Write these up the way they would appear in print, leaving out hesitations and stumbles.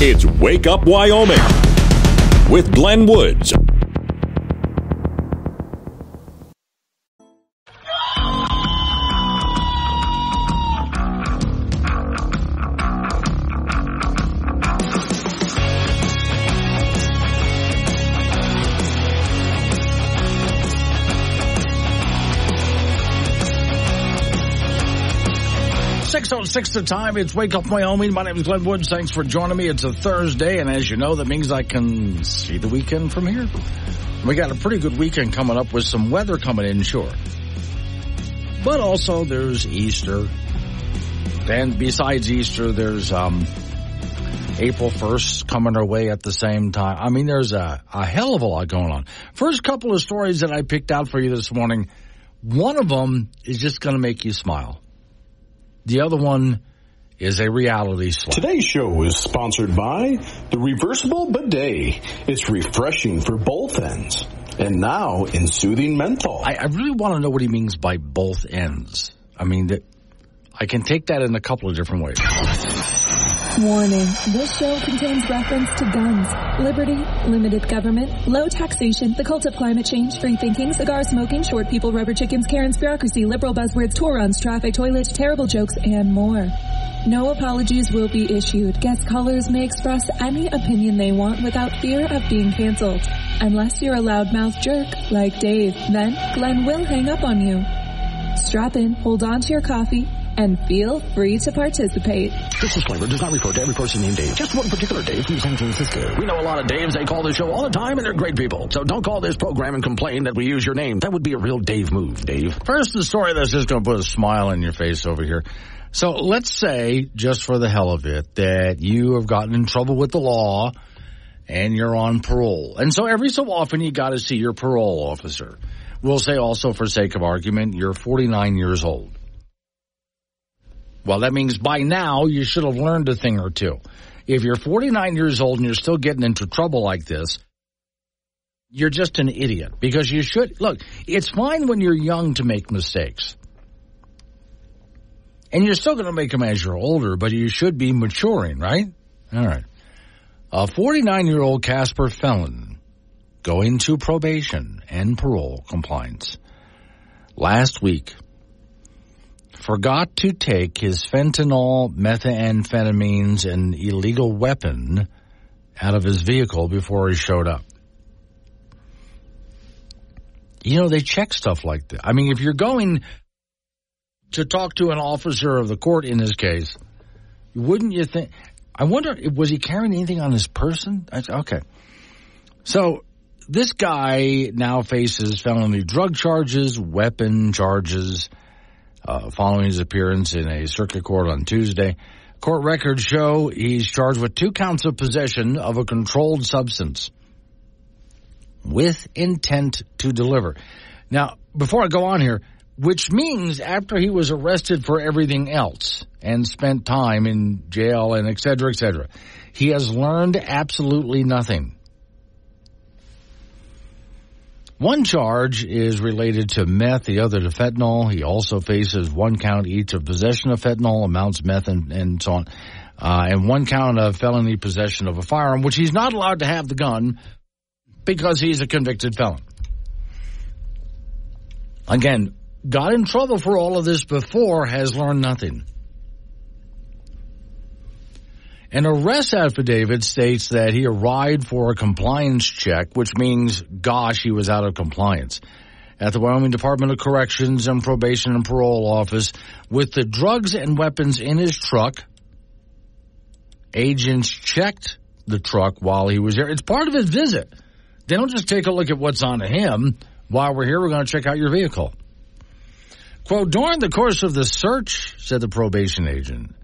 It's Wake Up Wyoming with Glenn Woods. Six the time. It's Wake Up Wyoming. My name is Glenn Woods. Thanks for joining me. It's a Thursday, and as you know, that means I can see the weekend from here. We got a pretty good weekend coming up with some weather coming in, sure. But also there's Easter. And besides Easter, there's April 1st coming our way at the same time. I mean, there's a hell of a lot going on. First couple of stories that I picked out for you this morning, one of them is just going to make you smile. The other one is a reality slap. Today's show is sponsored by the Reversible Bidet. It's refreshing for both ends. And now in soothing menthol. I really want to know what he means by both ends. I mean, I can take that in a couple of different ways. Warning, this show contains reference to guns, liberty, limited government, low taxation, the cult of climate change, free thinking, cigar smoking, short people, rubber chickens, Karen's bureaucracy, liberal buzzwords, tour runs, traffic, toilets, terrible jokes, and more. No apologies will be issued. Guest callers may express any opinion they want without fear of being canceled. Unless you're a loudmouth jerk like Dave, then Glenn will hang up on you. Strap in, hold on to your coffee, and feel free to participate. This disclaimer does not refer to every person named Dave. Just one particular Dave from San Francisco. We know a lot of Daves. They call this show all the time, and they're great people. So don't call this program and complain that we use your name. That would be a real Dave move, Dave. First, the story that's just going to put a smile on your face over here. So let's say, just for the hell of it, that you have gotten in trouble with the law and you're on parole. And so every so often you got to see your parole officer. We'll say also, for sake of argument, you're 49 years old. Well, that means by now you should have learned a thing or two. If you're 49 years old and you're still getting into trouble like this, you're just an idiot. Because you should, look, it's fine when you're young to make mistakes. And you're still going to make them as you're older, but you should be maturing, right? All right. A 49-year-old Casper felon going to probation and parole compliance last week forgot to take his fentanyl, methamphetamines, and illegal weapon out of his vehicle before he showed up. You know, they check stuff like that. I mean, if you're going to talk to an officer of the court in this case, wouldn't you think, I wonder, was he carrying anything on his person? Okay. So this guy now faces felony drug charges, weapon charges, following his appearance in a circuit court on Tuesday. Court records show he's charged with 2 counts of possession of a controlled substance with intent to deliver. Now, before I go on here, which means after he was arrested for everything else and spent time in jail and et cetera, he has learned absolutely nothing. One charge is related to meth, the other to fentanyl. He also faces 1 count each of possession of fentanyl, amounts meth, and so on, and 1 count of felony possession of a firearm, which he's not allowed to have the gun because he's a convicted felon. Again, got in trouble for all of this before, has learned nothing. An arrest affidavit states that he arrived for a compliance check, which means, gosh, he was out of compliance, at the Wyoming Department of Corrections and Probation and Parole Office with the drugs and weapons in his truck. Agents checked the truck while he was there. It's part of his visit. They don't just take a look at what's on him. While we're here, we're going to check out your vehicle. Quote, during the course of the search, said the probation agent,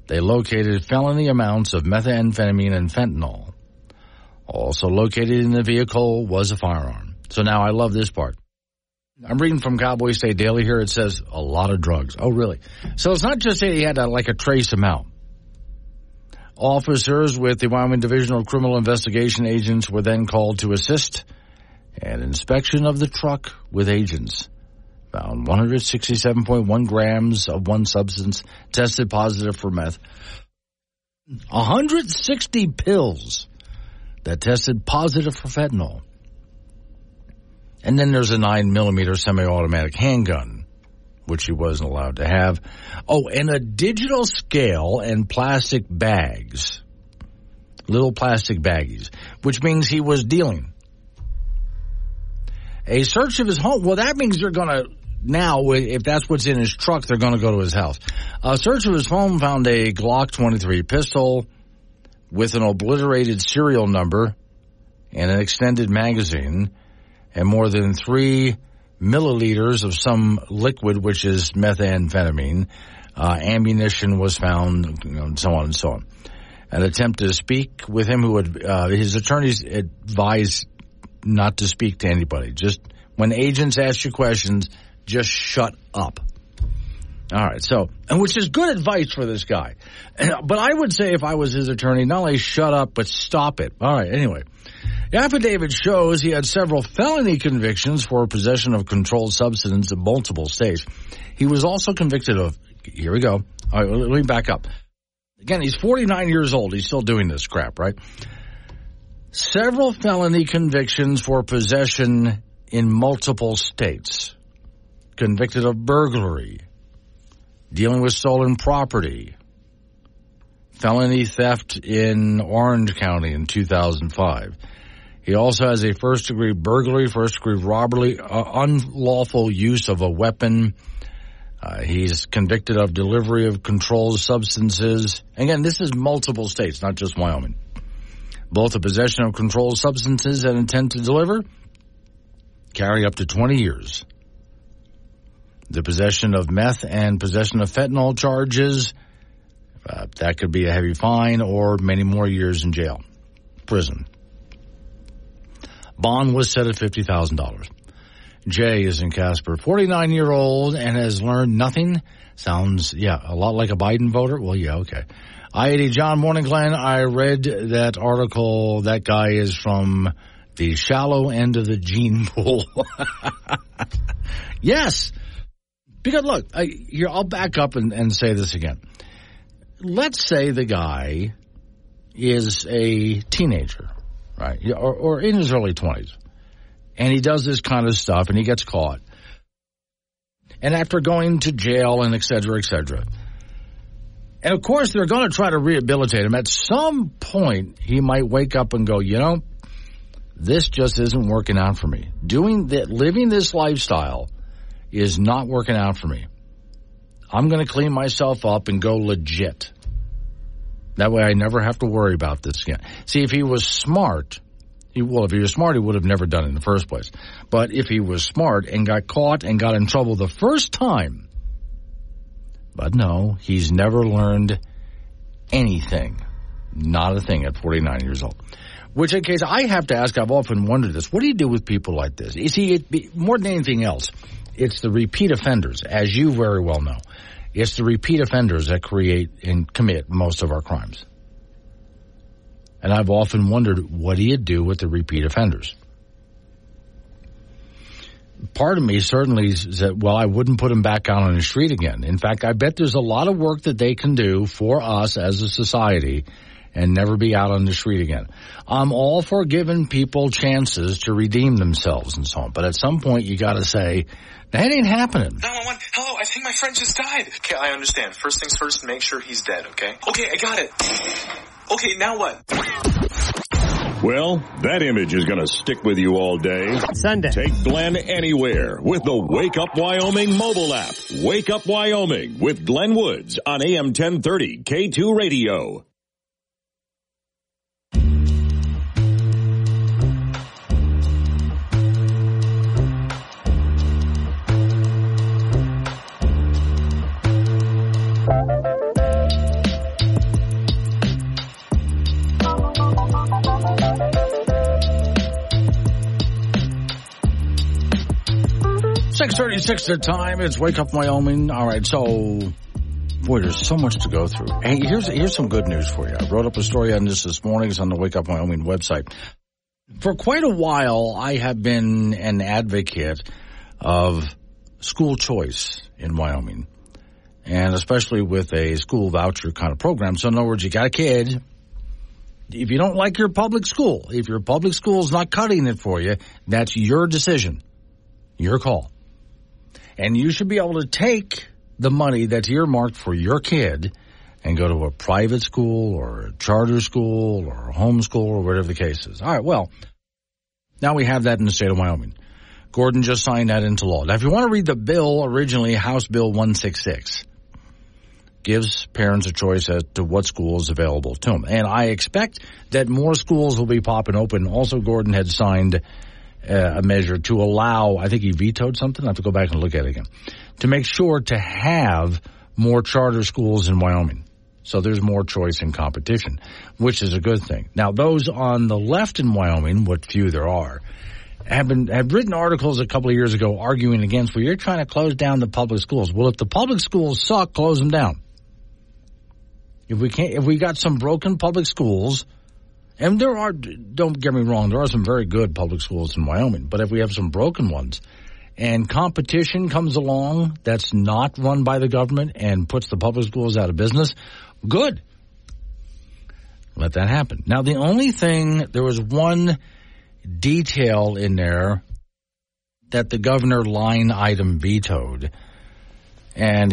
they located felony amounts of methamphetamine and fentanyl. Also located in the vehicle was a firearm. So now I love this part. I'm reading from Cowboy State Daily here. It says a lot of drugs. Oh, really? So it's not just that he had a trace amount. Officers with the Wyoming Division of Criminal Investigation agents were then called to assist. An inspection of the truck with agents found 167.1 grams of one substance tested positive for meth. 160 pills that tested positive for fentanyl. And then there's a 9mm semi-automatic handgun, which he wasn't allowed to have. Oh, and a digital scale and plastic bags, little plastic baggies, which means he was dealing. A search of his home, well, that means they're going to, now, if that's what's in his truck, they're going to go to his house. A search of his home found a Glock 23 pistol with an obliterated serial number and an extended magazine and more than 3 milliliters of some liquid, which is methamphetamine. Ammunition was found, and so on and so on. An attempt to speak with him, his attorneys advised not to speak to anybody. Just when agents ask you questions, just shut up. All right, which is good advice for this guy. But I would say if I was his attorney, not only shut up, but stop it. All right, anyway. The affidavit shows he had several felony convictions for possession of controlled substance in multiple states. He was also convicted of, here we go. All right, let me back up. Again, he's 49 years old. He's still doing this crap, right? Several felony convictions for possession in multiple states. Convicted of burglary, dealing with stolen property, felony theft in Orange County in 2005. He also has a first-degree burglary, first-degree robbery, unlawful use of a weapon. He's convicted of delivery of controlled substances. Again, this is multiple states, not just Wyoming. Both the possession of controlled substances and intent to deliver carry up to 20 years. The possession of meth and possession of fentanyl charges, that could be a heavy fine or many more years in jail, prison. Bond was set at $50,000. Jay is in Casper, 49-year-old, and has learned nothing. Sounds, a lot like a Biden voter. Well, yeah, okay. I-80 John, morning, Glenn. I read that article. That guy is from the shallow end of the gene pool. Yes. Because, look, I'll back up and say this again. Let's say the guy is a teenager, right, or in his early 20s, and he does this kind of stuff, and he gets caught. And after going to jail and et cetera, and, of course, they're going to try to rehabilitate him. At some point, he might wake up and go, this just isn't working out for me. Living this lifestyle is not working out for me. I'm going to clean myself up and go legit. That way I never have to worry about this again. See, if he was smart, he would have never done it in the first place. But if he was smart and got caught and got in trouble the first time, but no, he's never learned anything. Not a thing at 49 years old. Which, in case I have to ask, I've often wondered this, what do you do with people like this? You see, more than anything else, it's the repeat offenders, as you very well know. It's the repeat offenders that create and commit most of our crimes. And I've often wondered, what do you do with the repeat offenders? Part of me certainly said, well, I wouldn't put them back out on the street again. In fact, I bet there's a lot of work that they can do for us as a society and never be out on the street again. I'm all for giving people chances to redeem themselves and so on. But at some point, you got to say, that ain't happening. 911, hello, I think my friend just died. Okay, I understand. First things first, make sure he's dead, okay? Okay, I got it. Okay, now what? Well, that image is going to stick with you all day. Sunday. Take Glenn anywhere with the Wake Up Wyoming mobile app. Wake Up Wyoming with Glenn Woods on AM 1030 K2 Radio. .36 the time. It's Wake Up Wyoming. All right, so, boy, there's so much to go through. Hey, here's some good news for you. I wrote up a story on this morning. It's on the Wake Up Wyoming website. For quite a while, I have been an advocate of school choice in Wyoming. and especially with a school voucher kind of program. So in other words, you got a kid. If you don't like your public school, if your public school is not cutting it for you, that's your decision, your call. And you should be able to take the money that's earmarked for your kid and go to a private school or a charter school or a homeschool or whatever the case is. All right, well, now we have that in the state of Wyoming. Gordon just signed that into law. Now, if you want to read the bill, originally House Bill 166 gives parents a choice as to what school is available to them. And I expect that more schools will be popping open. Also, Gordon had signed a measure to allow, I think he vetoed something. I have to go back and look at it again, to make sure to have more charter schools in Wyoming. So there's more choice and competition, which is a good thing. Now, those on the left in Wyoming, what few there are, have written articles a couple of years ago arguing against, well, you're trying to close down the public schools. Well, if the public schools suck, close them down. If we got some broken public schools, and there are, don't get me wrong, there are some very good public schools in Wyoming, but if we have some broken ones and competition comes along that's not run by the government and puts the public schools out of business, good. Let that happen. Now, the only thing, there was one detail in there that the governor line item vetoed, and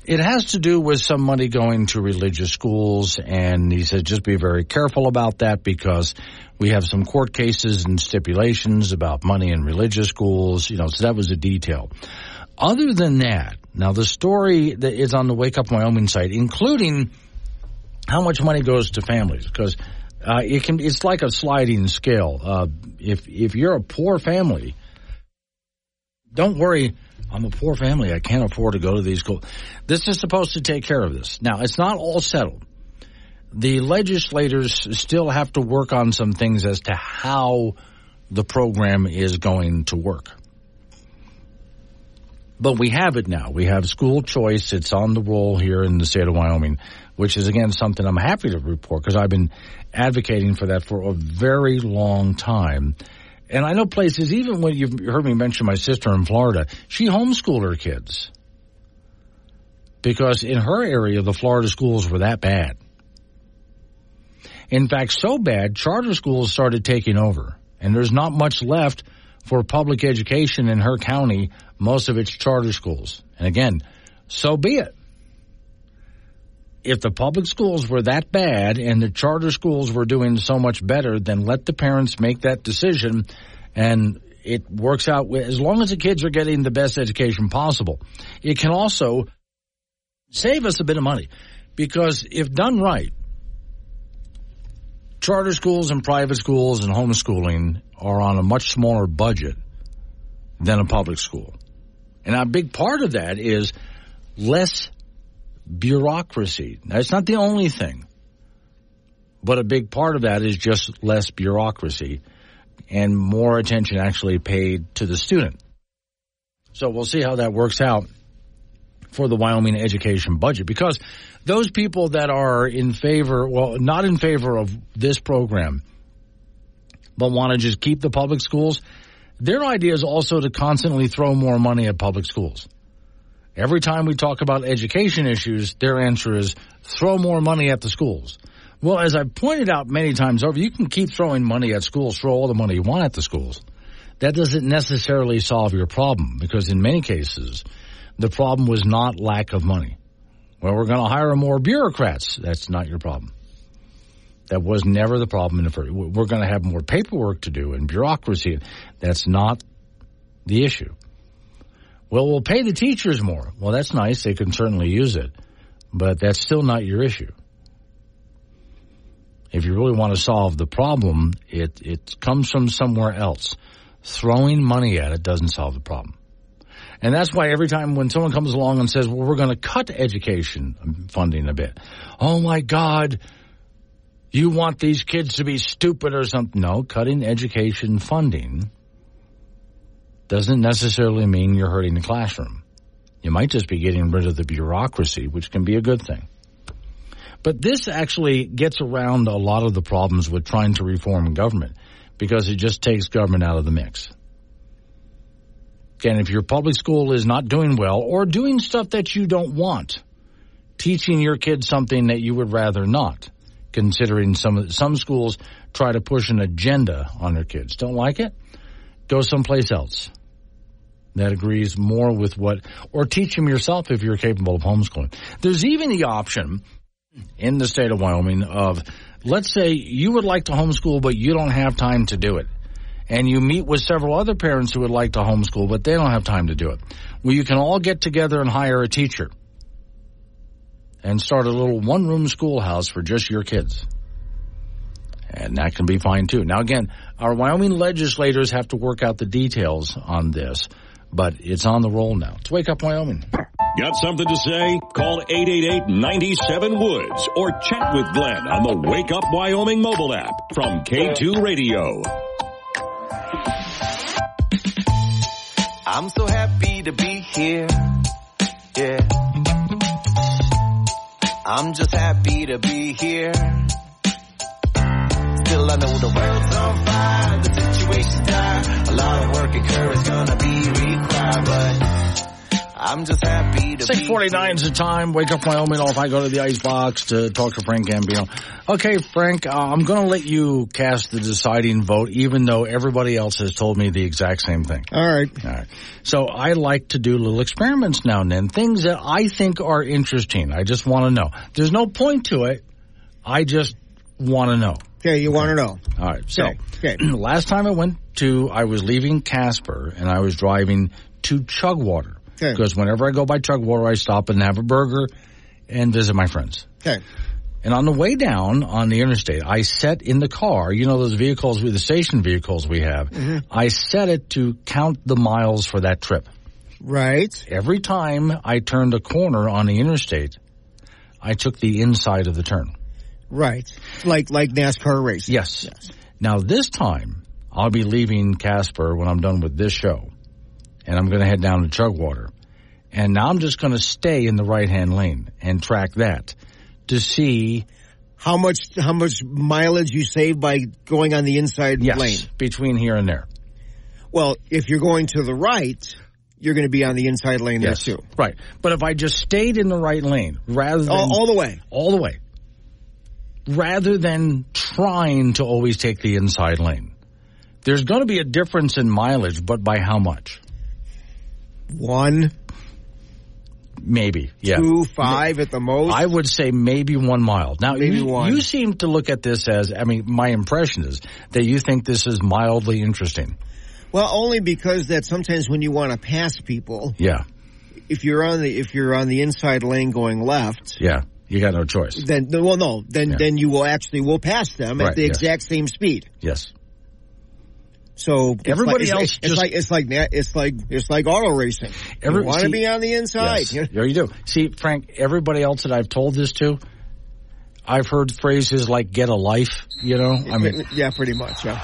it has to do with some money going to religious schools, and he said just be very careful about that because we have some court cases and stipulations about money in religious schools, so that was a detail. Other than that, now the story that is on the Wake Up Wyoming site, including how much money goes to families, because it's like a sliding scale. If you're a poor family, don't worry, I'm a poor family. I can't afford to go to these schools. This is supposed to take care of this. Now, it's not all settled. The legislators still have to work on some things as to how the program is going to work. But we have it now. We have school choice. It's on the roll here in the state of Wyoming, which is, again, something I'm happy to report because I've been advocating for that for a very long time. And I know places, even when you've heard me mention my sister in Florida, she homeschooled her kids because in her area, the Florida schools were that bad. In fact, so bad, charter schools started taking over. And there's not much left for public education in her county, most of it's charter schools. And again, so be it. If the public schools were that bad and the charter schools were doing so much better, then let the parents make that decision, and it works out as long as the kids are getting the best education possible. It can also save us a bit of money because if done right, charter schools and private schools and homeschooling are on a much smaller budget than a public school. And a big part of that is less bureaucracy. Now, it's not the only thing, but a big part of that is just less bureaucracy and more attention actually paid to the student. So we'll see how that works out for the Wyoming education budget, because those people that are in favor, well, not in favor of this program, but want to just keep the public schools, their idea is also to constantly throw more money at public schools. Every time we talk about education issues, their answer is throw more money at the schools. Well, as I've pointed out many times over, you can keep throwing money at schools, throw all the money you want at the schools. That doesn't necessarily solve your problem, because in many cases, the problem was not lack of money. Well, we're going to hire more bureaucrats. That's not your problem. That was never the problem in the first. We're going to have more paperwork to do and bureaucracy. That's not the issue. Well, we'll pay the teachers more. Well, that's nice. They can certainly use it. But that's still not your issue. If you really want to solve the problem, it comes from somewhere else. Throwing money at it doesn't solve the problem. And that's why every time when someone comes along and says, well, we're going to cut education funding a bit. Oh, my God, you want these kids to be stupid or something. No, cutting education funding doesn't necessarily mean you're hurting the classroom. You might just be getting rid of the bureaucracy, which can be a good thing. But this actually gets around a lot of the problems with trying to reform government, because it just takes government out of the mix. Again, if your public school is not doing well or doing stuff that you don't want, teaching your kids something that you would rather not, considering some schools try to push an agenda on their kids. Don't like it? Go someplace else that agrees more with or teach them yourself if you're capable of homeschooling. There's even the option in the state of Wyoming of, let's say you would like to homeschool, but you don't have time to do it. And you meet with several other parents who would like to homeschool, but they don't have time to do it. Well, you can all get together and hire a teacher and start a little one-room schoolhouse for just your kids. And that can be fine, too. Now, again, our Wyoming legislators have to work out the details on this, but it's on the roll now. It's Wake Up Wyoming. Got something to say? Call 888-97-WOODS or chat with Glenn on the Wake Up Wyoming mobile app from K2 Radio. I'm so happy to be here. Yeah. I'm just happy to be here. Still I know the world's on fire, the situation's dire. A lot of work and courage gonna be required, but I'm just happy to 6:49 is the time. Wake Up Wyoming. Off I go to the icebox to talk to Frank Gambino. Okay, Frank, I'm going to let you cast the deciding vote, even though everybody else has told me the exact same thing. All right. So I like to do little experiments now and then, things that I think are interesting. I just want to know. There's no point to it. I just want to know. Okay, you want to know. All right. So Okay. Last time I was leaving Casper, and I was driving to Chugwater. Okay. Because whenever I go by Chugwater, I stop and have a burger and visit my friends. Okay. And on the way down on the interstate, I set in the car, you know those vehicles, the station vehicles we have, I set it to count the miles for that trip. Right. Every time I turned a corner on the interstate, I took the inside of the turn. Right. Like NASCAR racing. Yes. Now this time, I'll be leaving Casper when I'm done with this show. And I'm going to head down to Chugwater. And now I'm just going to stay in the right-hand lane and track that to see how much mileage you save by going on the inside lane. Between here and there. Well, if you're going to the right, you're going to be on the inside lane there too. Right. But if I just stayed in the right lane rather than all the way. Rather than trying to always take the inside lane. There's going to be a difference in mileage, but by how much? 1, maybe, yeah. 2, 5 at the most. I would say maybe 1 mile. Now, one. You seem to look at this as, my impression is that you think this is mildly interesting. Well, only because that sometimes when you want to pass people, if you're on the inside lane going left, you got no choice. Then you will pass them at the exact same speed. Yes. So everybody else, it's like auto racing. You want to be on the inside. Yes. There you do. See, Frank, everybody else that I've told this to, I've heard phrases like "get a life." Yeah, pretty much. Yeah.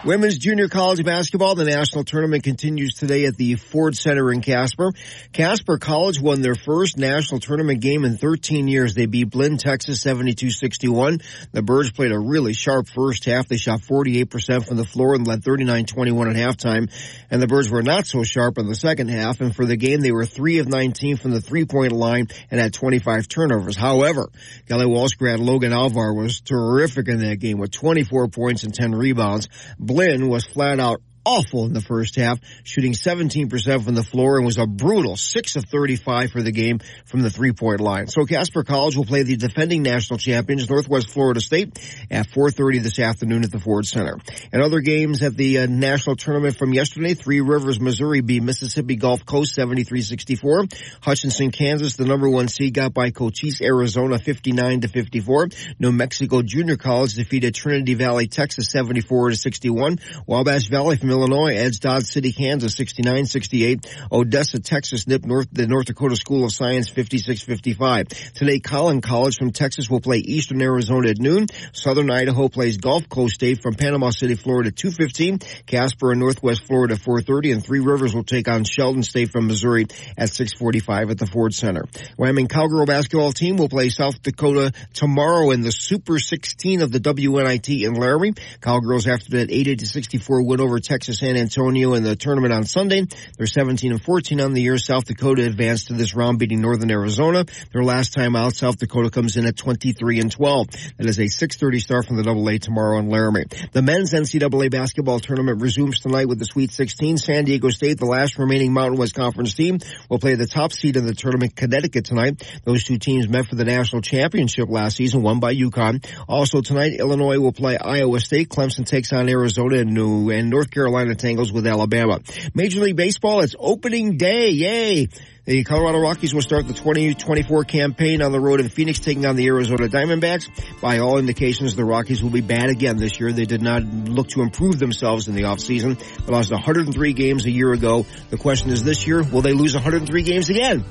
Women's junior college basketball. The national tournament continues today at the Ford Center in Casper. Casper College won their first national tournament game in 13 years. They beat Blinn, Texas, 72-61. The Birds played a really sharp first half. They shot 48% from the floor and led 39-21 at halftime. And the Birds were not so sharp in the second half. And for the game, they were 3 of 19 from the three-point line and had 25 turnovers. However, Kelly Walsh grad Logan Alvar was terrific in that game with 24 points and 10 rebounds. Blinn was flat out awful in the first half, shooting 17% from the floor and was a brutal 6 of 35 for the game from the three-point line. So Casper College will play the defending national champions, Northwest Florida State, at 4:30 this afternoon at the Ford Center. And other games at the national tournament from yesterday, Three Rivers, Missouri beat Mississippi Gulf Coast 73-64. Hutchinson, Kansas, the number 1 seed, got by Cochise, Arizona 59-54. New Mexico Junior College defeated Trinity Valley, Texas 74-61. Wabash Valley from Illinois edged Dodge City, Kansas 69-68. Odessa, Texas nipped the North Dakota School of Science 56-55. Today, Collin College from Texas will play Eastern Arizona at noon. Southern Idaho plays Gulf Coast State from Panama City, Florida 2:15. Casper and Northwest Florida 4:30. And Three Rivers will take on Sheldon State from Missouri at 6:45 at the Ford Center. Wyoming Cowgirl basketball team will play South Dakota tomorrow in the Super 16 of the WNIT in Laramie. Cowgirls after that 80-64 win over Texas Texas San Antonio in the tournament on Sunday. They're 17-14 on the year. South Dakota advanced to this round, beating Northern Arizona. Their last time out, South Dakota comes in at 23-12. That is a 6:30 start from the AA tomorrow in Laramie. The men's NCAA basketball tournament resumes tonight with the Sweet 16. San Diego State, the last remaining Mountain West Conference team, will play the top seed in the tournament, Connecticut, tonight. Those two teams met for the national championship last season, won by UConn. Also tonight, Illinois will play Iowa State. Clemson takes on Arizona, and North Carolina tangles with Alabama. Major League Baseball, it's opening day. Yay! The Colorado Rockies will start the 2024 campaign on the road in Phoenix, taking on the Arizona Diamondbacks. By all indications, the Rockies will be bad again this year. They did not look to improve themselves in the offseason. They lost 103 games a year ago. The question is this year, will they lose 103 games again?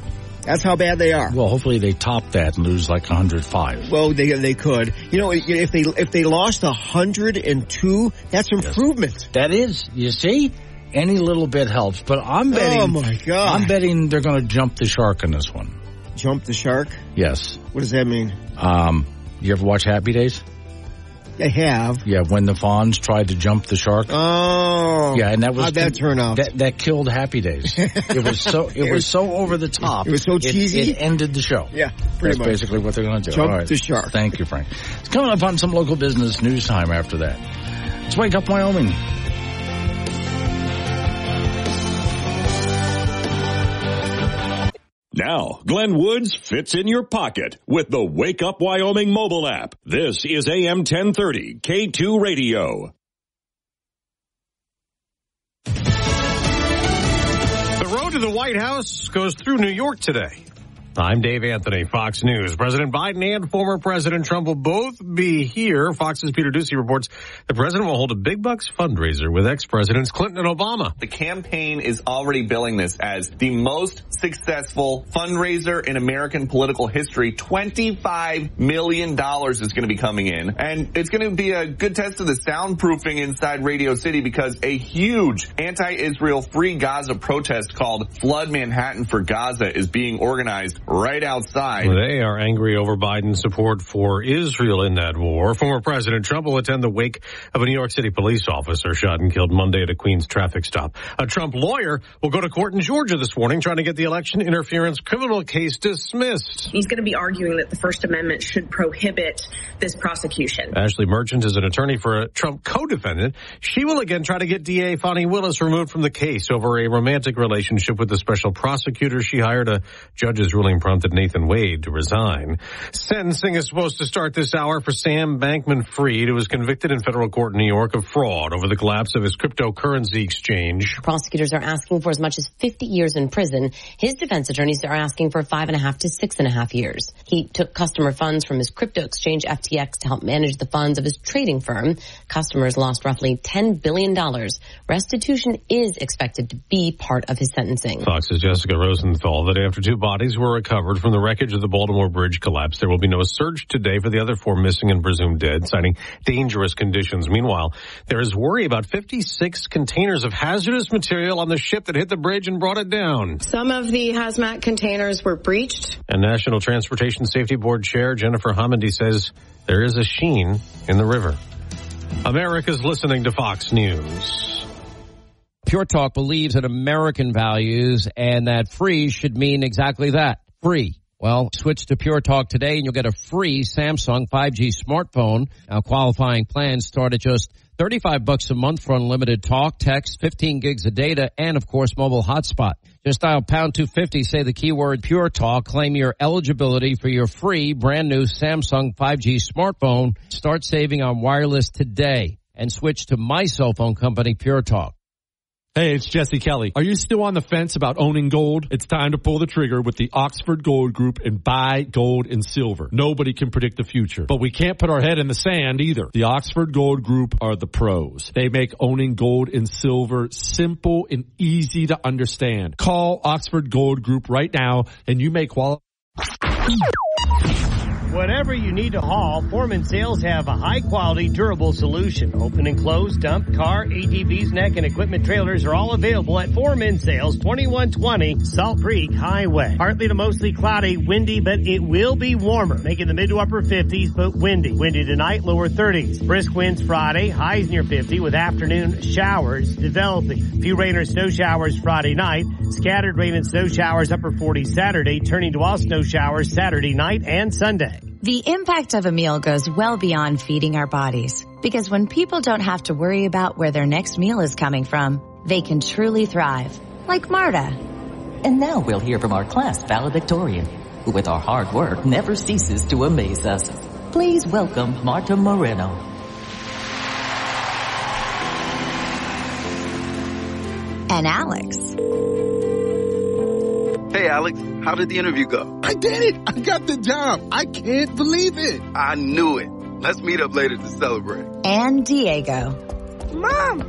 That's how bad they are. Well, hopefully they top that and lose like 105. Well, they could. You know, if they lost 102, that's improvement. Yes. That is. You see? Any little bit helps, but I'm betting. Oh my God! I'm betting they're going to jump the shark in this one. Jump the shark? Yes. What does that mean? You ever watch Happy Days? I have. Yeah, when the Fonz tried to jump the shark. Oh. Yeah, and that was how'd that turn out? That killed Happy Days. It was so over the top. It was so cheesy. It ended the show. Yeah, pretty much. That's basically what they're going to do. Jump the shark. Thank you, Frank. It's coming up on some local business news time after that. Let's Wake Up Wyoming. Now, Glenn Woods fits in your pocket with the Wake Up Wyoming mobile app. This is AM 1030 K2 Radio. The road to the White House goes through New York today. I'm Dave Anthony, Fox News. President Biden and former President Trump will both be here. Fox's Peter Ducey reports the president will hold a big bucks fundraiser with ex-presidents Clinton and Obama. The campaign is already billing this as the most successful fundraiser in American political history. $25 million is going to be coming in. And it's going to be a good test of the soundproofing inside Radio City because a huge anti-Israel Free Gaza protest called Flood Manhattan for Gaza is being organized right outside. They are angry over Biden's support for Israel in that war. Former President Trump will attend the wake of a New York City police officer shot and killed Monday at a Queens traffic stop. A Trump lawyer will go to court in Georgia this morning trying to get the election interference criminal case dismissed. He's going to be arguing that the First Amendment should prohibit this prosecution. Ashley Merchant is an attorney for a Trump co-defendant. She will again try to get DA Fani Willis removed from the case over a romantic relationship with the special prosecutor she hired. A judge's ruling prompted Nathan Wade to resign. Sentencing is supposed to start this hour for Sam Bankman-Fried, who was convicted in federal court in New York of fraud over the collapse of his cryptocurrency exchange. Prosecutors are asking for as much as 50 years in prison. His defense attorneys are asking for 5.5 to 6.5 years. He took customer funds from his crypto exchange FTX to help manage the funds of his trading firm. Customers lost roughly $10 billion. Restitution is expected to be part of his sentencing. Fox's Jessica Rosenthal that after two bodies were recovered from the wreckage of the Baltimore Bridge collapse, there will be no search today for the other four missing and presumed dead, citing dangerous conditions. Meanwhile, there is worry about 56 containers of hazardous material on the ship that hit the bridge and brought it down. Some of the hazmat containers were breached. And National Transportation Safety Board Chair Jennifer Homendy says there is a sheen in the river. America's listening to Fox News. Pure Talk believes in American values and that free should mean exactly that, free. Well, switch to Pure Talk today and you'll get a free Samsung 5G smartphone. Now, qualifying plans start at just $35 a month for unlimited talk, text, 15 gigs of data, and, of course, mobile hotspot. Just dial pound 250, say the keyword Pure Talk, claim your eligibility for your free brand new Samsung 5G smartphone. Start saving on wireless today and switch to my cell phone company, Pure Talk. Hey, it's Jesse Kelly. Are you still on the fence about owning gold? It's time to pull the trigger with the Oxford Gold Group and buy gold and silver. Nobody can predict the future, but we can't put our head in the sand either. The Oxford Gold Group are the pros. They make owning gold and silver simple and easy to understand. Call Oxford Gold Group right now and you may qualify. Whatever you need to haul, Foreman Sales have a high-quality, durable solution. Open and close, dump, car, ATVs, neck, and equipment trailers are all available at Foreman Sales, 2120 Salt Creek Highway. Partly to mostly cloudy, windy, but it will be warmer, making the mid to upper 50s, but windy. Windy tonight, lower 30s. Brisk winds Friday, highs near 50 with afternoon showers developing. Few rain or snow showers Friday night. Scattered rain and snow showers upper 40 Saturday, turning to all snow showers Saturday night and Sunday. The impact of a meal goes well beyond feeding our bodies. Because when people don't have to worry about where their next meal is coming from, they can truly thrive. Like Marta. And now we'll hear from our class valedictorian, who with our hard work never ceases to amaze us. Please welcome Marta Moreno. And Alex. Hey, Alex, how did the interview go? I did it! I got the job! I can't believe it! I knew it. Let's meet up later to celebrate. And Diego. Mom!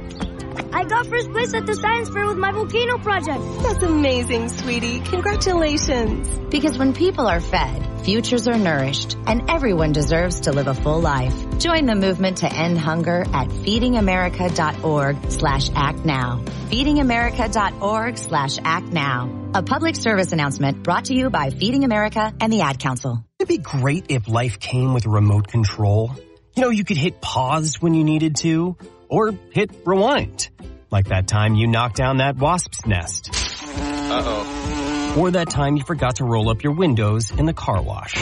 I got first place at the science fair with my volcano project. That's amazing, sweetie. Congratulations. Because when people are fed, futures are nourished, and everyone deserves to live a full life. Join the movement to end hunger at feedingamerica.org/actnow. feedingamerica.org/actnow. A public service announcement brought to you by Feeding America and the Ad Council. It'd be great if life came with a remote control. You know, you could hit pause when you needed to, or hit rewind. Like that time you knocked down that wasp's nest. Uh-oh. Or that time you forgot to roll up your windows in the car wash.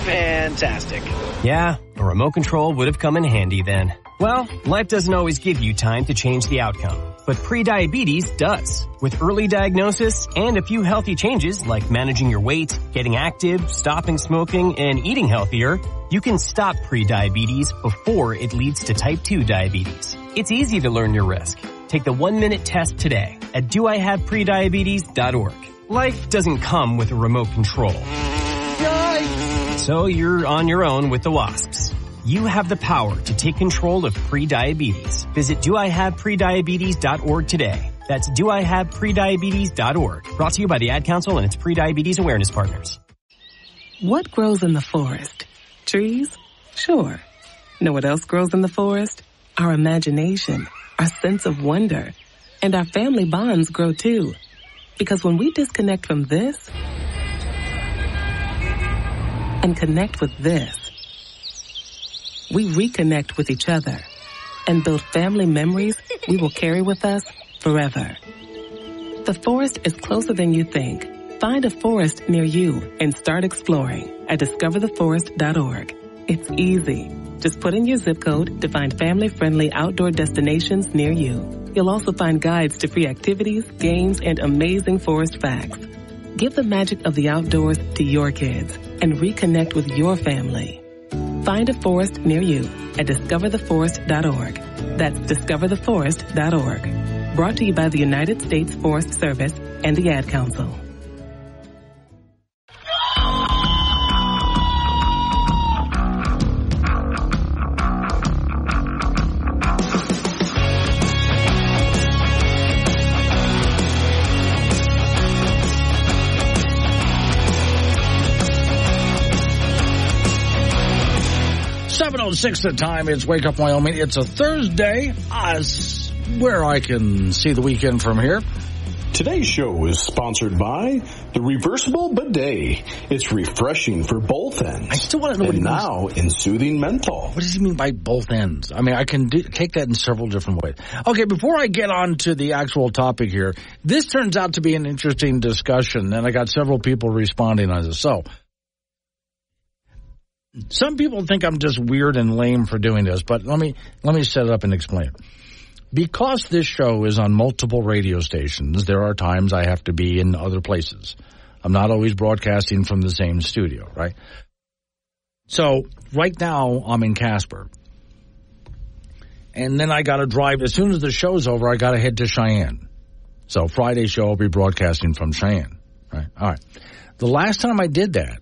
Fantastic. Yeah, a remote control would have come in handy then. Well, life doesn't always give you time to change the outcome, but prediabetes does. With early diagnosis and a few healthy changes like managing your weight, getting active, stopping smoking, and eating healthier, you can stop prediabetes before it leads to type 2 diabetes. It's easy to learn your risk. Take the 1-minute test today at doihaveprediabetes.org. Life doesn't come with a remote control. Yikes! So you're on your own with the wasps. You have the power to take control of prediabetes. Visit doihaveprediabetes.org today. That's doihaveprediabetes.org. Brought to you by the Ad Council and its Prediabetes Awareness Partners. What grows in the forest? Trees? Sure. Know what else grows in the forest? Our imagination, our sense of wonder, and our family bonds grow too. Because when we disconnect from this and connect with this, we reconnect with each other and build family memories we will carry with us forever. The forest is closer than you think. Find a forest near you and start exploring at discovertheforest.org. It's easy. Just put in your zip code to find family-friendly outdoor destinations near you. You'll also find guides to free activities, games, and amazing forest facts. Give the magic of the outdoors to your kids and reconnect with your family. Find a forest near you at discovertheforest.org. That's discovertheforest.org. Brought to you by the United States Forest Service and the Ad Council. .06 the time. It's Wake Up Wyoming. It's a Thursday. Where I can see the weekend from here. Today's show is sponsored by the reversible bidet. It's refreshing for both ends. I still want to know what he means. Now in soothing menthol. What does he mean by both ends? I mean, I can take that in several different ways. Okay, before I get on to the actual topic here, this turns out to be an interesting discussion, and I got several people responding on this. So, some people think I'm just weird and lame for doing this, but let me set it up and explain it. Because this show is on multiple radio stations, there are times I have to be in other places. I'm not always broadcasting from the same studio, right? So right now I'm in Casper. And then I got to drive. As soon as the show's over, I got to head to Cheyenne. So Friday's show I'll be broadcasting from Cheyenne, right? All right. The last time I did that,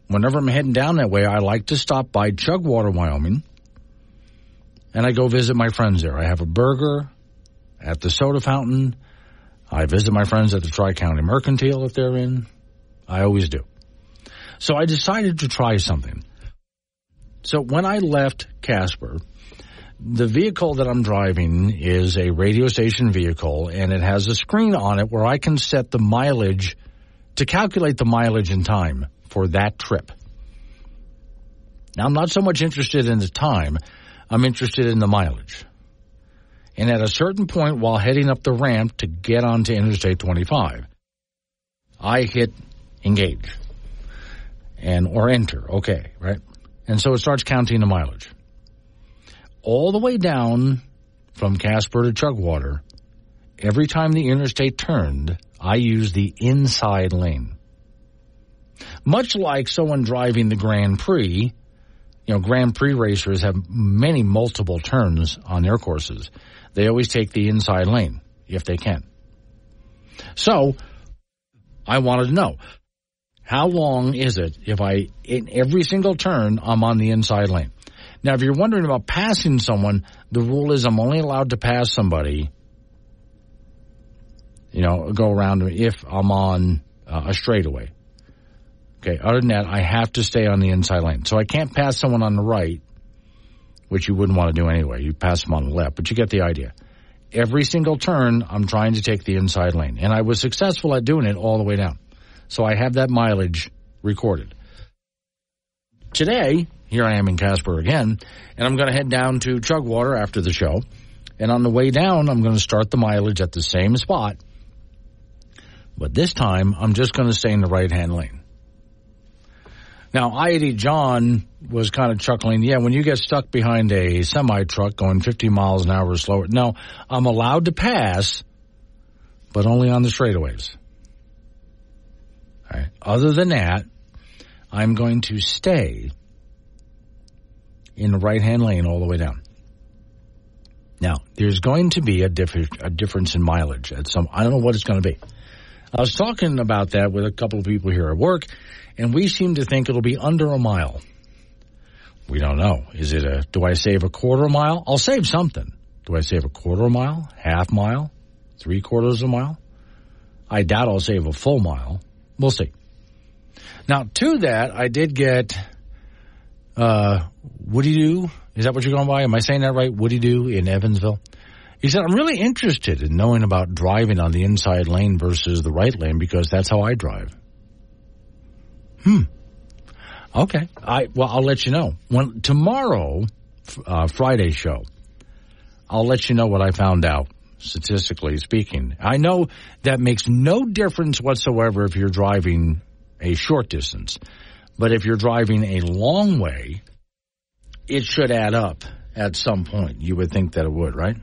whenever I'm heading down that way, I like to stop by Chugwater, Wyoming, and I go visit my friends there. I have a burger at the soda fountain. I visit my friends at the Tri-County Mercantile if they're in. I always do. So I decided to try something. So when I left Casper, the vehicle that I'm driving is a radio station vehicle, and it has a screen on it where I can set the mileage to calculate the mileage and time for that trip. Now, I'm not so much interested in the time. I'm interested in the mileage. And at a certain point while heading up the ramp to get onto Interstate 25, I hit engage or enter. Okay, right? And so it starts counting the mileage. All the way down from Casper to Chugwater, every time the interstate turned, I used the inside lane. Much like someone driving the Grand Prix, Grand Prix racers have multiple turns on their courses. They always take the inside lane if they can. So I wanted to know, how long is it if in every single turn, I'm on the inside lane? Now, if you're wondering about passing someone, the rule is I'm only allowed to pass somebody, go around if I'm on a straightaway. Okay, other than that, I have to stay on the inside lane. So I can't pass someone on the right, which you wouldn't want to do anyway. You pass them on the left, but you get the idea. Every single turn, I'm trying to take the inside lane. And I was successful at doing it all the way down. So I have that mileage recorded. Today, here I am in Casper again, and I'm going to head down to Chugwater after the show. And on the way down, I'm going to start the mileage at the same spot. But this time, I'm just going to stay in the right-hand lane. Now, I-80 John was kind of chuckling, yeah, when you get stuck behind a semi-truck going 50 miles an hour or slower, no, I'm allowed to pass, but only on the straightaways. All right. Other than that, I'm going to stay in the right-hand lane all the way down. Now, there's going to be a difference in mileage at I don't know what it's going to be. I was talking about that with a couple of people here at work, and we seem to think it'll be under a mile. We don't know. Do I save a quarter mile? I'll save something. Do I save a quarter mile, half mile, 3/4 mile? I doubt I'll save a full mile. We'll see. Now, to that, I did get Woody Doo. Is that what you're going by? Am I saying that right? Woody Doo in Evansville. He said, I'm really interested in knowing about driving on the inside lane versus the right lane because that's how I drive. Okay. I'll let you know. Tomorrow, Friday show, I'll let you know what I found out, statistically speaking. I know that makes no difference whatsoever if you're driving a short distance. But if you're driving a long way, it should add up at some point. You would think that it would, right?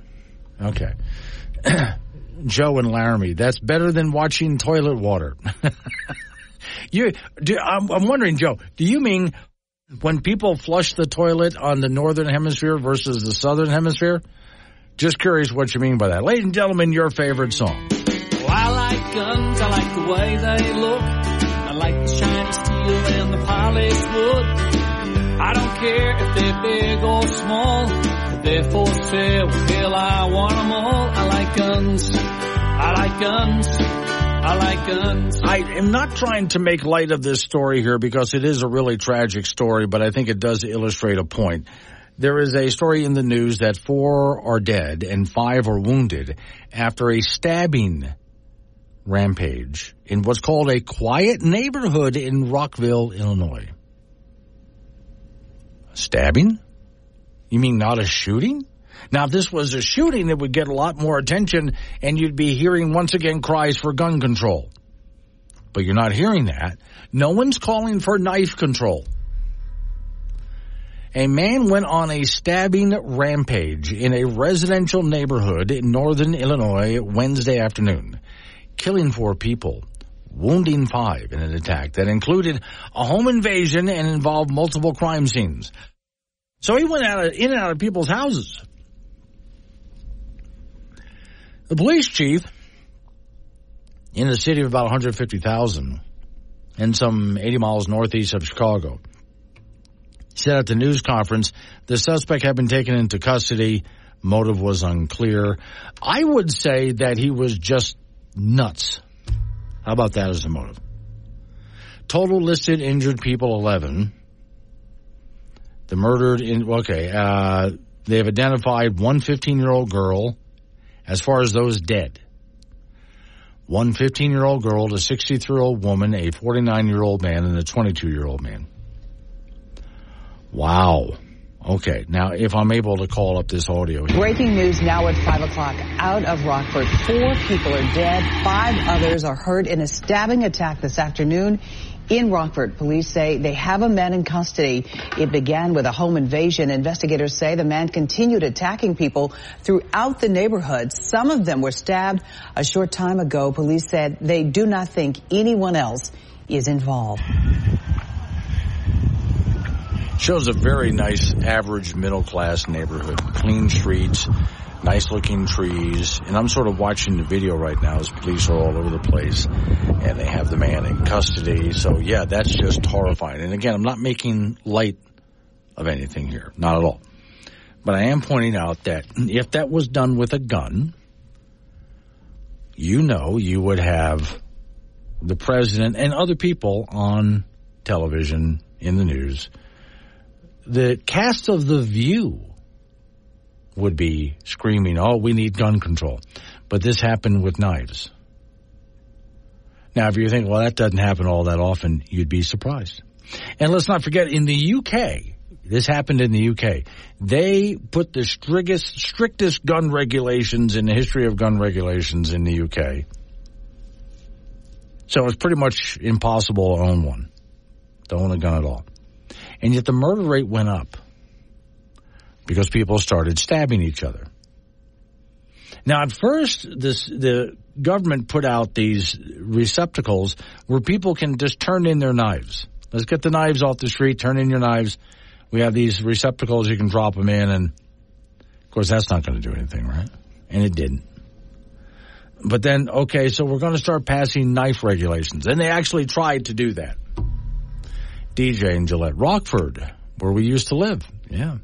Okay. Joe and Laramie, that's better than watching toilet water. I'm wondering, Joe, do you mean when people flush the toilet on the northern hemisphere versus the southern hemisphere? Just curious what you mean by that. Ladies and gentlemen, your favorite song. Well, I like guns. I like the way they look. I like the shiny steel and the polished wood. I don't care if they're big or small. If they're for sale, well, hell, I want them all. I like guns. I like guns. I like guns. I am not trying to make light of this story here because it is a really tragic story, but I think it does illustrate a point. There is a story in the news that 4 are dead and 5 are wounded after a stabbing rampage in what's called a quiet neighborhood in Rockville, Illinois. Stabbing? You mean not a shooting? Now, if this was a shooting, it would get a lot more attention, and you'd be hearing, once again, cries for gun control. But you're not hearing that. No one's calling for knife control. A man went on a stabbing rampage in a residential neighborhood in northern Illinois Wednesday afternoon, killing 4 people, wounding 5 in an attack that included a home invasion and involved multiple crime scenes. So he went in and out of people's houses. The police chief in a city of about 150,000 and some 80 miles northeast of Chicago said at the news conference the suspect had been taken into custody. Motive was unclear. I would say that he was just nuts. How about that as a motive? Total listed injured people, 11. The murdered they have identified one 15-year-old girl as far as those dead. One 15-year-old girl, a 63-year-old woman, a 49-year-old man, and a 22-year-old man. Wow. Okay, now if I'm able to call up this audio here. Breaking news now at 5 o'clock. Out of Rockford, 4 people are dead. 5 others are hurt in a stabbing attack this afternoon in Rockford. Police say they have a man in custody. It began with a home invasion. Investigators say the man continued attacking people throughout the neighborhood. Some of them were stabbed a short time ago. Police said they do not think anyone else is involved. Shows a very nice, average, middle-class neighborhood. Clean streets, nice-looking trees. And I'm sort of watching the video right now as police are all over the place. And they have the man in custody. So, yeah, that's just horrifying. And, again, I'm not making light of anything here. Not at all. But I am pointing out that if that was done with a gun, you would have the president and other people on television, in the news. The cast of The View would be screaming, oh, we need gun control. But this happened with knives. Now, if you think, well, that doesn't happen all that often, you'd be surprised. And let's not forget, in the UK, this happened in the UK, they put the strictest gun regulations in the history of gun regulations in the UK. So it's pretty much impossible to own one, to own a gun at all. And yet the murder rate went up because people started stabbing each other. Now, at first, the government put out these receptacles where people can just turn in their knives. Let's get the knives off the street, turn in your knives. We have these receptacles, you can drop them in, and, of course, that's not going to do anything, right? And it didn't. But then, okay, so we're going to start passing knife regulations. And they actually tried to do that. DJ in Gillette, Rockford, where we used to live. Yeah.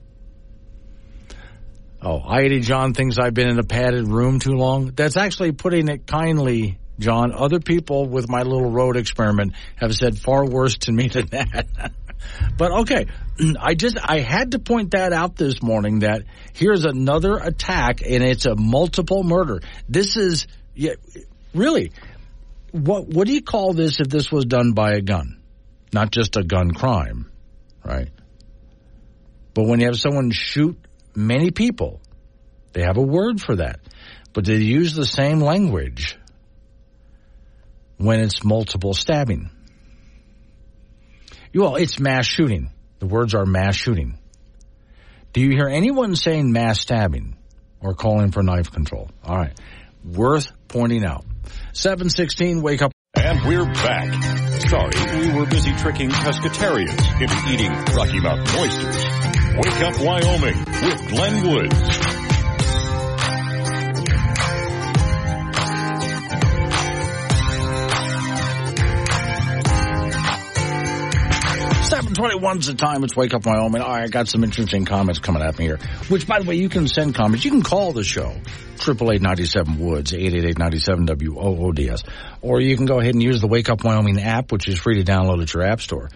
Oh, I-80 John thinks I've been in a padded room too long. That's actually putting it kindly, John. Other people with my little road experiment have said far worse to me than that. But okay, I had to point that out this morning, that here's another attack and it's a multiple murder. This is, really, what do you call this if this was done by a gun? Not just a gun crime, right? But when you have someone shoot many people, they have a word for that. But they use the same language when it's multiple stabbing. Well, it's mass shooting. The words are mass shooting. Do you hear anyone saying mass stabbing or calling for knife control? All right. Worth pointing out. 7:16, wake up. And we're back. Sorry, we were busy tricking pescatarians into eating Rocky Mountain oysters. Wake Up Wyoming with Glenn Woods. 7:21's the time. It's Wake Up Wyoming. All right, I got some interesting comments coming at me here. Which, by the way, you can send comments. You can call the show, 888-97-WOODS, 888-97-WOODS. Or you can go ahead and use the Wake Up Wyoming app, which is free to download at your app store.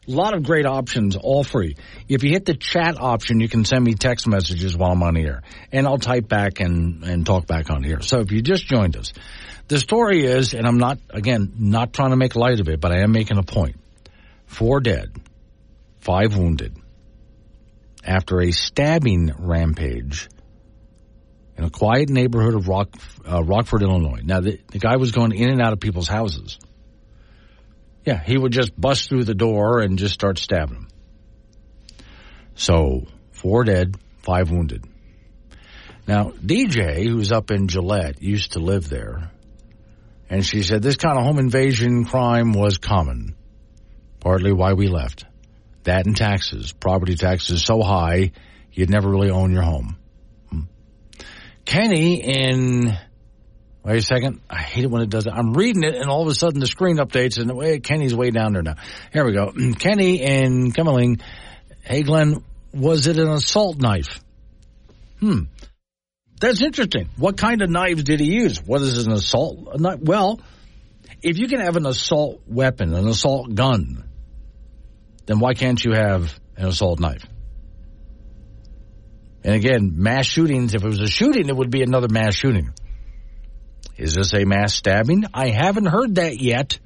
A lot of great options, all free. If you hit the chat option, you can send me text messages while I'm on the air. And I'll type back and talk back on here. So if you just joined us, the story is, and I'm not trying to make light of it, but I am making a point. 4 dead, 5 wounded after a stabbing rampage in a quiet neighborhood of Rockford, Illinois. Now, the guy was going in and out of people's houses. Yeah, he would just bust through the door and just start stabbing them. So, 4 dead, 5 wounded. Now, DJ, who's up in Gillette, used to live there. And she said this kind of home invasion crime was common. Partly why we left. That and taxes. Property taxes so high, you'd never really own your home. Kenny in... Wait a second. I hate it when it does that. I'm reading it, and all of a sudden the screen updates, and Kenny's way down there now. Here we go. Kenny in Kimmeling. Hey, Glenn, was it an assault knife? That's interesting. What kind of knives did he use? What is an assault knife? Well, If you can have an assault weapon, an assault gun, then why can't you have an assault knife? And again, mass shootings, if it was a shooting, it would be another mass shooting. Is this a mass stabbing? I haven't heard that yet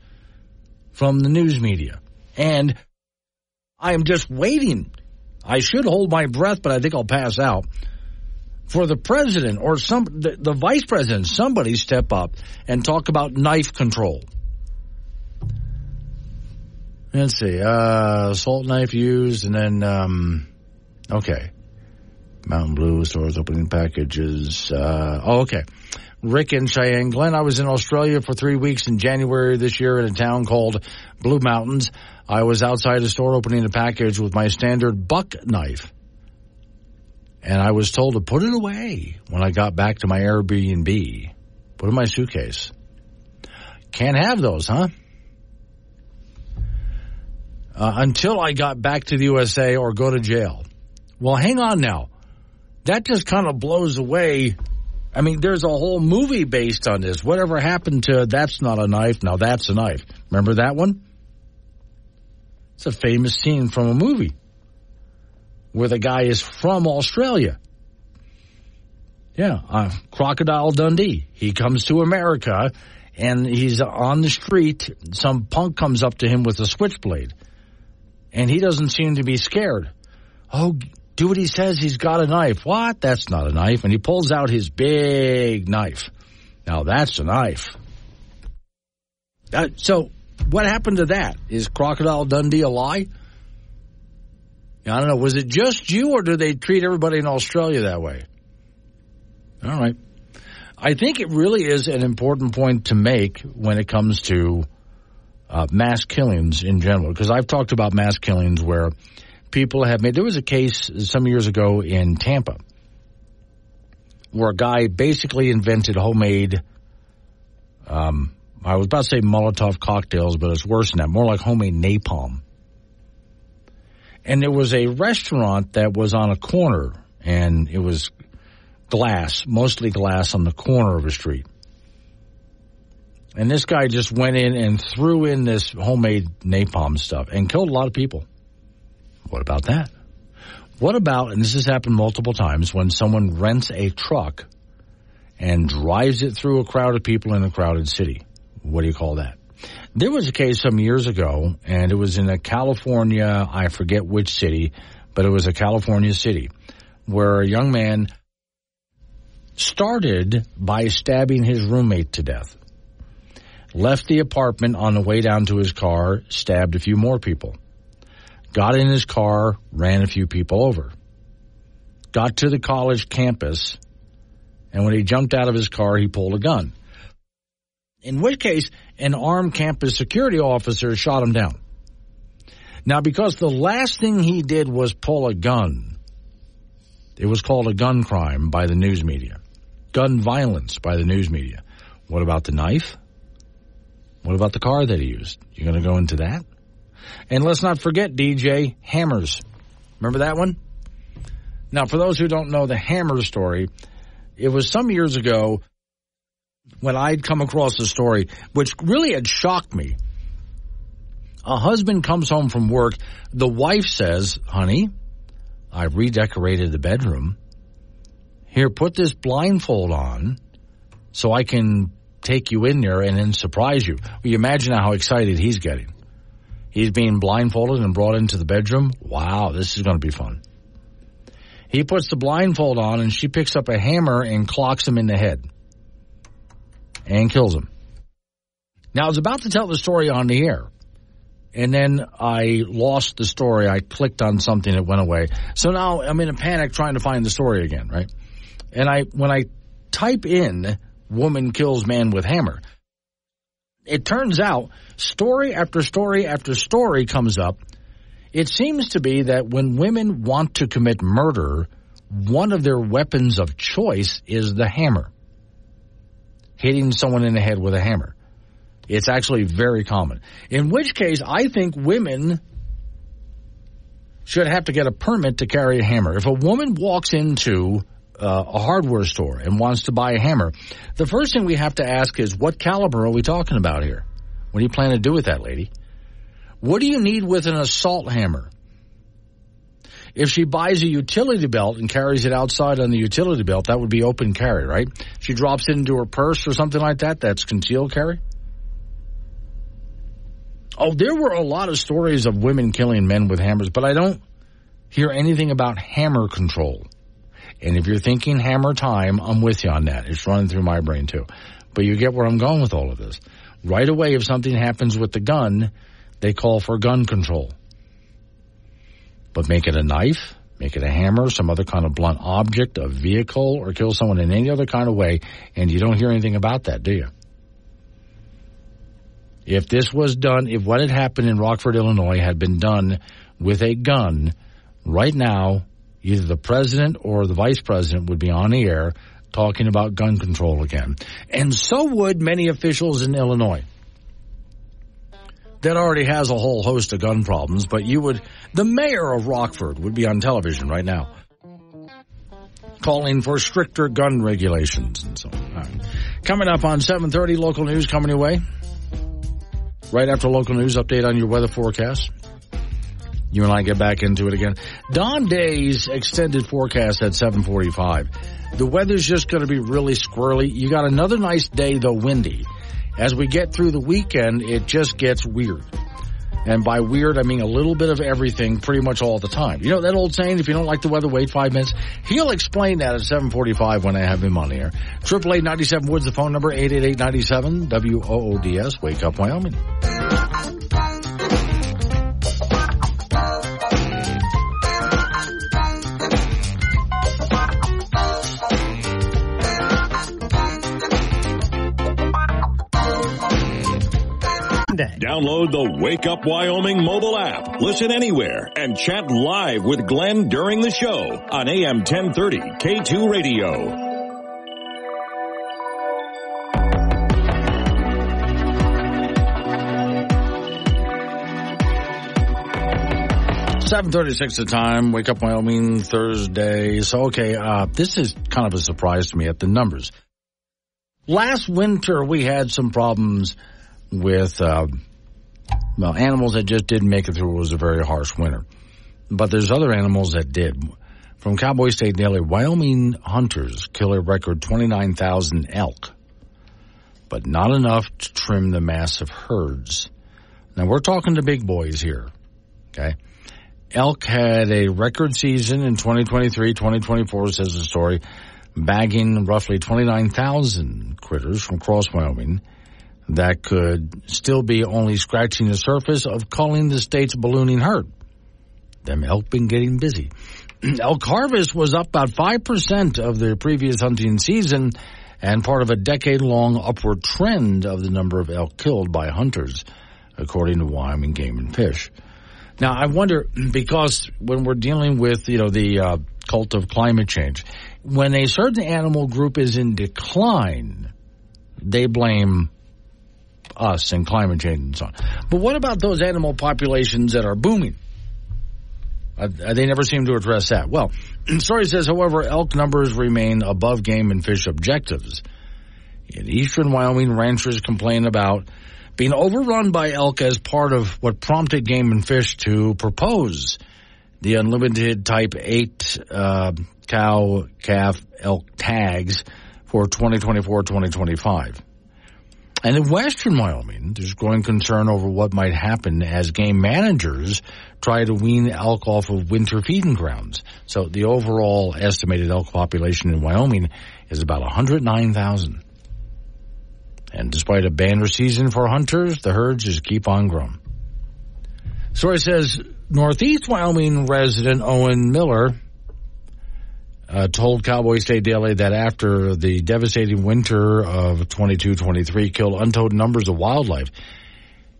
from the news media. And I am just waiting. I should hold my breath, but I think I'll pass out. For the president or the vice president, somebody step up and talk about knife control. Let's see. Assault knife used, and then, okay. Mountain Blue stores opening packages. Okay. Rick in Cheyenne. Glenn, I was in Australia for 3 weeks in January this year in a town called Blue Mountains. I was outside a store opening a package with my standard buck knife. And I was told to put it away when I got back to my Airbnb. Put it in my suitcase. Can't have those, huh? Until I got back to the USA or go to jail. Well, hang on now. That just kind of blows away. I mean, there's a whole movie based on this. Whatever happened to That's Not a Knife, Now That's a Knife? Remember that one? It's a famous scene from a movie where the guy is from Australia. Yeah, Crocodile Dundee. He comes to America, and he's on the street. Some punk comes up to him with a switchblade, and he doesn't seem to be scared. Oh, do what he says. He's got a knife. What? That's not a knife. And he pulls out his big knife. Now, that's a knife. So what happened to that? Is Crocodile Dundee a lie? I don't know. Was it just you, or do they treat everybody in Australia that way? All right. I think it really is an important point to make when it comes to mass killings in general, because I've talked about mass killings where people have made. There was a case some years ago in Tampa where a guy basically invented homemade, I was about to say Molotov cocktails, but it's worse than that, more like homemade napalm. And there was a restaurant that was on a corner, and it was glass, mostly glass on the corner of a street. And this guy just went in and threw in this homemade napalm stuff and killed a lot of people. What about that? What about, and this has happened multiple times, when someone rents a truck and drives it through a crowd of people in a crowded city? What do you call that? There was a case some years ago, and it was in a California, I forget which city, but it was a California city, where a young man started by stabbing his roommate to death. Left the apartment on the way down to his car, stabbed a few more people. Got in his car, ran a few people over. Got to the college campus, and when he jumped out of his car, he pulled a gun. In which case, an armed campus security officer shot him down. Now, because the last thing he did was pull a gun, it was called a gun crime by the news media. Gun violence by the news media. What about the knife? What about the car that he used? You going to go into that? And let's not forget, DJ, hammers. Remember that one? Now, for those who don't know the hammer story, it was some years ago when I'd come across a story which really had shocked me. A husband comes home from work. The wife says, honey, I've redecorated the bedroom. Here, put this blindfold on so I can take you in there and then surprise you. Well, you imagine how excited he's getting. He's being blindfolded and brought into the bedroom. Wow, this is going to be fun. He puts the blindfold on, and she picks up a hammer and clocks him in the head and kills him. Now, I was about to tell the story on the air, and then I lost the story. I clicked on something that went away. So now I'm in a panic trying to find the story again, right? And when I type in woman kills man with hammer, it turns out story after story after story comes up. It seems to be that when women want to commit murder, one of their weapons of choice is the hammer. Hitting someone in the head with a hammer. It's actually very common. In which case, I think women should have to get a permit to carry a hammer. If a woman walks into a hardware store and wants to buy a hammer, the first thing we have to ask is, what caliber are we talking about here? What do you plan to do with that, lady? What do you need with an assault hammer? If she buys a utility belt and carries it outside on the utility belt, that would be open carry, right? She drops it into her purse or something like that, that's concealed carry? Oh, there were a lot of stories of women killing men with hammers, but I don't hear anything about hammer control. And if you're thinking hammer time, I'm with you on that. It's running through my brain too. But you get where I'm going with all of this. Right away, if something happens with the gun, they call for gun control. But make it a knife, make it a hammer, some other kind of blunt object, a vehicle, or kill someone in any other kind of way, and you don't hear anything about that, do you? If this was done, if what had happened in Rockford, Illinois had been done with a gun, right now, either the president or the vice president would be on the air talking about gun control again. And so would many officials in Illinois. That already has a whole host of gun problems, but the mayor of Rockford would be on television right now calling for stricter gun regulations and so on. All right. Coming up on 7:30, local news coming your way. Right after local news, update on your weather forecast. You and I get back into it again. Don Day's extended forecast at 7:45. The weather's just going to be really squirrely. You got another nice day, though windy. As we get through the weekend, it just gets weird. And by weird, I mean a little bit of everything pretty much all the time. You know that old saying, if you don't like the weather, wait 5 minutes? He'll explain that at 7:45 when I have him on the air. 888-97 Woods, the phone number, 888-97 WOODS. Wake up, Wyoming. Download the Wake Up Wyoming mobile app. Listen anywhere and chat live with Glenn during the show on AM 1030 K2 Radio. $7:36 the time. Wake Up Wyoming, Thursday. So, okay, this is kind of a surprise to me at the numbers. Last winter, we had some problems with animals that just didn't make it through. It was a very harsh winter. But there's other animals that did. From Cowboy State Daily, Wyoming hunters kill a record 29,000 elk, but not enough to trim the massive herds. Now, we're talking to big boys here, okay? Elk had a record season in 2023, 2024, says the story, bagging roughly 29,000 critters from across Wyoming that could still be only scratching the surface of culling the state's ballooning herd. Them elk been getting busy. Elk harvest was up about 5% of the previous hunting season and part of a decade-long upward trend of the number of elk killed by hunters, according to Wyoming Game and Fish. Now, I wonder, because when we're dealing with, the cult of climate change, when a certain animal group is in decline, they blame us and climate change and so on. But what about those animal populations that are booming? They never seem to address that. Well, the story says, however, elk numbers remain above Game and Fish objectives. In eastern Wyoming, ranchers complain about being overrun by elk as part of what prompted Game and Fish to propose the unlimited Type 8 cow-calf elk tags for 2024-2025. And in western Wyoming, there's growing concern over what might happen as game managers try to wean elk off of winter feeding grounds. So the overall estimated elk population in Wyoming is about 109,000. And despite a banner season for hunters, the herds just keep on growing. Story says Northeast Wyoming resident Owen Miller told Cowboy State Daily that after the devastating winter of 22-23 killed untold numbers of wildlife,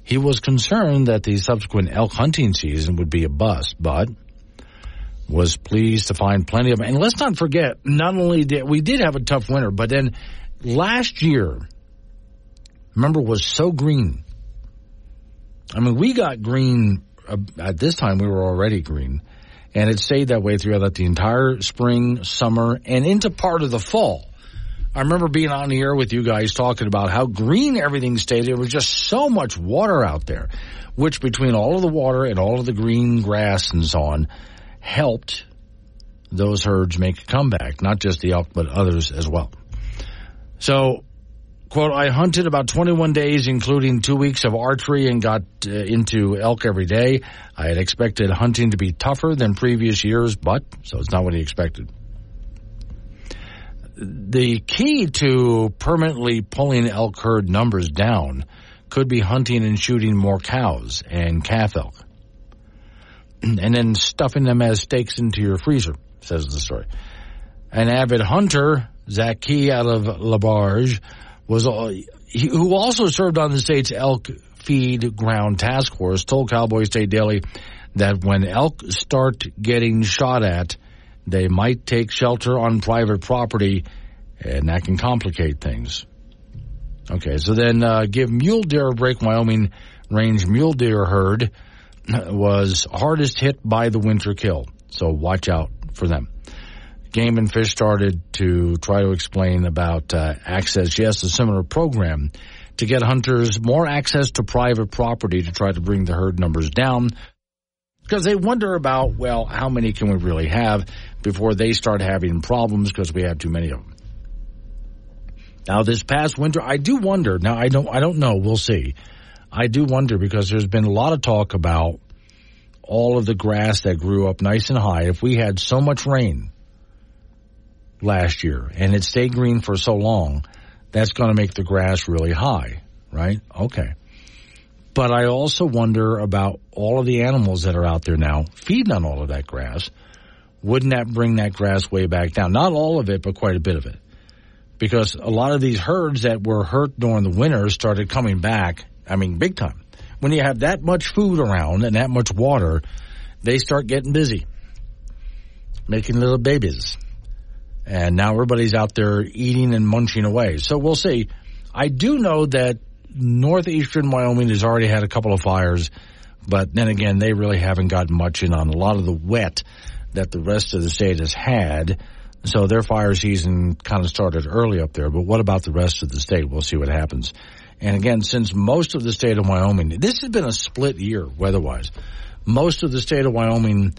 he was concerned that the subsequent elk hunting season would be a bust, but was pleased to find plenty of. And let's not forget, not only did we have a tough winter, but then last year, remember, was so green. I mean, we got green at this time. We were already green. And it stayed that way throughout the entire spring, summer, and into part of the fall. I remember being on the air with you guys talking about how green everything stayed. There was just so much water out there, which between all of the water and all of the green grass and so on helped those herds make a comeback, not just the elk, but others as well. So, quote, I hunted about 21 days, including 2 weeks of archery, and got into elk every day. I had expected hunting to be tougher than previous years, so it's not what he expected. The key to permanently pulling elk herd numbers down could be hunting and shooting more cows and calf elk, and then stuffing them as steaks into your freezer, says the story. An avid hunter, Zaki out of Labarge, who also served on the state's elk feed ground task force, told Cowboy State Daily that when elk start getting shot at, they might take shelter on private property, and that can complicate things. Okay, so then give mule deer a break. Wyoming range mule deer herd was hardest hit by the winter kill, so watch out for them. Game and Fish started to try to explain about access. Yes, a similar program to get hunters more access to private property to try to bring the herd numbers down, because they wonder about, well, how many can we really have before they start having problems because we have too many of them. Now, this past winter, I do wonder. Now, I don't know. We'll see. I do wonder because there's been a lot of talk about all of the grass that grew up nice and high. If we had so much rain last year and it stayed green for so long, that's going to make the grass really high, right? Okay. But I also wonder about all of the animals that are out there now feeding on all of that grass. Wouldn't that bring that grass way back down? Not all of it, but quite a bit of it. Because a lot of these herds that were hurt during the winter started coming back, I mean, big time. When you have that much food around and that much water, they start getting busy, making little babies. And now everybody's out there eating and munching away. So we'll see. I do know that northeastern Wyoming has already had a couple of fires, but then again, they really haven't gotten much in on a lot of the wet that the rest of the state has had. So their fire season kind of started early up there. But what about the rest of the state? We'll see what happens. And again, since most of the state of Wyoming, this has been a split year weather-wise. Most of the state of Wyoming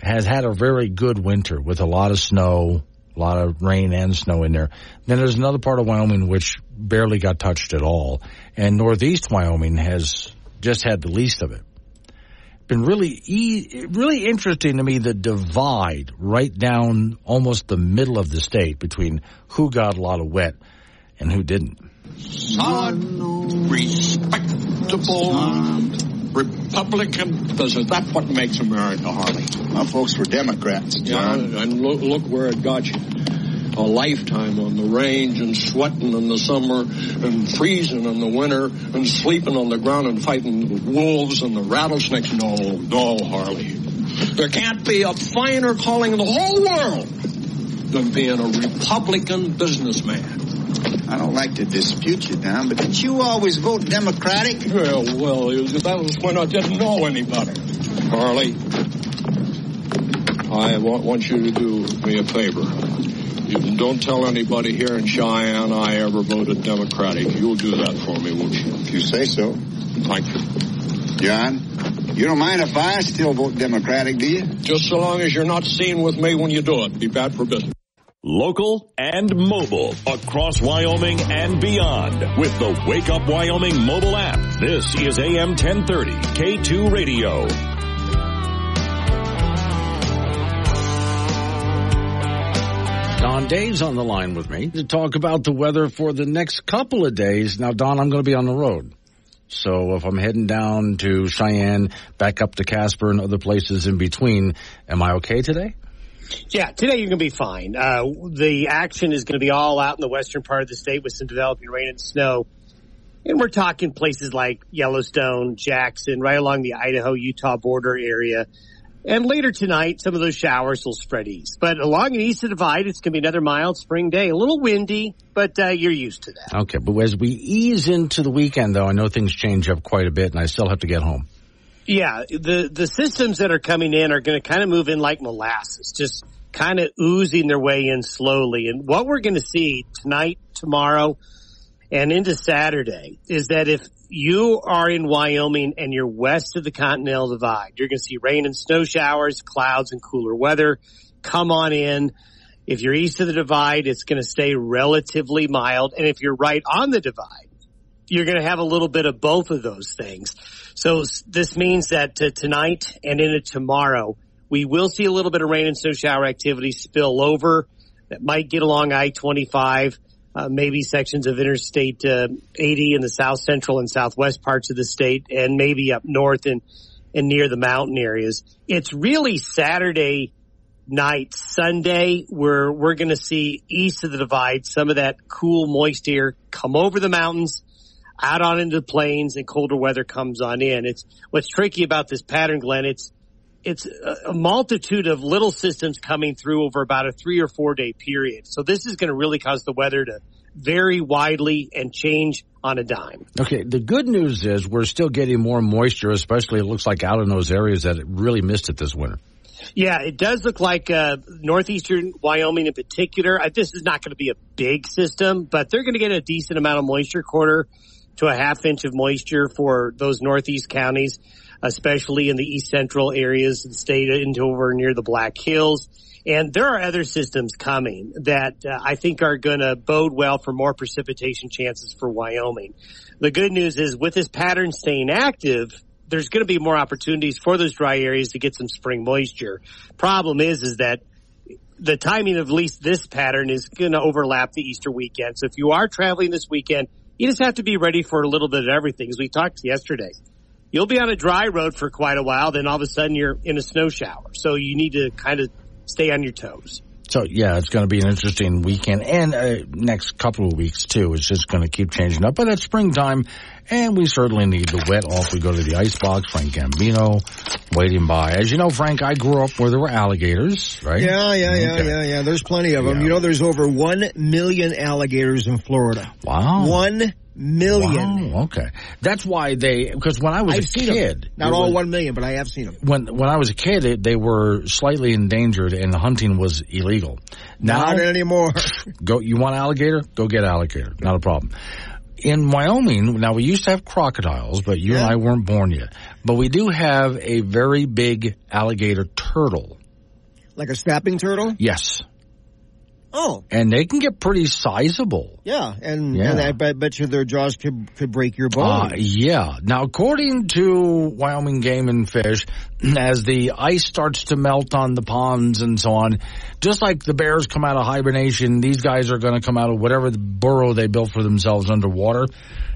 has had a very good winter with a lot of snow, a lot of rain and snow in there. Then there's another part of Wyoming which barely got touched at all. And northeast Wyoming has just had the least of it. Been really interesting to me, the divide right down almost the middle of the state between who got a lot of wet and who didn't. Solid, respectable Republican business. That's what makes America, Harley. My folks were Democrats, John. Yeah, and look where it got you. A lifetime on the range and sweating in the summer and freezing in the winter and sleeping on the ground and fighting the wolves and the rattlesnakes. No, Harley. There can't be a finer calling in the whole world than being a Republican businessman. I don't like to dispute you, Don, but didn't you always vote Democratic? Well, that was when I didn't know any better. Harley, I want you to do me a favor. You don't tell anybody here in Cheyenne I ever voted Democratic. You'll do that for me, won't you? If you say so. Thank you. John, you don't mind if I still vote Democratic, do you? Just so long as you're not seen with me when you do it. Be bad for business. Local and mobile across Wyoming and beyond with the Wake Up Wyoming mobile app. This is AM 1030 K2 Radio. Don Dave's on the line with me to talk about the weather for the next couple of days. Now, Don, I'm going to be on the road. So if I'm heading down to Cheyenne, back up to Casper and other places in between, am I okay today? Yeah, today you're going to be fine. The action is going to be all out in the western part of the state with some developing rain and snow. And we're talking places like Yellowstone, Jackson, right along the Idaho-Utah border area. And later tonight, some of those showers will spread east. But along and east of the divide, it's going to be another mild spring day. A little windy, but you're used to that. Okay, but as we ease into the weekend, though, I know things change up quite a bit, and I still have to get home. Yeah, the systems that are coming in are going to kind of move in like molasses, just kind of oozing their way in slowly. And what we're going to see tonight, tomorrow, and into Saturday is that if you are in Wyoming and you're west of the Continental Divide, you're going to see rain and snow showers, clouds, and cooler weather come on in. If you're east of the Divide, it's going to stay relatively mild. And if you're right on the Divide, you're going to have a little bit of both of those things. So this means that tonight and into tomorrow, we will see a little bit of rain and snow shower activity spill over that might get along I-25, maybe sections of Interstate 80 in the south central and southwest parts of the state, and maybe up north and near the mountain areas. It's really Saturday night, Sunday, where we're going to see east of the Divide some of that cool, moist air come over the mountains, out on into the plains, and colder weather comes on in. It's what's tricky about this pattern, Glenn. It's a multitude of little systems coming through over about a 3 or 4 day period. So this is going to really cause the weather to vary widely and change on a dime. Okay, the good news is we're still getting more moisture, especially it looks like out in those areas that it really missed it this winter. Yeah, it does look like northeastern Wyoming in particular. This is not going to be a big system, but they're going to get a decent amount of moisture, 1/4 to a 1/2 inch of moisture for those northeast counties, especially in the east central areas of the state into over near the Black Hills. And there are other systems coming that I think are going to bode well for more precipitation chances for Wyoming. The good news is with this pattern staying active, there's going to be more opportunities for those dry areas to get some spring moisture. Problem is that the timing of at least this pattern is going to overlap the Easter weekend. So if you are traveling this weekend, you just have to be ready for a little bit of everything. As we talked yesterday, you'll be on a dry road for quite a while, then all of a sudden you're in a snow shower. So you need to kind of stay on your toes. So, yeah, it's going to be an interesting weekend and next couple of weeks, too. It's just going to keep changing up. But it's springtime, and we certainly need the wet off. We go to the icebox. Frank Gambino waiting by. As you know, Frank, I grew up where there were alligators, right? Yeah. There's plenty of them. Yeah. You know, there's over 1 million alligators in Florida. Wow. 1 million. Wow, okay. That's why because when I was a kid. Not all 1 million, but I have seen them. When I was a kid, they were slightly endangered and hunting was illegal. Now, not anymore. You want alligator? Go get alligator. Not a problem. In Wyoming, now we used to have crocodiles, but you and I weren't born yet. But we do have a very big alligator turtle. Like a snapping turtle? Yes. Oh. And they can get pretty sizable. Yeah, and I bet you their jaws could break your bone. Yeah. Now, according to Wyoming Game and Fish, as the ice starts to melt on the ponds and so on, just like the bears come out of hibernation, these guys are going to come out of whatever the burrow they built for themselves underwater,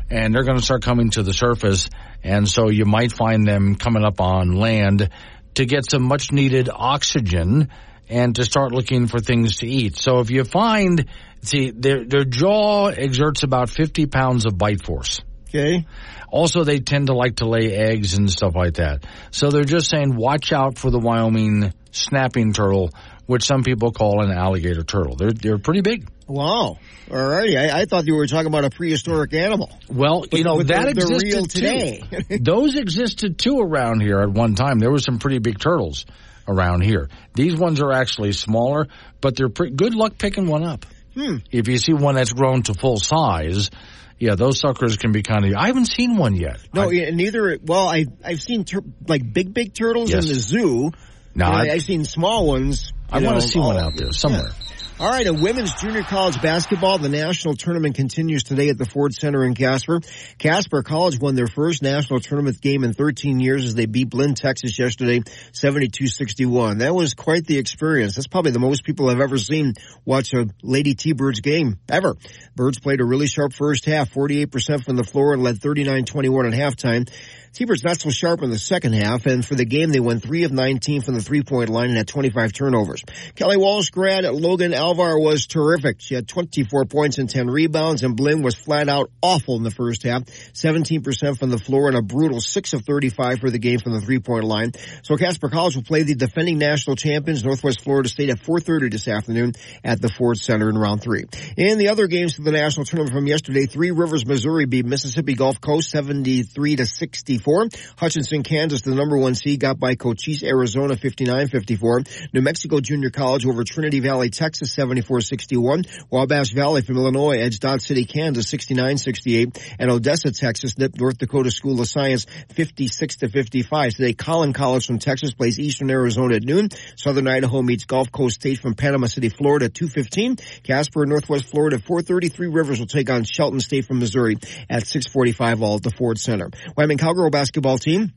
and they're going to start coming to the surface. And so you might find them coming up on land to get some much-needed oxygen and to start looking for things to eat. So if you find, their jaw exerts about 50 pounds of bite force. Okay. Also, they tend to like to lay eggs and stuff like that. So they're just saying, watch out for the Wyoming snapping turtle, which some people call an alligator turtle. They're pretty big. Wow. All righty. I thought you were talking about a prehistoric animal. Well, that existed real today. Those existed too around here at one time. There were some pretty big turtles around here. These ones are actually smaller, but they're good luck picking one up. If you see one that's grown to full size, yeah, those suckers can be kind of. I haven't seen one yet. No, neither. Well, I've seen big turtles in the zoo. No, I've seen small ones. I want to see one out there somewhere. Yeah. All right, in women's junior college basketball, the national tournament continues today at the Ford Center in Casper. Casper College won their first national tournament game in 13 years as they beat Blinn, Texas yesterday, 72-61. That was quite the experience. That's probably the most people I've ever seen watch a Lady T-Birds game, ever. Birds played a really sharp first half, 48% from the floor, and led 39-21 at halftime. T-Birds not so sharp in the second half, and for the game, they went 3 of 19 from the three-point line and had 25 turnovers. Kelly Walsh grad Logan Albert Alvar was terrific. She had 24 points and 10 rebounds, and Blinn was flat out awful in the first half. 17% from the floor and a brutal 6 of 35 for the game from the three-point line. So Casper College will play the defending national champions, Northwest Florida State, at 4:30 this afternoon at the Ford Center in round 3. In the other games for the national tournament from yesterday, Three Rivers, Missouri beat Mississippi Gulf Coast 73-64. Hutchinson, Kansas, the number 1 seed, got by Cochise, Arizona 59-54. New Mexico Junior College over Trinity Valley, Texas 74-61. Wabash Valley from Illinois edged Dodge City, Kansas 69-68. And Odessa, Texas nipped North Dakota School of Science 56-55. Today, Collin College from Texas plays Eastern Arizona at noon. Southern Idaho meets Gulf Coast State from Panama City, Florida at 2:15. Casper, Northwest Florida at 4:30. Three Rivers will take on Shelton State from Missouri at 6:45, all at the Ford Center. Wyoming Cowgirl basketball team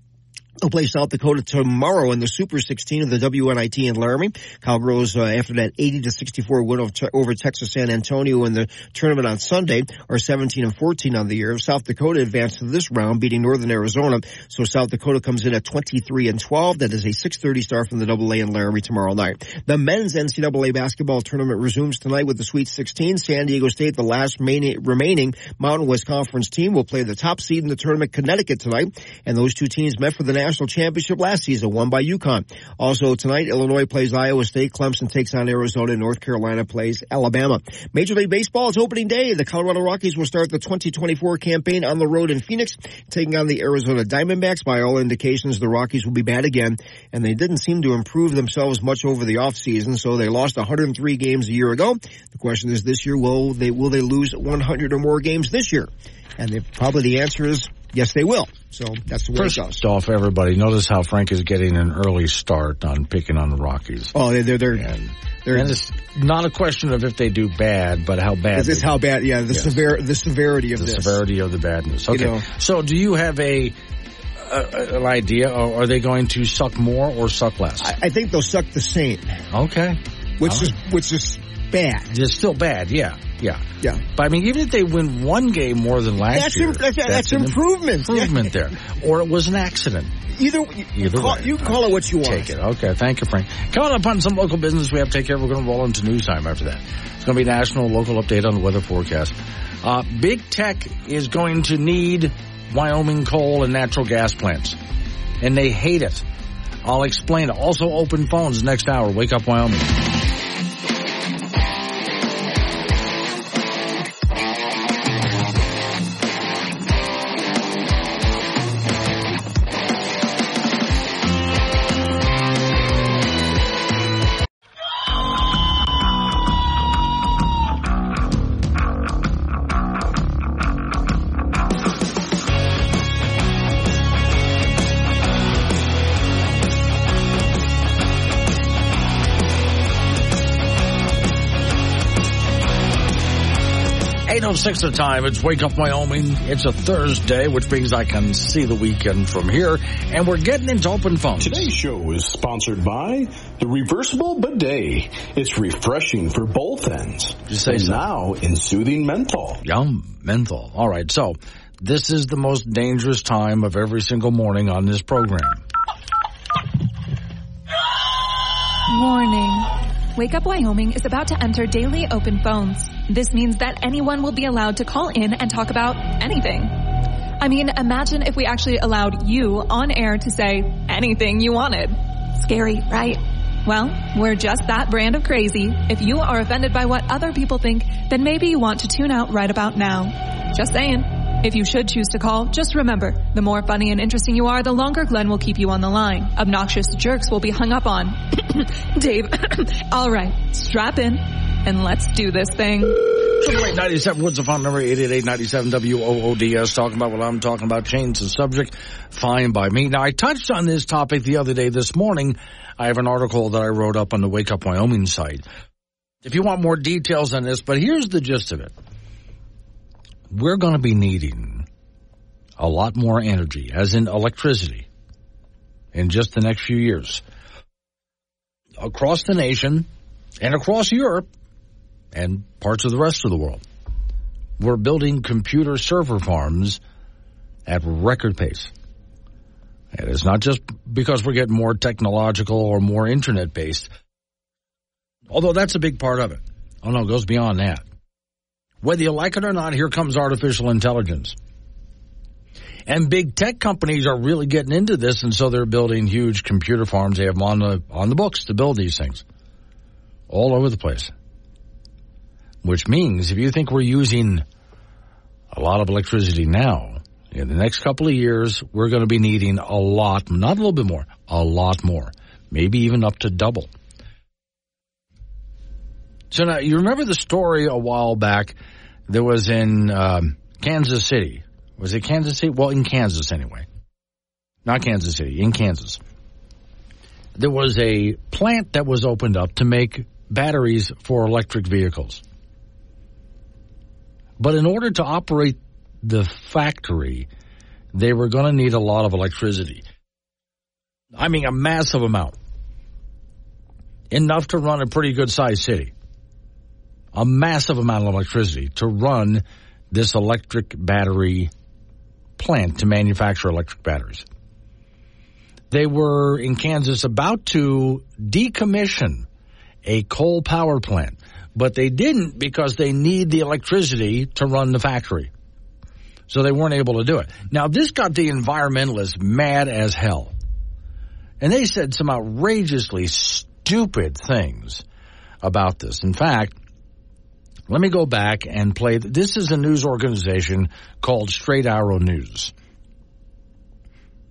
will play South Dakota tomorrow in the Super 16 of the WNIT in Laramie. Cowgirls, after that 80-64 win over Texas San Antonio in the tournament on Sunday, are 17-14 on the year. South Dakota advanced to this round, beating Northern Arizona. So South Dakota comes in at 23-12. That is a 6:30 start from the AA in Laramie tomorrow night. The men's NCAA basketball tournament resumes tonight with the Sweet 16. San Diego State, the last remaining Mountain West Conference team, will play the top seed in the tournament, Connecticut, tonight. And those two teams met for the national championship last season, won by UConn. Also tonight, Illinois plays Iowa State, Clemson takes on Arizona, and North Carolina plays Alabama. Major League Baseball is opening day. The Colorado Rockies will start the 2024 campaign on the road in Phoenix, taking on the Arizona Diamondbacks. By all indications, the Rockies will be bad again, and they didn't seem to improve themselves much over the offseason, so they lost 103 games a year ago. The question is this year, will they lose 100 or more games this year? And probably the answer is yes, they will. So that's the way it goes. First off, everybody, notice how Frank is getting an early start on picking on the Rockies. Oh, they're and it's not a question of if they do bad, but how bad. This is how bad. Yeah, the severity of the this. severity of the badness. Okay. So, do you have an idea? Or are they going to suck more or suck less? I think they'll suck the same. Okay. Which is bad. It's still bad. Yeah. But I mean, even if they win one game more than last year, that's improvement. Improvement there. Or it was an accident. Either way. You call it what you want. Take it. Okay. Thank you, Frank. Coming up on some local business we have to take care of. We're going to roll into news time after that. It's going to be a national local update on the weather forecast. Big tech is going to need Wyoming coal and natural gas plants. And they hate it. I'll explain it. Also, open phones next hour. Wake Up Wyoming. 8:06 the time. It's Wake Up Wyoming. It's a Thursday, which means I can see the weekend from here. And we're getting into open phones. Today's show is sponsored by the reversible bidet. It's refreshing for both ends. Just say so. Now in soothing menthol. Yum, menthol. All right, so this is the most dangerous time of every single morning on this program. Warning. Wake Up Wyoming is about to enter daily open phones. This means that anyone will be allowed to call in and talk about anything. I mean, imagine if we actually allowed you on air to say anything you wanted. Scary, right? Well, we're just that brand of crazy. If you are offended by what other people think, then maybe you want to tune out right about now. Just saying. If you should choose to call, just remember, the more funny and interesting you are, the longer Glenn will keep you on the line. Obnoxious jerks will be hung up on. Dave. All right, strap in, and let's do this thing. 98.97, what's the phone number? 888-97-WOODS. Talking about what I'm talking about. Change the subject. Fine by me. Now, I touched on this topic the other day. This morning, I have an article that I wrote up on the Wake Up Wyoming site. If you want more details on this, but here's the gist of it. We're going to be needing a lot more energy, as in electricity, in just the next few years. Across the nation and across Europe and parts of the rest of the world, we're building computer server farms at record pace. And it's not just because we're getting more technological or more internet-based, although that's a big part of it. Oh, no, it goes beyond that. Whether you like it or not, here comes artificial intelligence. And big tech companies are really getting into this, and so they're building huge computer farms. They have them on the books to build these things all over the place. Which means if you think we're using a lot of electricity now, in the next couple of years, we're going to be needing a lot, not a little bit more, a lot more, maybe even up to double. So now, you remember the story a while back that was in Kansas City. Was it Kansas City? Well, in Kansas anyway. Not Kansas City, in Kansas. There was a plant that was opened up to make batteries for electric vehicles. But in order to operate the factory, they were going to need a lot of electricity. I mean, a massive amount. Enough to run a pretty good-sized city. A massive amount of electricity to run this electric battery plant to manufacture electric batteries. They were, in Kansas, about to decommission a coal power plant, but they didn't because they need the electricity to run the factory. So they weren't able to do it. Now, this got the environmentalists mad as hell. And they said some outrageously stupid things about this. In fact, let me go back and play. This is a news organization called Straight Arrow News.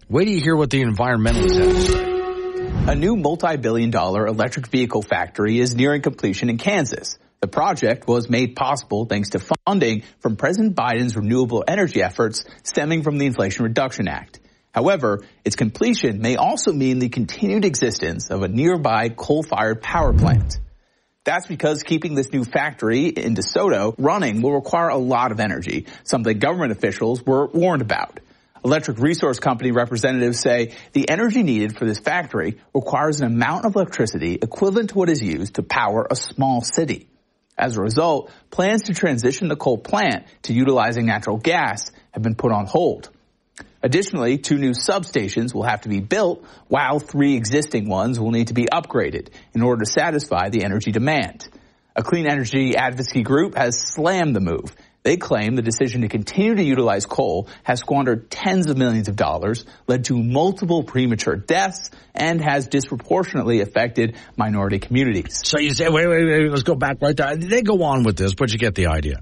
Wait till you hear what the environmentalists have to say. A new multi-billion-dollar electric vehicle factory is nearing completion in Kansas. The project was made possible thanks to funding from President Biden's renewable energy efforts stemming from the Inflation Reduction Act. However, its completion may also mean the continued existence of a nearby coal-fired power plant. That's because keeping this new factory in DeSoto running will require a lot of energy, something government officials were warned about. Electric resource company representatives say the energy needed for this factory requires an amount of electricity equivalent to what is used to power a small city. As a result, plans to transition the coal plant to utilizing natural gas have been put on hold. Additionally, 2 new substations will have to be built, while 3 existing ones will need to be upgraded in order to satisfy the energy demand. A clean energy advocacy group has slammed the move. They claim the decision to continue to utilize coal has squandered tens of millions of dollars, led to multiple premature deaths, and has disproportionately affected minority communities. So you say, wait, let's go back right there. They go on with this, but you get the idea.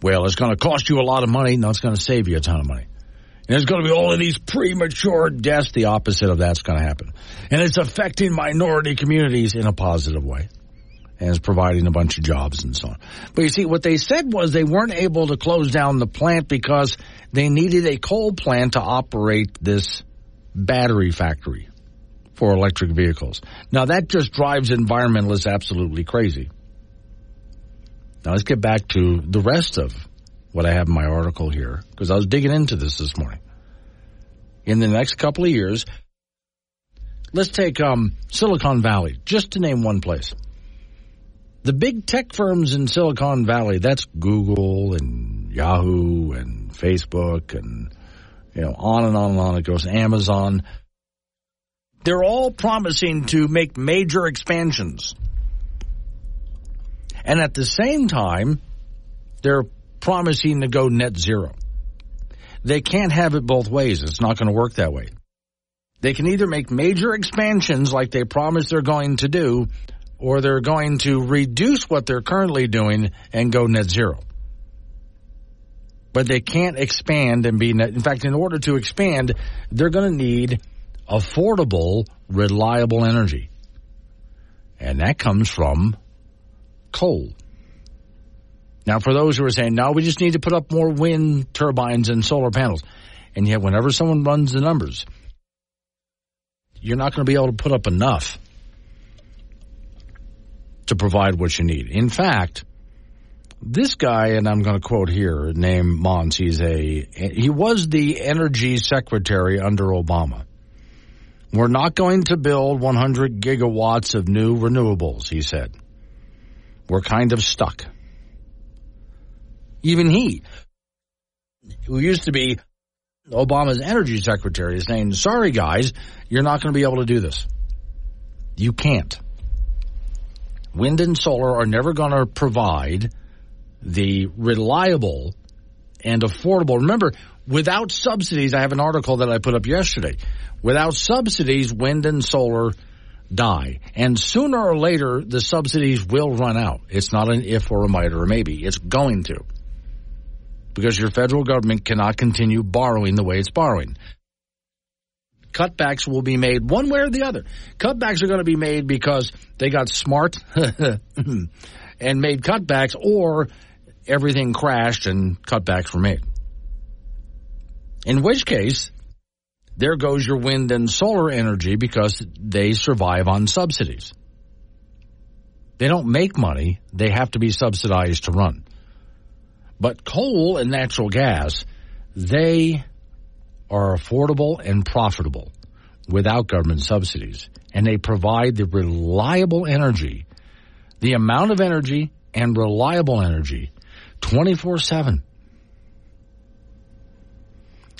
Well, it's going to cost you a lot of money. No, it's going to save you a ton of money. And there's going to be all of these premature deaths. The opposite of that's going to happen. And it's affecting minority communities in a positive way. And it's providing a bunch of jobs and so on. But you see, what they said was they weren't able to close down the plant because they needed a coal plant to operate this battery factory for electric vehicles. Now, that just drives environmentalists absolutely crazy. Now, let's get back to the rest of what I have in my article here, because I was digging into this morning. In the next couple of years, let's take Silicon Valley, just to name one place. The big tech firms in Silicon Valley, that's Google and Yahoo and Facebook and, on and on and on it goes, Amazon. They're all promising to make major expansions. And at the same time, they're promising to go net zero. They can't have it both ways. It's not going to work that way. They can either make major expansions like they promise they're going to do, or they're going to reduce what they're currently doing and go net zero. But they can't expand and be net. In fact, in order to expand, they're going to need affordable, reliable energy. And that comes from coal. Now, for those who are saying, no, we just need to put up more wind turbines and solar panels. And yet, whenever someone runs the numbers, you're not going to be able to put up enough to provide what you need. In fact, this guy, and I'm going to quote here, named Mons, he was the energy secretary under Obama. We're not going to build 100 gigawatts of new renewables, he said. We're kind of stuck. Even he, who used to be Obama's energy secretary, is saying, sorry, guys, you're not going to be able to do this. You can't. Wind and solar are never going to provide the reliable and affordable. Remember, without subsidies, I have an article that I put up yesterday. Without subsidies, wind and solar die. And sooner or later, the subsidies will run out. It's not an if or a might or a maybe. It's going to. Because your federal government cannot continue borrowing the way it's borrowing. Cutbacks will be made one way or the other. Cutbacks are going to be made because they got smart and made cutbacks, or everything crashed and cutbacks were made. In which case, there goes your wind and solar energy because they survive on subsidies. They don't make money. They have to be subsidized to run. But coal and natural gas, they are affordable and profitable without government subsidies. And they provide the reliable energy, the amount of energy and reliable energy 24/7.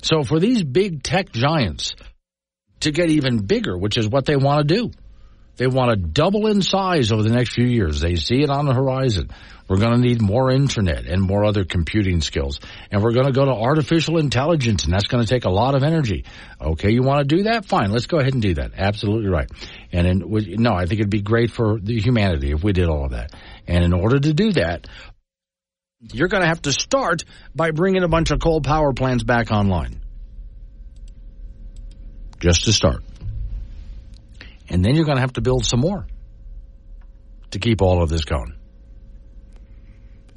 So for these big tech giants to get even bigger, which is what they want to do, they want to double in size over the next few years. They see it on the horizon. We're going to need more internet and more other computing skills. And we're going to go to artificial intelligence, and that's going to take a lot of energy. Okay, you want to do that? Fine, let's go ahead and do that. Absolutely right. And I think it'd be great for the humanity if we did all of that. And in order to do that, you're going to have to start by bringing a bunch of coal power plants back online. Just to start. And then you're going to have to build some more to keep all of this going.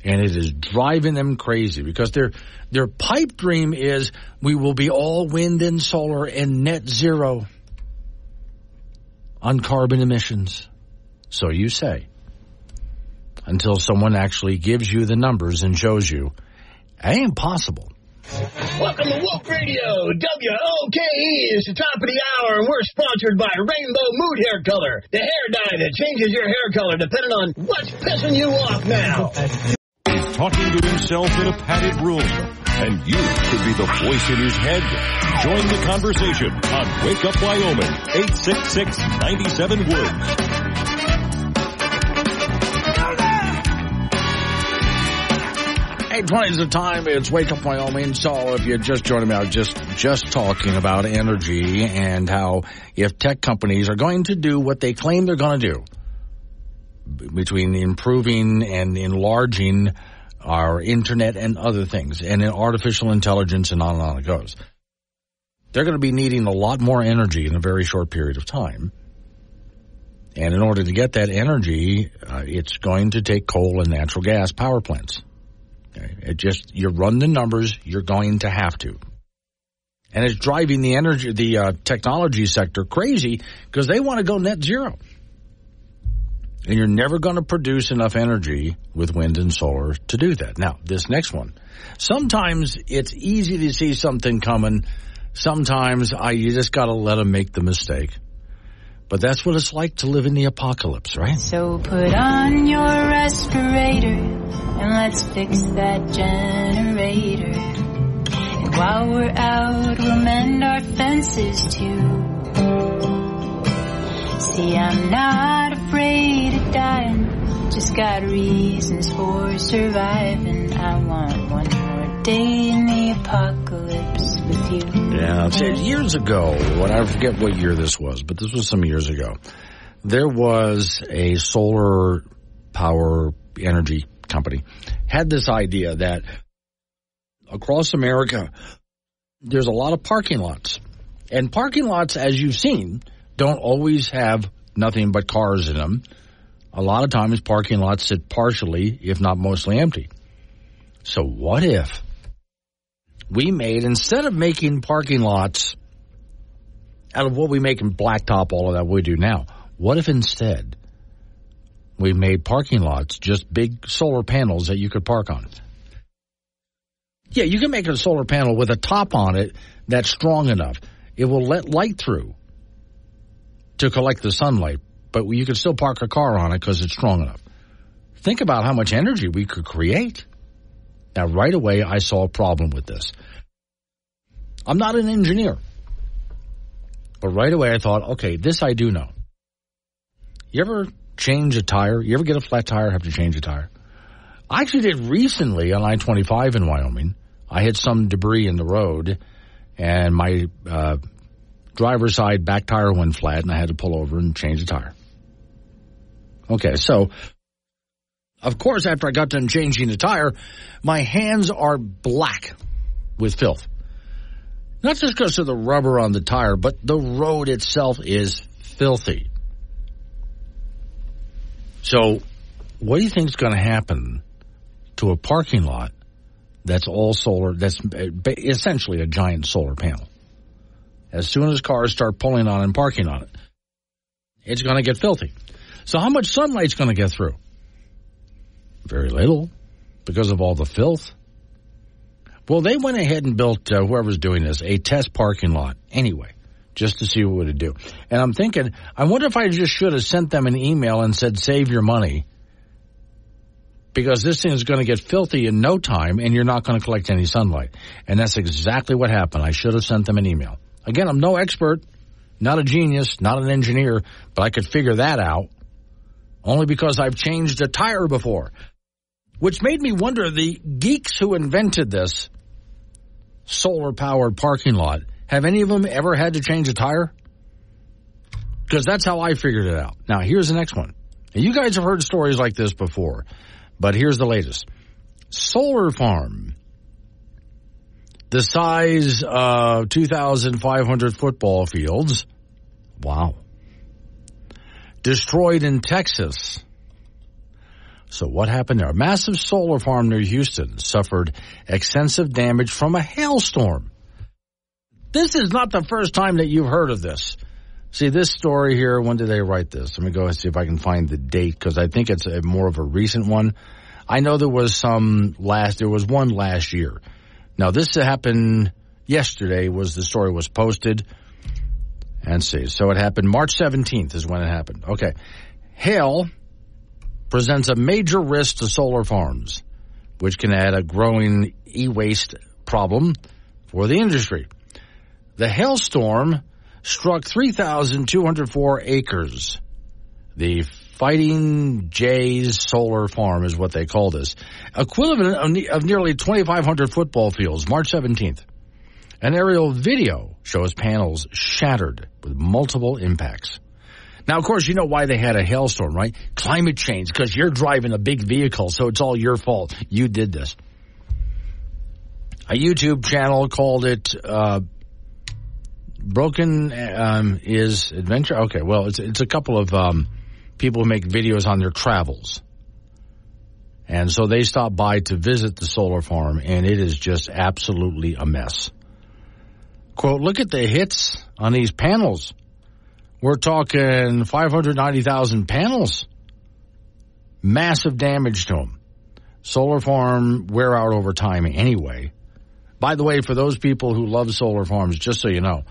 And it is driving them crazy because their pipe dream is we will be all wind and solar and net zero on carbon emissions. So you say. Until someone actually gives you the numbers and shows you, it ain't possible. Welcome to Woke Radio, WOKE. It's the top of the hour, and we're sponsored by Rainbow Mood Hair Color, the hair dye that changes your hair color depending on what's pissing you off now. He's talking to himself in a padded room, and you could be the voice in his head. Join the conversation on Wake Up Wyoming, 866-97-WOODS. 8:20 is the time. It's Wake Up Wyoming. So if you're just joining me, I was just talking about energy and how if tech companies are going to do what they claim they're going to do between improving and enlarging our internet and other things and in artificial intelligence and on it goes, they're going to be needing a lot more energy in a very short period of time. And in order to get that energy, it's going to take coal and natural gas power plants. You run the numbers, you're going to have to. And it's driving the technology sector crazy because they want to go net zero. And you're never going to produce enough energy with wind and solar to do that. Now, this next one. Sometimes it's easy to see something coming. Sometimes you just got to let them make the mistake. But that's what it's like to live in the apocalypse, right? So put on your respirator and let's fix that generator. And while we're out, we'll mend our fences too. See, I'm not afraid of dying, just got reasons for surviving. I want one more day in the apocalypse with you. Yeah, years ago, I forget what year this was, but this was some years ago, there was a solar power energy company had this idea that across America, there's a lot of parking lots. And parking lots, as you've seen, don't always have nothing but cars in them. A lot of times parking lots sit partially, if not mostly empty. So what if we made, instead of making parking lots out of what we make in blacktop, all of that we do now, what if instead we made parking lots just big solar panels that you could park on it? Yeah, you can make a solar panel with a top on it that's strong enough. It will let light through to collect the sunlight, but you can still park a car on it because it's strong enough. Think about how much energy we could create. Now, right away, I saw a problem with this. I'm not an engineer, but right away I thought, okay, this I do know. You ever change a tire. You ever get a flat tire, have to change a tire? I actually did recently on I-25 in Wyoming. I hit some debris in the road, and my driver's side back tire went flat, and I had to pull over and change the tire. Okay, so, of course, after I got done changing the tire, my hands are black with filth. Not just because of the rubber on the tire, but the road itself is filthy. So, what do you think is going to happen to a parking lot that's all solar, that's essentially a giant solar panel? As soon as cars start pulling on and parking on it, it's going to get filthy. So how much sunlight's going to get through? Very little, because of all the filth. Well, they went ahead and built, whoever's doing this, a test parking lot anyway, just to see what it would do. And I'm thinking, I wonder if I just should have sent them an email and said, save your money, because this thing is going to get filthy in no time, and you're not going to collect any sunlight. And that's exactly what happened. I should have sent them an email. Again, I'm no expert, not a genius, not an engineer, but I could figure that out, only because I've changed a tire before. Which made me wonder, the geeks who invented this solar-powered parking lot, have any of them ever had to change a tire? Because that's how I figured it out. Now, here's the next one. Now, you guys have heard stories like this before, but here's the latest. Solar farm, the size of 2,500 football fields. Wow. Destroyed in Texas. So what happened there? A massive solar farm near Houston suffered extensive damage from a hailstorm. This is not the first time that you've heard of this. See, this story here, when did they write this? Let me go and see if I can find the date, because I think it's more of a recent one. I know there was one last year. Now, this happened yesterday, the story was posted. And see, so it happened March 17th is when it happened. Okay. Hail presents a major risk to solar farms, which can add a growing e-waste problem for the industry. The hailstorm struck 3,204 acres. The Fighting Jays Solar Farm is what they call this. Equivalent of nearly 2,500 football fields, March 17th. An aerial video shows panels shattered with multiple impacts. Now, of course, you know why they had a hailstorm, right? Climate change, because you're driving a big vehicle, so it's all your fault. You did this. A YouTube channel called it Broken is Adventure. Okay, well, it's a couple of people who make videos on their travels. And so they stopped by to visit the solar farm, and it is just absolutely a mess. Quote, look at the hits on these panels. We're talking 590,000 panels. Massive damage to them. Solar farm wear out over time anyway. By the way, for those people who love solar farms, just so you know,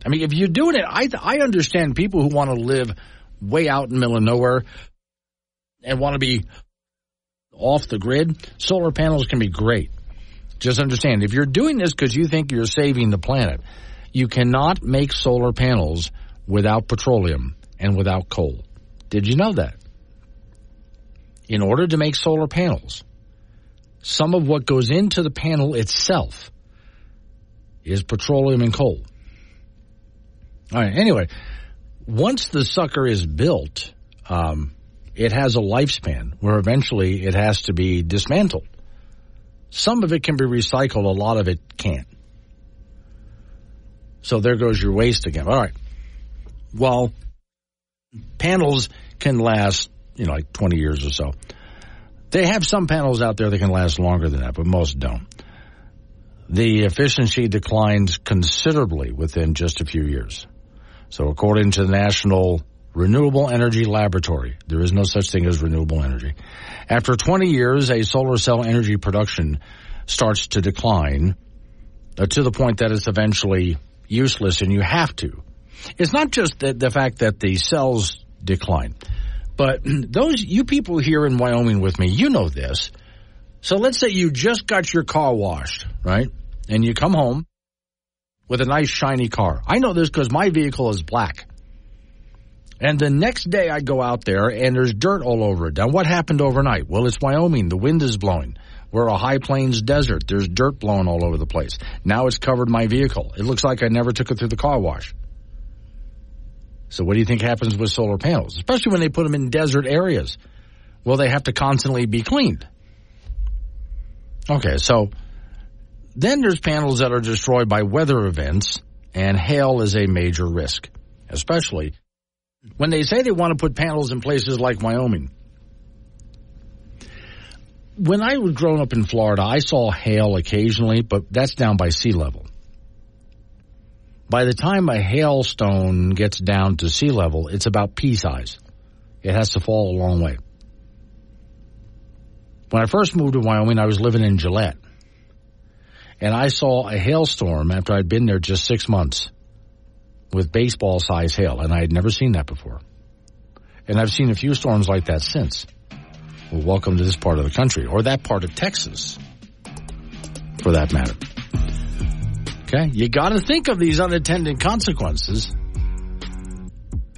I mean, if you're doing it, I understand people who want to live way out in the middle of nowhere and want to be off the grid. Solar panels can be great. Just understand, if you're doing this because you think you're saving the planet, you cannot make solar panels without petroleum and without coal. Did you know that? In order to make solar panels, some of what goes into the panel itself is petroleum and coal. All right, anyway, once the sucker is built, it has a lifespan where eventually it has to be dismantled. Some of it can be recycled, a lot of it can't. So there goes your waste again. All right. Well, panels can last, like 20 years or so. They have some panels out there that can last longer than that, but most don't. The efficiency declines considerably within just a few years. So according to the National Renewable Energy Laboratory, there is no such thing as renewable energy. After 20 years, a solar cell energy production starts to decline to the point that it's eventually useless and you have to. It's not just the fact that the cells decline, but you people here in Wyoming with me, you know this. So let's say you just got your car washed, right? And you come home with a nice shiny car. I know this because my vehicle is black. And the next day I go out there and there's dirt all over it. Now, what happened overnight? Well, it's Wyoming. The wind is blowing. We're a high plains desert. There's dirt blowing all over the place. Now it's covered my vehicle. It looks like I never took it through the car wash. So what do you think happens with solar panels? Especially when they put them in desert areas. Well, they have to constantly be cleaned. Okay, so then there's panels that are destroyed by weather events, and hail is a major risk, especially when they say they want to put panels in places like Wyoming. When I was growing up in Florida, I saw hail occasionally, but that's down by sea level. By the time a hailstone gets down to sea level, it's about pea size. It has to fall a long way. When I first moved to Wyoming, I was living in Gillette. And I saw a hailstorm after I'd been there just 6 months with baseball-size hail, and I had never seen that before. And I've seen a few storms like that since. Well, welcome to this part of the country, or that part of Texas, for that matter. Okay, you got to think of these unintended consequences.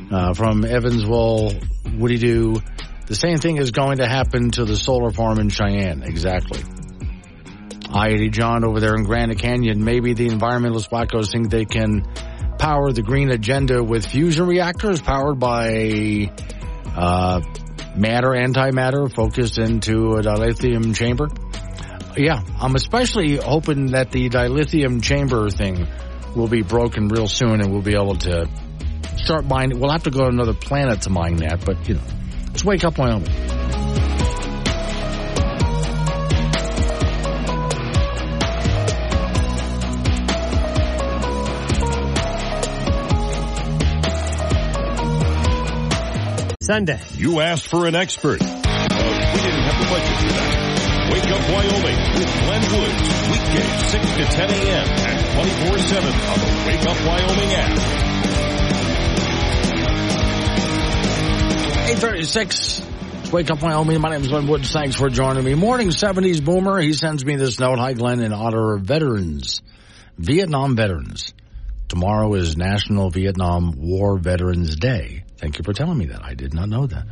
From Evansville, Woody Do, the same thing is going to happen to the solar farm in Cheyenne. Exactly. I-80 John over there in Grand Canyon. Maybe the environmentalist wackos think they can power the green agenda with fusion reactors powered by matter, antimatter, focused into a dilithium chamber. Yeah, I'm especially hoping that the dilithium chamber thing will be broken real soon and we'll be able to start mining. We'll have to go to another planet to mine that, but, you know, let's wake up Wyoming. Sunday. You asked for an expert, but we didn't have the budget for that. Wake Up Wyoming with Glenn Woods, weekdays 6 to 10 a.m. and 24/7 on the Wake Up Wyoming app. 8:36. It's Wake Up Wyoming. My name is Glenn Woods. Thanks for joining me. Morning 70s boomer. He sends me this note. Hi, Glenn, in honor of veterans, Vietnam veterans. Tomorrow is National Vietnam War Veterans Day. Thank you for telling me that. I did not know that.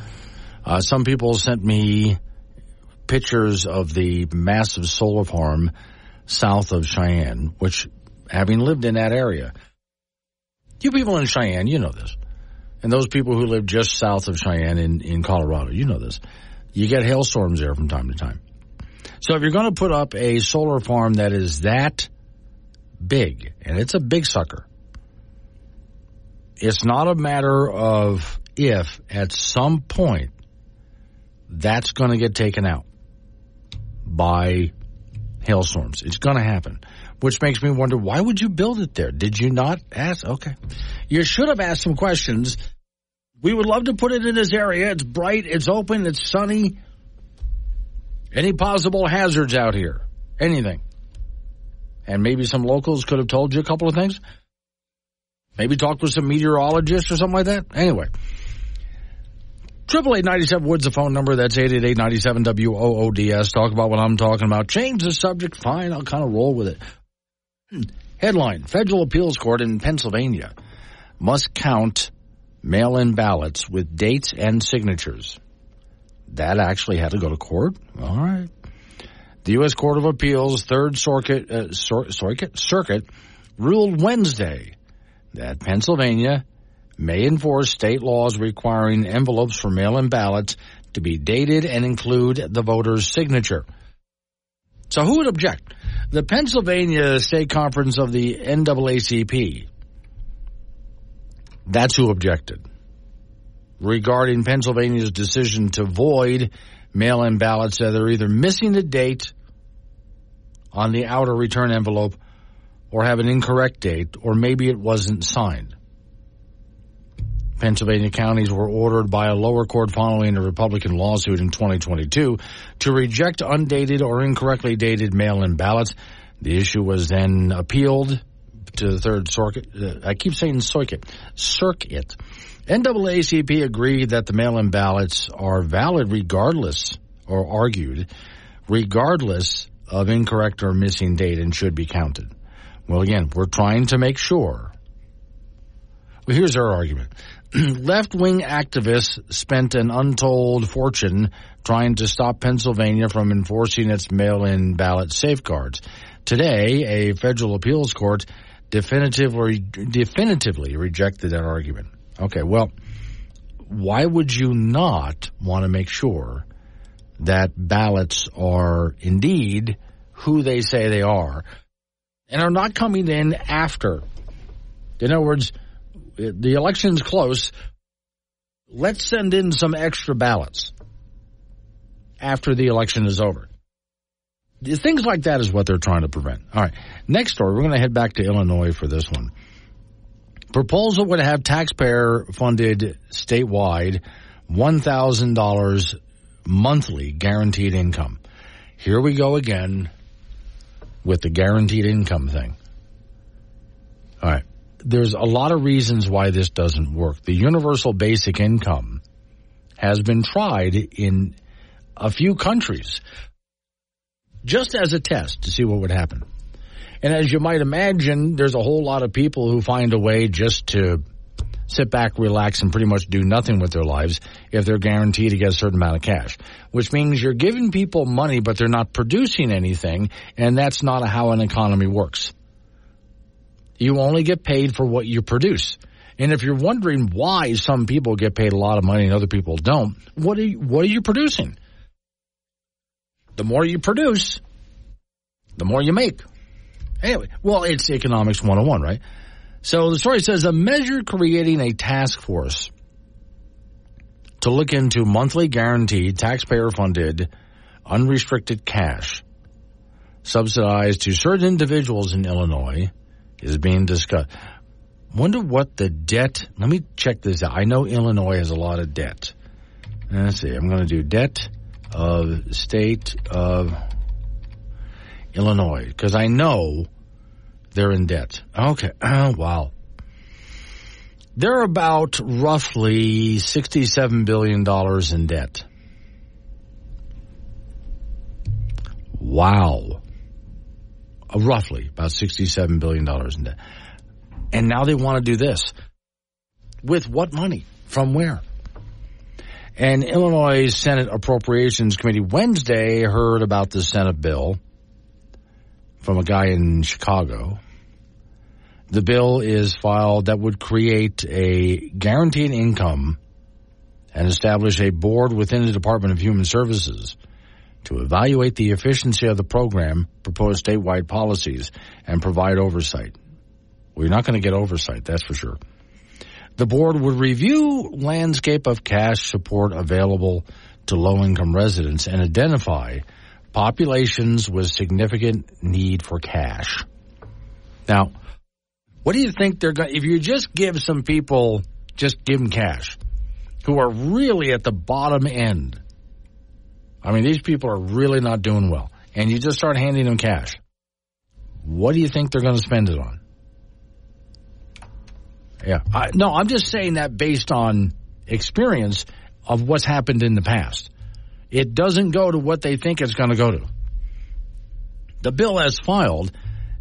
Some people sent me pictures of the massive solar farm south of Cheyenne, which, having lived in that area, you people in Cheyenne, you know this. And those people who live just south of Cheyenne in Colorado, you know this. You get hailstorms there from time to time. So if you're going to put up a solar farm that is that big, and it's a big sucker, it's not a matter of if at some point that's going to get taken out by hailstorms. It's going to happen, which makes me wonder, why would you build it there? Did you not ask? Okay. You should have asked some questions. We would love to put it in this area. It's bright, it's open, it's sunny. Any possible hazards out here? Anything? And maybe some locals could have told you a couple of things. Maybe talk with some meteorologists or something like that. Anyway. 888-97-WOODS, the phone number. That's 888-97-WOODS. Talk about what I'm talking about. Change the subject. Fine, I'll kind of roll with it. Headline, Federal Appeals Court in Pennsylvania must count mail-in ballots with dates and signatures. That actually had to go to court? All right. The U.S. Court of Appeals Third Circuit ruled Wednesday that Pennsylvania may enforce state laws requiring envelopes for mail-in ballots to be dated and include the voter's signature. So who would object? The Pennsylvania State Conference of the NAACP. That's who objected. Regarding Pennsylvania's decision to void mail-in ballots that are either missing the date on the outer return envelope or have an incorrect date, or maybe it wasn't signed. Pennsylvania counties were ordered by a lower court following a Republican lawsuit in 2022 to reject undated or incorrectly dated mail-in ballots. The issue was then appealed to the Third Circuit. I keep saying circuit. NAACP agreed that the mail-in ballots are valid regardless, or argued, regardless of incorrect or missing date and should be counted. Well, again, we're trying to make sure. Well, here's our argument. left-wing activists spent an untold fortune trying to stop Pennsylvania from enforcing its mail-in ballot safeguards. Today, a federal appeals court definitively rejected that argument. Okay, well, why would you not want to make sure that ballots are indeed who they say they are and are not coming in after? In other words, the election's close. Let's send in some extra ballots after the election is over. Things like that is what they're trying to prevent. All right. Next story, we're going to head back to Illinois for this one. Proposal would have taxpayer-funded statewide $1,000 monthly guaranteed income. Here we go again with the guaranteed income thing. All right. There's a lot of reasons why this doesn't work. The universal basic income has been tried in a few countries just as a test to see what would happen. And as you might imagine, there's a whole lot of people who find a way just to sit back, relax, and pretty much do nothing with their lives if they're guaranteed to get a certain amount of cash, which means you're giving people money, but they're not producing anything, and that's not how an economy works. You only get paid for what you produce. And if you're wondering why some people get paid a lot of money and other people don't, what are you producing? The more you produce, the more you make. Anyway, well, it's economics 101, right? So the story says a measure creating a task force to look into monthly guaranteed, taxpayer-funded, unrestricted cash subsidized to certain individuals in Illinois is being discussed. Wonder what the debt, let me check this out. I know Illinois has a lot of debt. Let's see, I'm going to do debt of state of Illinois, because I know they're in debt. Okay, wow. They're about roughly $67 billion in debt. Wow. Roughly about $67 billion in debt. And now they want to do this. With what money? From where? And Illinois Senate Appropriations Committee Wednesday heard about the Senate bill from a guy in Chicago. The bill is filed that would create a guaranteed income and establish a board within the Department of Human Services to evaluate the efficiency of the program, propose statewide policies, and provide oversight. Well, you're not going to get oversight, that's for sure. The board would review landscape of cash support available to low-income residents and identify populations with significant need for cash. Now, what do you think they're going to, if you just give some people, just give them cash, who are really at the bottom end? I mean, these people are really not doing well, and you just start handing them cash. What do you think they're going to spend it on? Yeah. No, I'm just saying that based on experience of what's happened in the past. It doesn't go to what they think it's going to go to. The bill as filed,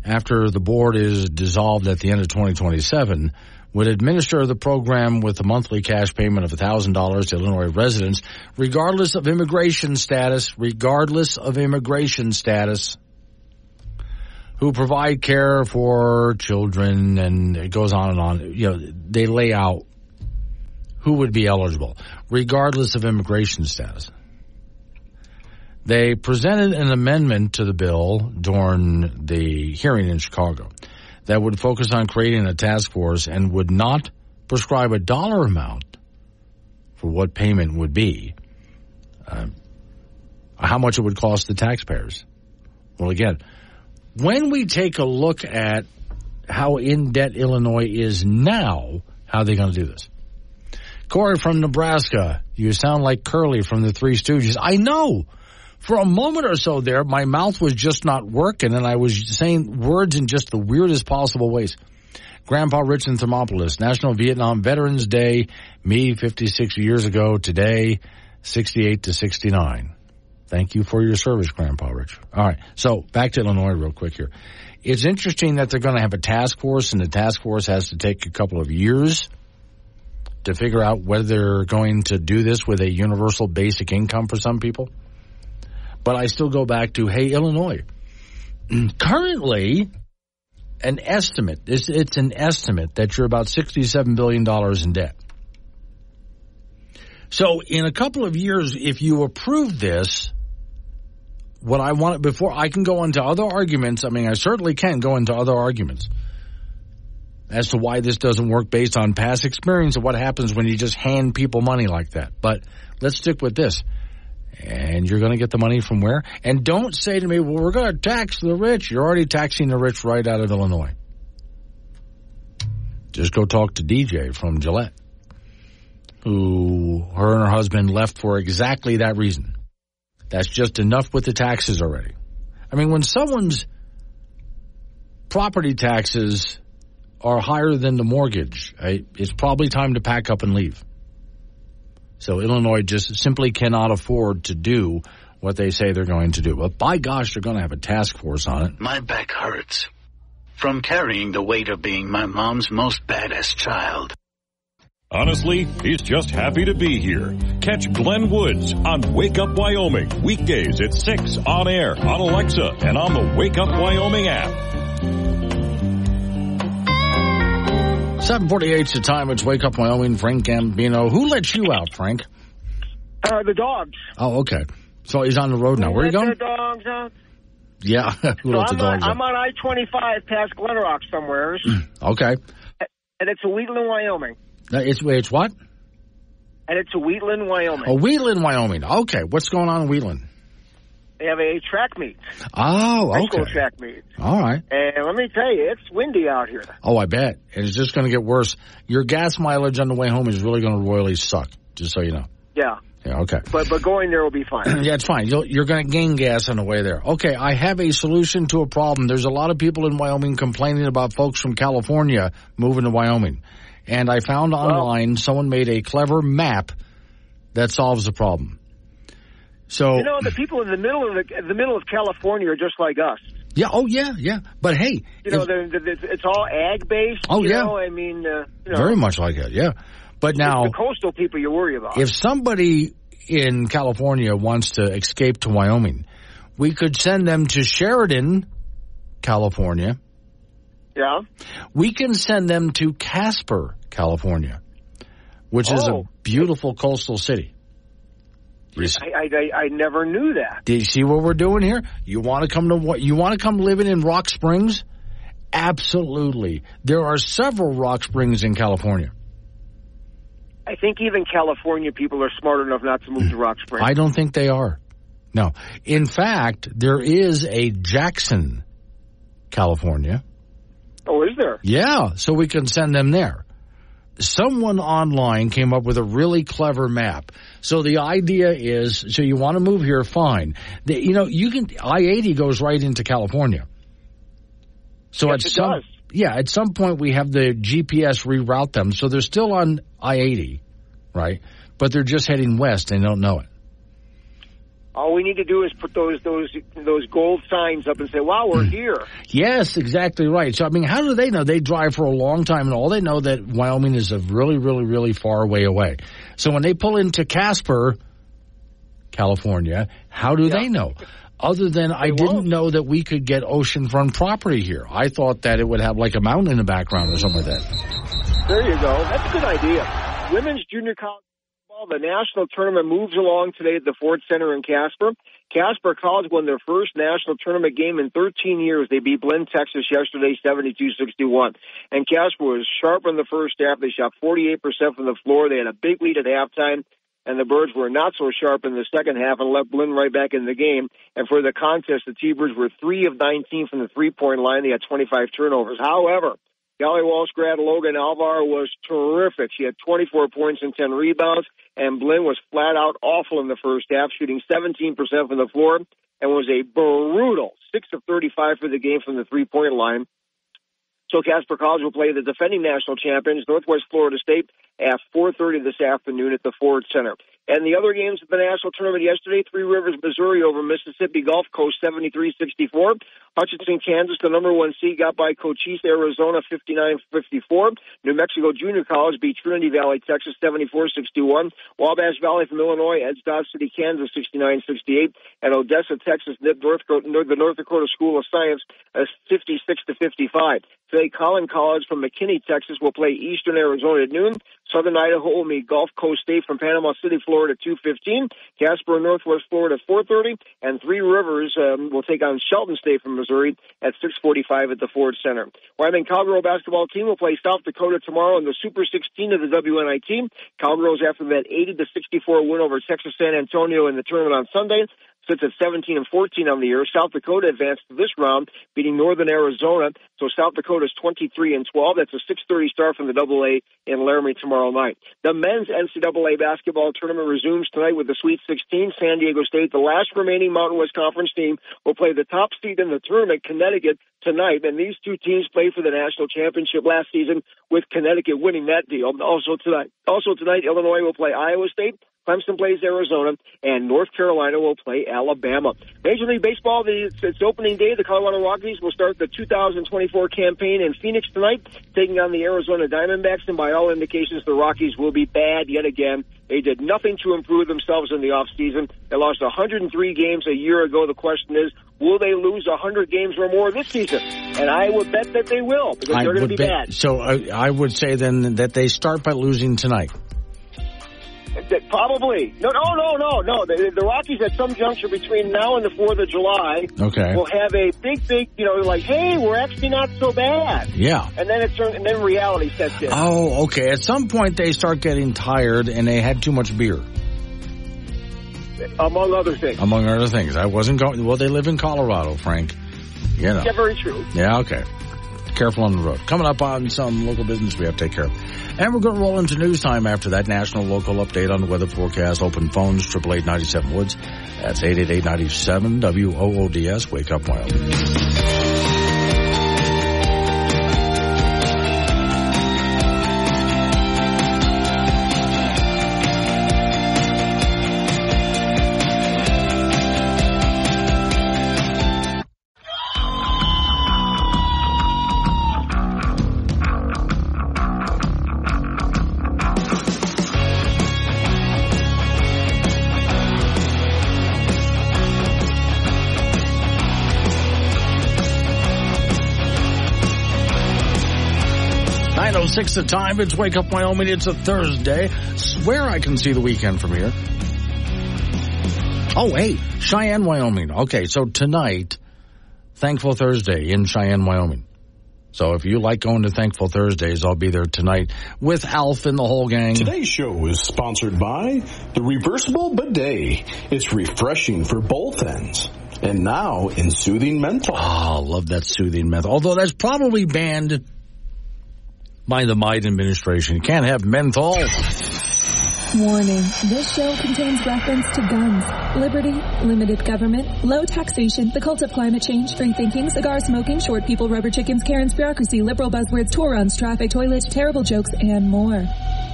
after the board is dissolved at the end of 2027, would administer the program with a monthly cash payment of $1,000 to Illinois residents, regardless of immigration status, who provide care for children, and it goes on and on. You know, they lay out who would be eligible, regardless of immigration status. They presented an amendment to the bill during the hearing in Chicago that would focus on creating a task force and would not prescribe a dollar amount for what payment would be, how much it would cost the taxpayers. Well, again, when we take a look at how in debt Illinois is now, how are they going to do this? Corey from Nebraska, you sound like Curly from the Three Stooges. I know. For a moment or so there, my mouth was just not working, and I was saying words in just the weirdest possible ways. Grandpa Rich in Thermopolis, National Vietnam Veterans Day, me 56 years ago, today 68 to 69. Thank you for your service, Grandpa Rich. All right, so back to Illinois real quick here. It's interesting that they're going to have a task force, and the task force has to take a couple of years to figure out whether they're going to do this with a universal basic income for some people. But I still go back to, hey, Illinois, currently an estimate, it's an estimate that you're about $67 billion in debt. So in a couple of years, if you approve this, what I want, before I can go into other arguments, I mean, I certainly can go into other arguments as to why this doesn't work based on past experience of what happens when you just hand people money like that. But let's stick with this. And you're going to get the money from where? And don't say to me, well, we're going to tax the rich. You're already taxing the rich right out of Illinois. Just go talk to DJ from Gillette, who her and her husband left for exactly that reason. That's just enough with the taxes already. I mean, when someone's property taxes are higher than the mortgage, it's probably time to pack up and leave. So Illinois just simply cannot afford to do what they say they're going to do. But by gosh, they're going to have a task force on it. My back hurts from carrying the weight of being my mom's most badass child. Honestly, he's just happy to be here. Catch Glenn Woods on Wake Up Wyoming, weekdays at 6 on air, on Alexa, and on the Wake Up Wyoming app. 7:48's the time. It's Wake Up Wyoming. Frank Gambino. Who let you out, Frank? The dogs. Oh, okay. So he's on the road now. Where are you going? The dogs out. Yeah. Who let the dogs out? I'm on I-25 past Glen Rock somewheres. Okay. And it's a Wheatland, Wyoming. It's what? And it's a Wheatland, Wyoming. Oh, Wheatland, Wyoming. Okay. What's going on in Wheatland? They have a track meet. Oh, okay. High school track meet. All right. And let me tell you, it's windy out here. Oh, I bet. And it's just going to get worse. Your gas mileage on the way home is really going to royally suck, just so you know. Yeah. Yeah, okay. But going there will be fine. Yeah, it's fine. You're going to gain gas on the way there. Okay, I have a solution to a problem. There's a lot of people in Wyoming complaining about folks from California moving to Wyoming. And I found online someone made a clever map that solves the problem. So you know, the people in the middle of California are just like us. Yeah. Oh, yeah. Yeah. But hey, you know, it's all ag based. Oh, yeah. Know? I mean, very much like it. Yeah. But now it's the coastal people you worry about. If somebody in California wants to escape to Wyoming, we could send them to Sheridan, California. Yeah. We can send them to Casper, California, which is a beautiful coastal city. I never knew that. Do you see what we're doing here? You want to come living in Rock Springs? Absolutely. There are several Rock Springs in California. I think even California people are smart enough not to move to Rock Springs. I don't think they are. No. In fact, there is a Jackson, California. Oh, is there? Yeah, so we can send them there. Someone online came up with a really clever map. So the idea is, so you want to move here, fine. I-80 goes right into California. So yes, at some point we have the GPS reroute them. So they're still on I-80, right? But they're just heading west and don't know it. All we need to do is put those gold signs up and say, wow, we're here. Yes, exactly right. So, I mean, how do they know? They drive for a long time, and all they know that Wyoming is a really, really, really far way away. So when they pull into Casper, California, how do they know? Other than I didn't know that we could get oceanfront property here. I thought that it would have like a mountain in the background or something like that. There you go. That's a good idea. Women's junior college. The national tournament moves along today at the Ford Center in Casper. Casper College won their first national tournament game in 13 years. They beat Blinn, Texas yesterday, 72-61. And Casper was sharp in the first half. They shot 48% from the floor. They had a big lead at halftime. And the Birds were not so sharp in the second half and left Blinn right back in the game. And for the contest, the T-Birds were 3 of 19 from the three-point line. They had 25 turnovers. However, Golly Walsh grad Logan Alvar was terrific. She had 24 points and 10 rebounds, and Blinn was flat out awful in the first half, shooting 17% from the floor, and was a brutal 6 of 35 for the game from the three-point line. So Casper College will play the defending national champions, Northwest Florida State, at 4:30 this afternoon at the Ford Center. And the other games of the national tournament yesterday, Three Rivers, Missouri over Mississippi Gulf Coast 73-64. Hutchinson, Kansas, the number 1 seed, got by Cochise, Arizona 59-54. New Mexico Junior College beat Trinity Valley, Texas 74-61. Wabash Valley from Illinois edged Dodge City, Kansas 69-68. And Odessa, Texas nipped the North Dakota School of Science 56-55. Today, Collin College from McKinney, Texas will play Eastern Arizona at noon. Southern Idaho will meet Gulf Coast State from Panama City, Florida at 2:15. Casper and Northwest Florida at 4:30. And Three Rivers will take on Shelton State from Missouri at 6:45 at the Ford Center. Wyoming Cowgirl basketball team will play South Dakota tomorrow in the Super 16 of the WNIT. Cowgirls after that 80-64 win over Texas San Antonio in the tournament on Sunday sits at 17-14 on the year. South Dakota advanced to this round, beating Northern Arizona. So South Dakota's 23-12. That's a 6:30 start from the AA in Laramie tomorrow night. The men's NCAA basketball tournament resumes tonight with the Sweet 16. San Diego State, the last remaining Mountain West Conference team, will play the top seed in the tournament, Connecticut, tonight. And these two teams played for the national championship last season, with Connecticut winning that deal. Also tonight, Illinois will play Iowa State. Clemson plays Arizona, and North Carolina will play Alabama. Major League Baseball, it's opening day. The Colorado Rockies will start the 2024 campaign in Phoenix tonight, taking on the Arizona Diamondbacks, and by all indications, the Rockies will be bad yet again. They did nothing to improve themselves in the offseason. They lost 103 games a year ago. The question is, will they lose 100 games or more this season? And I would bet that they will, because they're going to be bad. So I would say then that they start by losing tonight. Probably. No. The Rockies at some juncture between now and the 4th of July will have a big, like, hey, we're actually not so bad. Yeah. And then reality sets in. Oh, okay. At some point they start getting tired and they had too much beer. Among other things. Among other things. I wasn't going, well, they live in Colorado, Frank. You know. Yeah, very true. Yeah, okay. Careful on the road. Coming up on some local business we have to take care of. And we're going to roll into news time after that. National local update on the weather forecast. Open phones, 888-97 Woods. That's 888-97 WOODS. Wake up, Wyoming. 9:06 the time. It's Wake Up Wyoming. It's a Thursday. Swear I can see the weekend from here. Oh, hey, Cheyenne, Wyoming. Okay, so tonight, Thankful Thursday in Cheyenne, Wyoming. So if you like going to Thankful Thursdays, I'll be there tonight with Alf and the whole gang. Today's show is sponsored by the Reversible Bidet. It's refreshing for both ends. And now in soothing menthol. Oh, love that soothing menthol. Although that's probably banned by the Biden administration. You can't have menthol. Warning, this show contains reference to guns, liberty, limited government, low taxation, the cult of climate change, free thinking, cigar smoking, short people, rubber chickens, Karen's bureaucracy, liberal buzzwords, tour runs, traffic, toilets, terrible jokes, and more.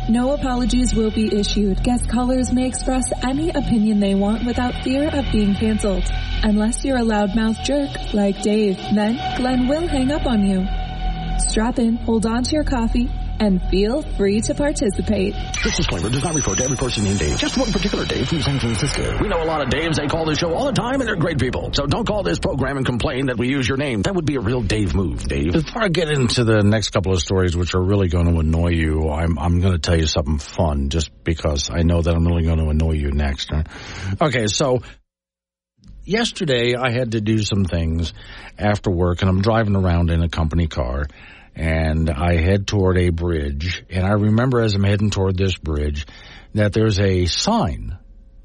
No apologies will be issued. Guest callers may express any opinion they want without fear of being canceled. Unless you're a loudmouth jerk like Dave, then Glenn will hang up on you. Strap in, hold on to your coffee, and feel free to participate. This disclaimer does not refer to every person named Dave, just one particular Dave from San Francisco. We know a lot of Daves. They call this show all the time, and they're great people. So don't call this program and complain that we use your name. That would be a real Dave move, Dave. Before I get into the next couple of stories, which are really going to annoy you, I'm going to tell you something fun, just because I know that I'm really going to annoy you next. Okay, so yesterday I had to do some things after work, and I'm driving around in a company car. And I head toward a bridge, and I remember as I'm heading toward this bridge that there's a sign,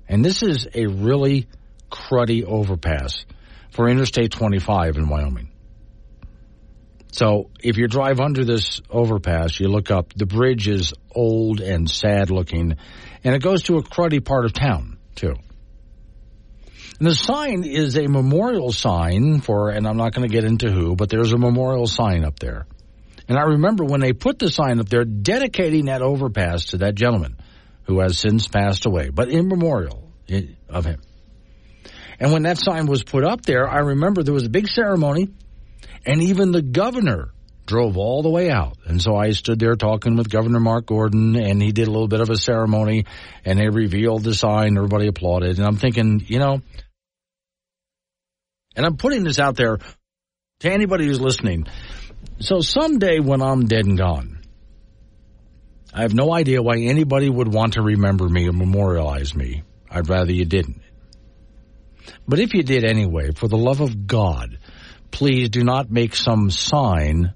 and this is a really cruddy overpass for Interstate 25 in Wyoming. So if you drive under this overpass, you look up, the bridge is old and sad looking, and it goes to a cruddy part of town, too. And the sign is a memorial sign for, and I'm not going to get into who, but there's a memorial sign up there. And I remember when they put the sign up there dedicating that overpass to that gentleman who has since passed away, but in memorial of him. And when that sign was put up there, I remember there was a big ceremony, and even the governor drove all the way out. And so I stood there talking with Governor Mark Gordon, and he did a little bit of a ceremony, and they revealed the sign. Everybody applauded. And I'm thinking, and I'm putting this out there to anybody who's listening. So someday when I'm dead and gone, I have no idea why anybody would want to remember me or memorialize me. I'd rather you didn't. But if you did anyway, for the love of God, please do not make some sign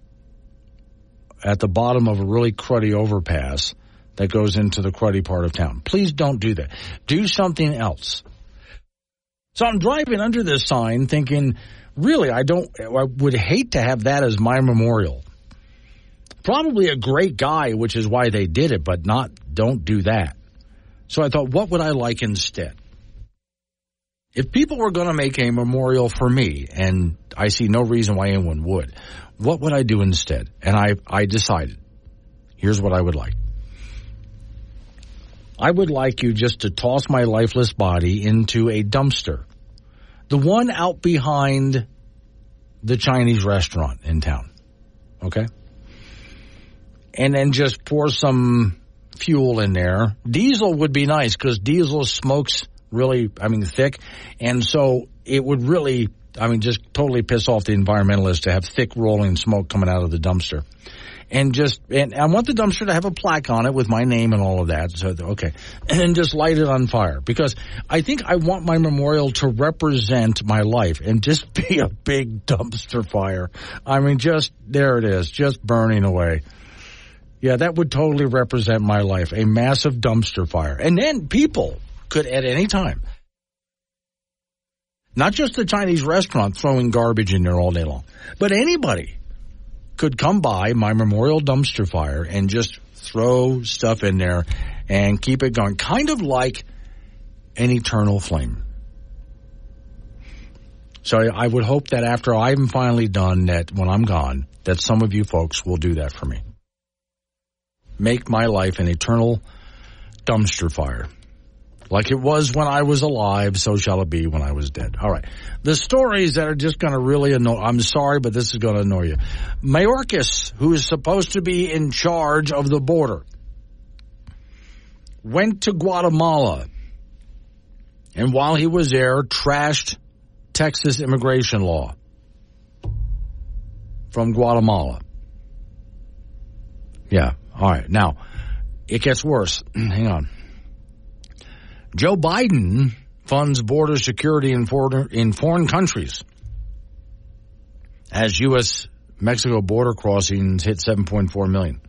at the bottom of a really cruddy overpass that goes into the cruddy part of town. Please don't do that. Do something else. So I'm driving under this sign thinking, really, I would hate to have that as my memorial. Probably a great guy, which is why they did it, but don't do that. So I thought, what would I like instead? If people were going to make a memorial for me, and I see no reason why anyone would, what would I do instead? And I decided, here's what I would like. I would like you just to toss my lifeless body into a dumpster. The one out behind the Chinese restaurant in town. Okay? And then just pour some fuel in there. Diesel would be nice because diesel smokes really, thick. And so it would really, just totally piss off the environmentalists to have thick rolling smoke coming out of the dumpster. And I want the dumpster to have a plaque on it with my name and all of that. So, okay. And then just light it on fire. Because I think I want my memorial to represent my life and just be a big dumpster fire. There it is, just burning away. Yeah, that would totally represent my life, a massive dumpster fire. And then people could at any time, not just the Chinese restaurant throwing garbage in there all day long, but anybody could come by my memorial dumpster fire and just throw stuff in there and keep it going, kind of like an eternal flame. So I would hope that after I'm finally done, that when I'm gone, that some of you folks will do that for me. Make my life an eternal dumpster fire. Like it was when I was alive, so shall it be when I was dead. All right. The stories that are just going to really annoy, I'm sorry, but this is going to annoy you. Mayorkas, who is supposed to be in charge of the border, went to Guatemala, and while he was there, trashed Texas immigration law from Guatemala. Yeah. All right. Now, it gets worse. Hang on. Joe Biden funds border security in foreign countries as U.S.-Mexico border crossings hit 7.4 million.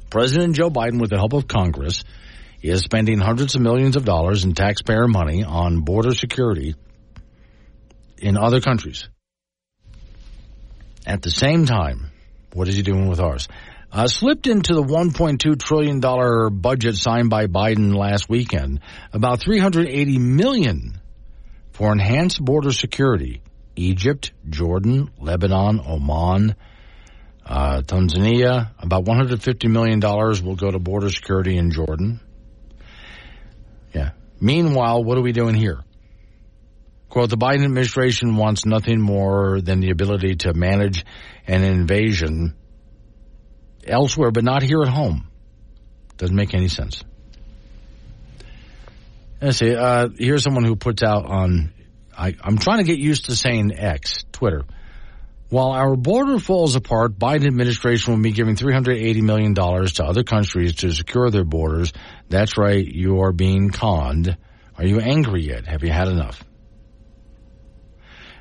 President Joe Biden, with the help of Congress, is spending hundreds of millions of dollars in taxpayer money on border security in other countries. At the same time, what is he doing with ours? Slipped into the $1.2 trillion budget signed by Biden last weekend, about $380 million for enhanced border security. Egypt, Jordan, Lebanon, Oman, Tanzania. About $150 million will go to border security in Jordan. Yeah. Meanwhile, what are we doing here? Quote, the Biden administration wants nothing more than the ability to manage an invasion elsewhere, but not here at home. Doesn't make any sense. Let's see. Here's someone who puts out on, I'm trying to get used to saying X, Twitter. While our border falls apart, Biden administration will be giving $380 million to other countries to secure their borders. That's right. You are being conned. Are you angry yet? Have you had enough?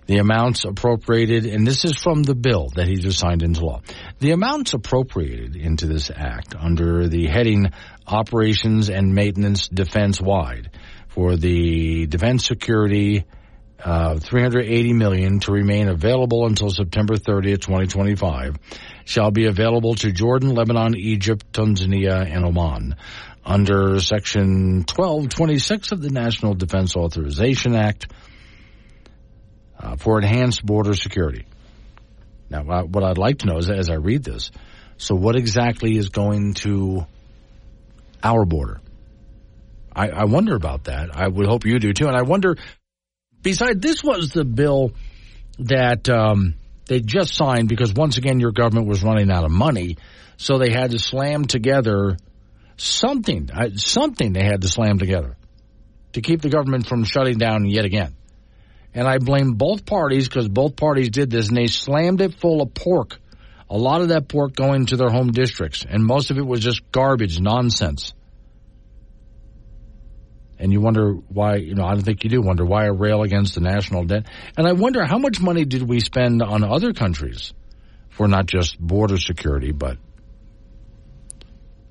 The amounts appropriated, and this is from the bill that he just signed into law. The amounts appropriated into this act under the heading Operations and Maintenance Defense-wide for the defense security, $380 million to remain available until September 30th, 2025, shall be available to Jordan, Lebanon, Egypt, Tanzania, and Oman under Section 1226 of the National Defense Authorization Act. For enhanced border security. Now, what I'd like to know is, as I read this, so what exactly is going to our border? I wonder about that. I would hope you do, too. And I wonder, besides, this was the bill that they just signed because, once again, your government was running out of money, so they had to slam together something they had to slam together to keep the government from shutting down yet again. And I blame both parties because both parties did this, and they slammed it full of pork. A lot of that pork going to their home districts, and most of it was just garbage, nonsense. And you wonder why, I don't think you do wonder why a rail against the national debt. And I wonder how much money did we spend on other countries for not just border security, but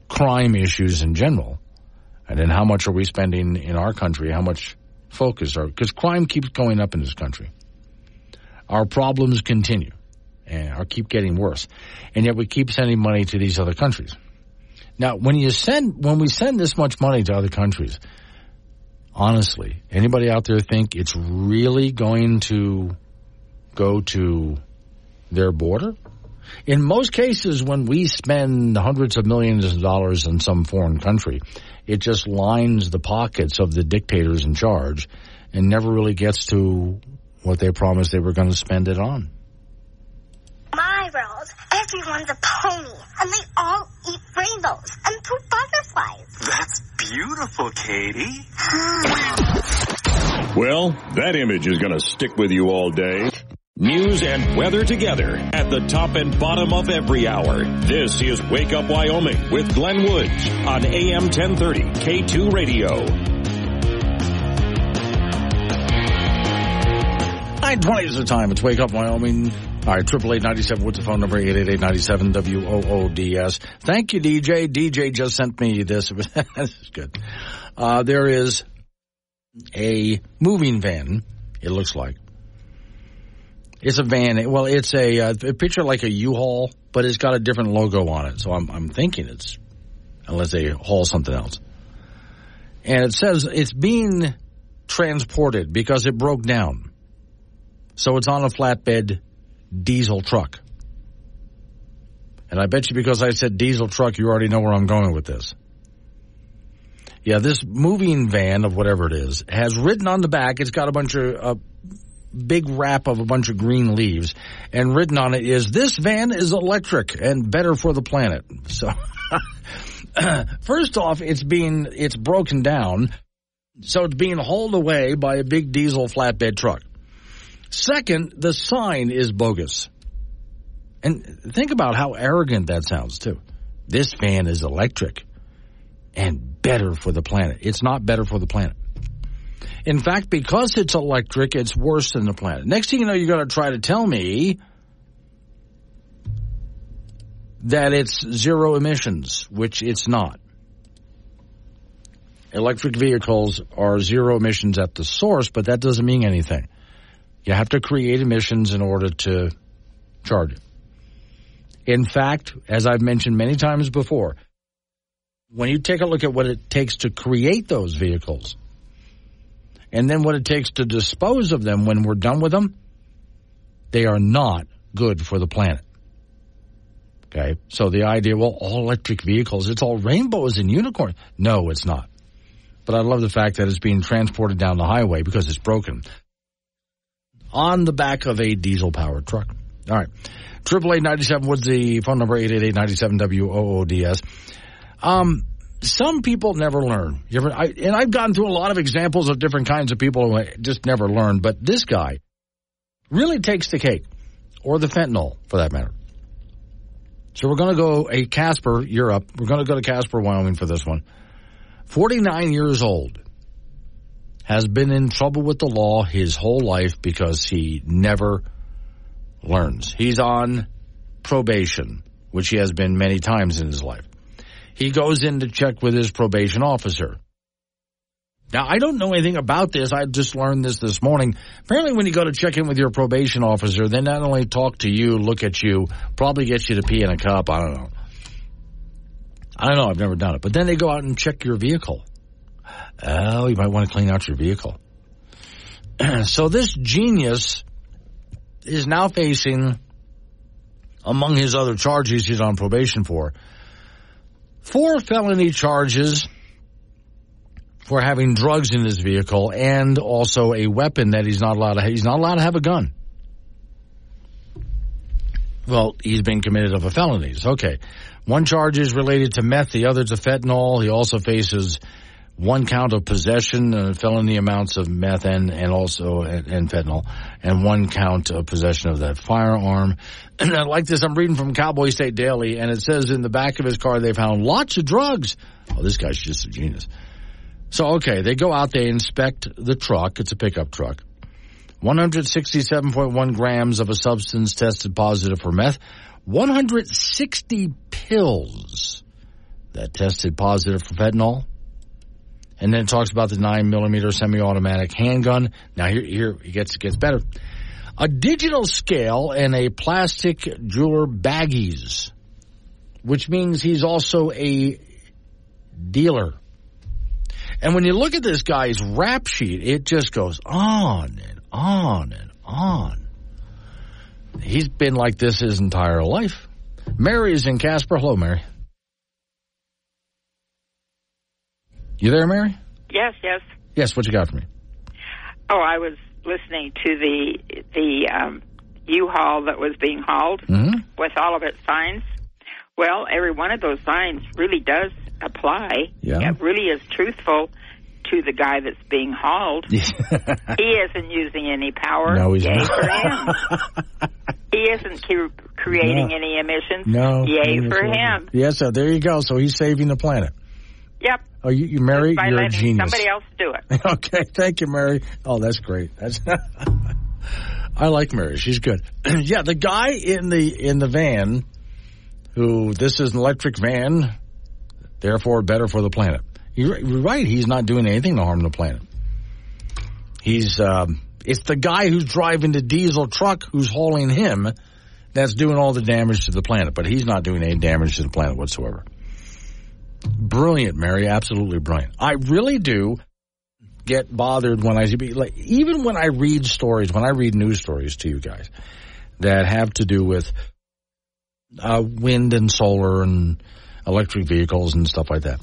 crime issues in general. And then how much are we spending in our country? How much focus? Because crime keeps going up in this country. Our problems continue and keep getting worse. And yet we keep sending money to these other countries. Now, when we send this much money to other countries, honestly, anybody out there think it's really going to go to their border? In most cases, when we spend hundreds of millions of dollars in some foreign country, it just lines the pockets of the dictators in charge and never really gets to what they promised they were going to spend it on. My world, everyone's a pony, and they all eat rainbows and poop butterflies. That's beautiful, Katie. Well, that image is going to stick with you all day. News and weather together at the top and bottom of every hour. This is Wake Up Wyoming with Glenn Woods on AM 1030 K2 Radio. 9:20 is the time. It's Wake Up Wyoming. All right, 888-97. What's the phone number? 888-97-WOODS. Thank you, DJ. DJ just sent me this. This is good. There is a moving van, it looks like. It's a van. Well, it's a picture like a U-Haul, but it's got a different logo on it. So I'm thinking it's, unless they haul something else. And it says it's being transported because it broke down. So it's on a flatbed diesel truck. And I bet you because I said diesel truck, you already know where I'm going with this. Yeah, this moving van of whatever it is has written on the back, it's got a bunch of big wrap of a bunch of green leaves, and written on it is, "This van is electric and better for the planet." So, first off, it's broken down, so it's being hauled away by a big diesel flatbed truck. Second, the sign is bogus. And think about how arrogant that sounds, too. This van is electric and better for the planet. It's not better for the planet. In fact, because it's electric, it's worse than the planet. Next thing you know, you're going to try to tell me that it's zero emissions, which it's not. Electric vehicles are zero emissions at the source, but that doesn't mean anything. You have to create emissions in order to charge it. In fact, as I've mentioned many times before, when you take a look at what it takes to create those vehicles, and then what it takes to dispose of them when we're done with them, they are not good for the planet. Okay? So the idea, well, all electric vehicles, it's all rainbows and unicorns. No, it's not. But I love the fact that it's being transported down the highway because it's broken on the back of a diesel-powered truck. All right. 888-97, what's the phone number? 888-97-WOODS. Some people never learn. And I've gone through a lot of examples of different kinds of people who just never learn, but this guy really takes the cake, or the fentanyl, for that matter. So we're going to go Casper, Europe. We're going to go to Casper, Wyoming for this one. 49 years old. Has been in trouble with the law his whole life because he never learns. He's on probation, which he has been many times in his life. He goes in to check with his probation officer. Now, I don't know anything about this. I just learned this morning. Apparently, when you go to check in with your probation officer, they not only talk to you, look at you, probably get you to pee in a cup. I don't know. I've never done it. But then they go out and check your vehicle. Oh, you might want to clean out your vehicle. So this genius is now facing among his other charges he's on probation for, 4 felony charges for having drugs in his vehicle and also a weapon that he's not allowed to have a gun. Well, he's been convicted of felonies. Okay. 1 charge is related to meth, the other to fentanyl. He also faces 1 count of possession, felony amounts of meth and fentanyl, and 1 count of possession of that firearm. And I like this. I'm reading from Cowboy State Daily, and it says in the back of his car they found lots of drugs. Oh, this guy's just a genius. So, okay, they go out, they inspect the truck. It's a pickup truck. 167.1 grams of a substance tested positive for meth. 160 pills that tested positive for fentanyl. And then it talks about the 9mm semi-automatic handgun. Now, here it gets better. A digital scale and a plastic jeweler baggies, which means he's also a dealer. And when you look at this guy's rap sheet, it just goes on and on and on. He's been like this his entire life. Mary is in Casper. Hello, Mary. You there, Mary? Yes. Yes, what you got for me? Oh, I was listening to the U-Haul that was being hauled with all of its signs. Well, every one of those signs really does apply. Yeah. It really is truthful to the guy that's being hauled. He isn't using any power. No, he's Yay not. for him. He isn't creating any emissions. No. Yay for him. Yes, so there you go. So he's saving the planet. Yep. Oh, you Mary, by you're a letting genius. somebody else do it. Okay, thank you, Mary. Oh, that's great. I like Mary. She's good. Yeah, the guy in the van, who this is an electric van, therefore better for the planet. You're right. He's not doing anything to harm the planet. It's the guy who's driving the diesel truck who's hauling him that's doing all the damage to the planet, but he's not doing any damage to the planet whatsoever. Brilliant, Mary. Absolutely brilliant. I really do get bothered when even when I read stories, when I read news stories to you guys that have to do with wind and solar and electric vehicles and stuff like that.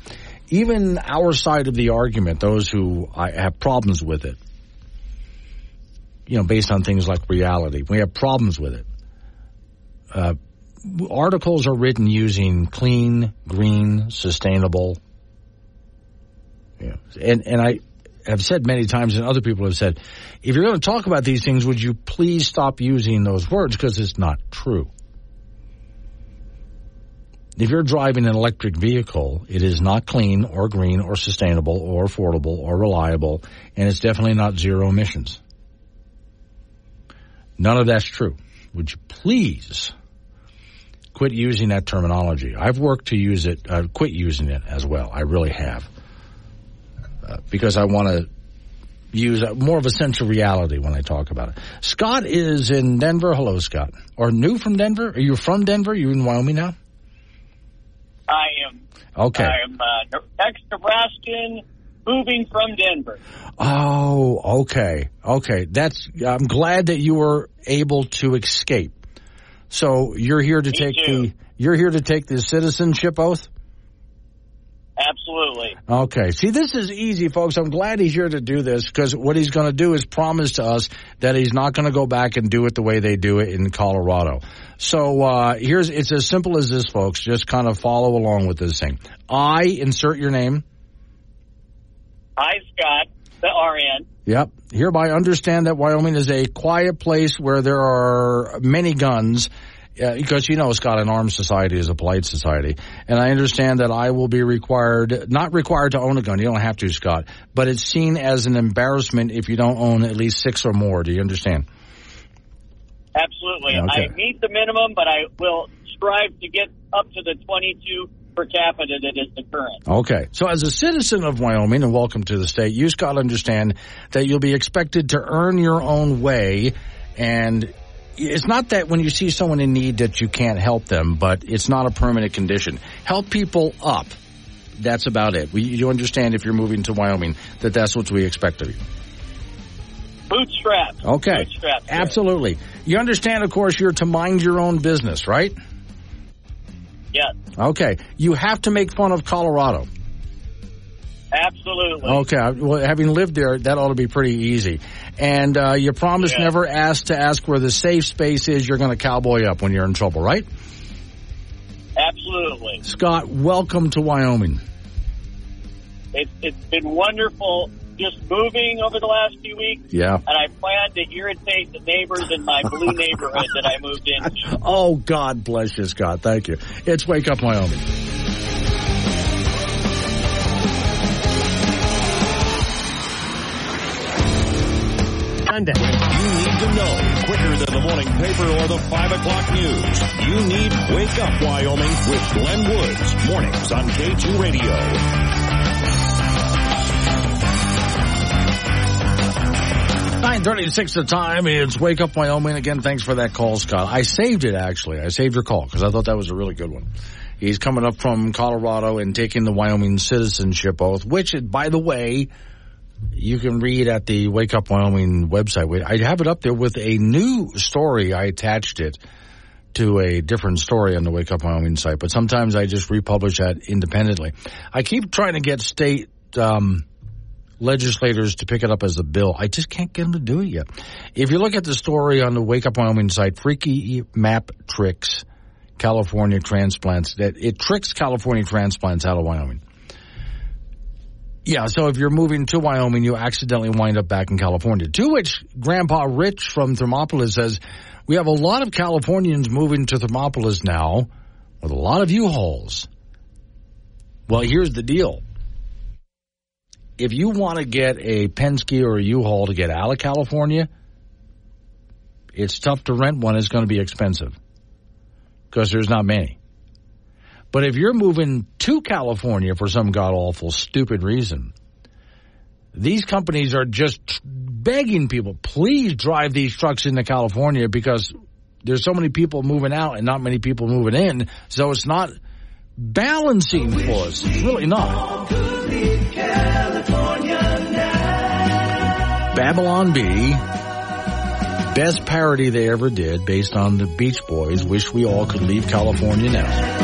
Even our side of the argument, those who have problems with it, based on things like reality, we have problems with it. Articles are written using clean, green, sustainable. Yeah. And I have said many times, and other people have said, if you're going to talk about these things, would you please stop using those words because it's not true. If you're driving an electric vehicle, it is not clean or green or sustainable or affordable or reliable, and it's definitely not zero emissions. None of that's true. Would you please quit using that terminology? I've worked to use it, quit using it as well. I really have. Because I want to use more of a sense of reality when I talk about it. Scott is in Denver. Hello, Scott. Or new from Denver? Are you from Denver? Are you in Wyoming now? I am. Okay. I'm ex-Nebraskan, moving from Denver. Oh, okay. Okay. I'm glad that you were able to escape. So you're here to take the citizenship oath? Absolutely. Okay. See, this is easy, folks. I'm glad he's here to do this because what he's going to do is promise to us that he's not going to go back and do it the way they do it in Colorado. So it's as simple as this, folks. Just kind of follow along with this thing. I insert your name. I, Scott, the RN. Yep. Hereby understand that Wyoming is a quiet place where there are many guns. Because, Scott, an armed society is a polite society. And I understand that I will be not required to own a gun. You don't have to, Scott. But it's seen as an embarrassment if you don't own at least 6 or more. Do you understand? Absolutely. Okay. I meet the minimum, but I will strive to get up to the 22 per capita that is the current. Okay. So as a citizen of Wyoming, and welcome to the state, you, Scott, understand that you'll be expected to earn your own way. And it's not that when you see someone in need that you can't help them, but it's not a permanent condition. Help people up. That's about it. You understand if you're moving to Wyoming that that's what we expect of you. Bootstraps. Okay. Bootstraps, absolutely. You understand, of course, you're to mind your own business, right? Yes. Okay. You have to make fun of Colorado. Absolutely. Okay. Well, having lived there, that ought to be pretty easy. And you promise never to ask where the safe space is. You're going to cowboy up when you're in trouble, right? Absolutely. Scott, welcome to Wyoming. It's been wonderful just moving over the last few weeks. Yeah. And I plan to irritate the neighbors in my blue neighborhood that I moved into. Oh, God bless you, Scott. Thank you. It's Wake Up Wyoming. Sunday. You need to know quicker than the morning paper or the 5 o'clock news. You need Wake Up Wyoming with Glenn Woods. Mornings on K2 Radio. 9:36 the time. It's Wake Up Wyoming. Again, thanks for that call, Scott. I saved it, actually. I saved your call because I thought that was a really good one. He's coming up from Colorado and taking the Wyoming citizenship oath, which, by the way, you can read at the Wake Up Wyoming website. I have it up there with a new story. I attached it to a different story on the Wake Up Wyoming site, but sometimes I just republish that independently. I keep trying to get state legislators to pick it up as a bill. I just can't get them to do it yet. If you look at the story on the Wake Up Wyoming site, Freaky Map Tricks California Transplants, that it tricks California transplants out of Wyoming. Yeah, so if you're moving to Wyoming, you accidentally wind up back in California. To which Grandpa Rich from Thermopolis says, we have a lot of Californians moving to Thermopolis now with a lot of U-Hauls. Well, here's the deal. If you want to get a Penske or a U-Haul to get out of California, it's tough to rent one. It's going to be expensive because there's not many. But if you're moving to California for some god-awful, stupid reason, these companies are just begging people, please drive these trucks into California because there's so many people moving out and not many people moving in, so it's not balancing for us. It's really not. Babylon Bee, best parody they ever did based on the Beach Boys, Wish We All Could Leave California Now.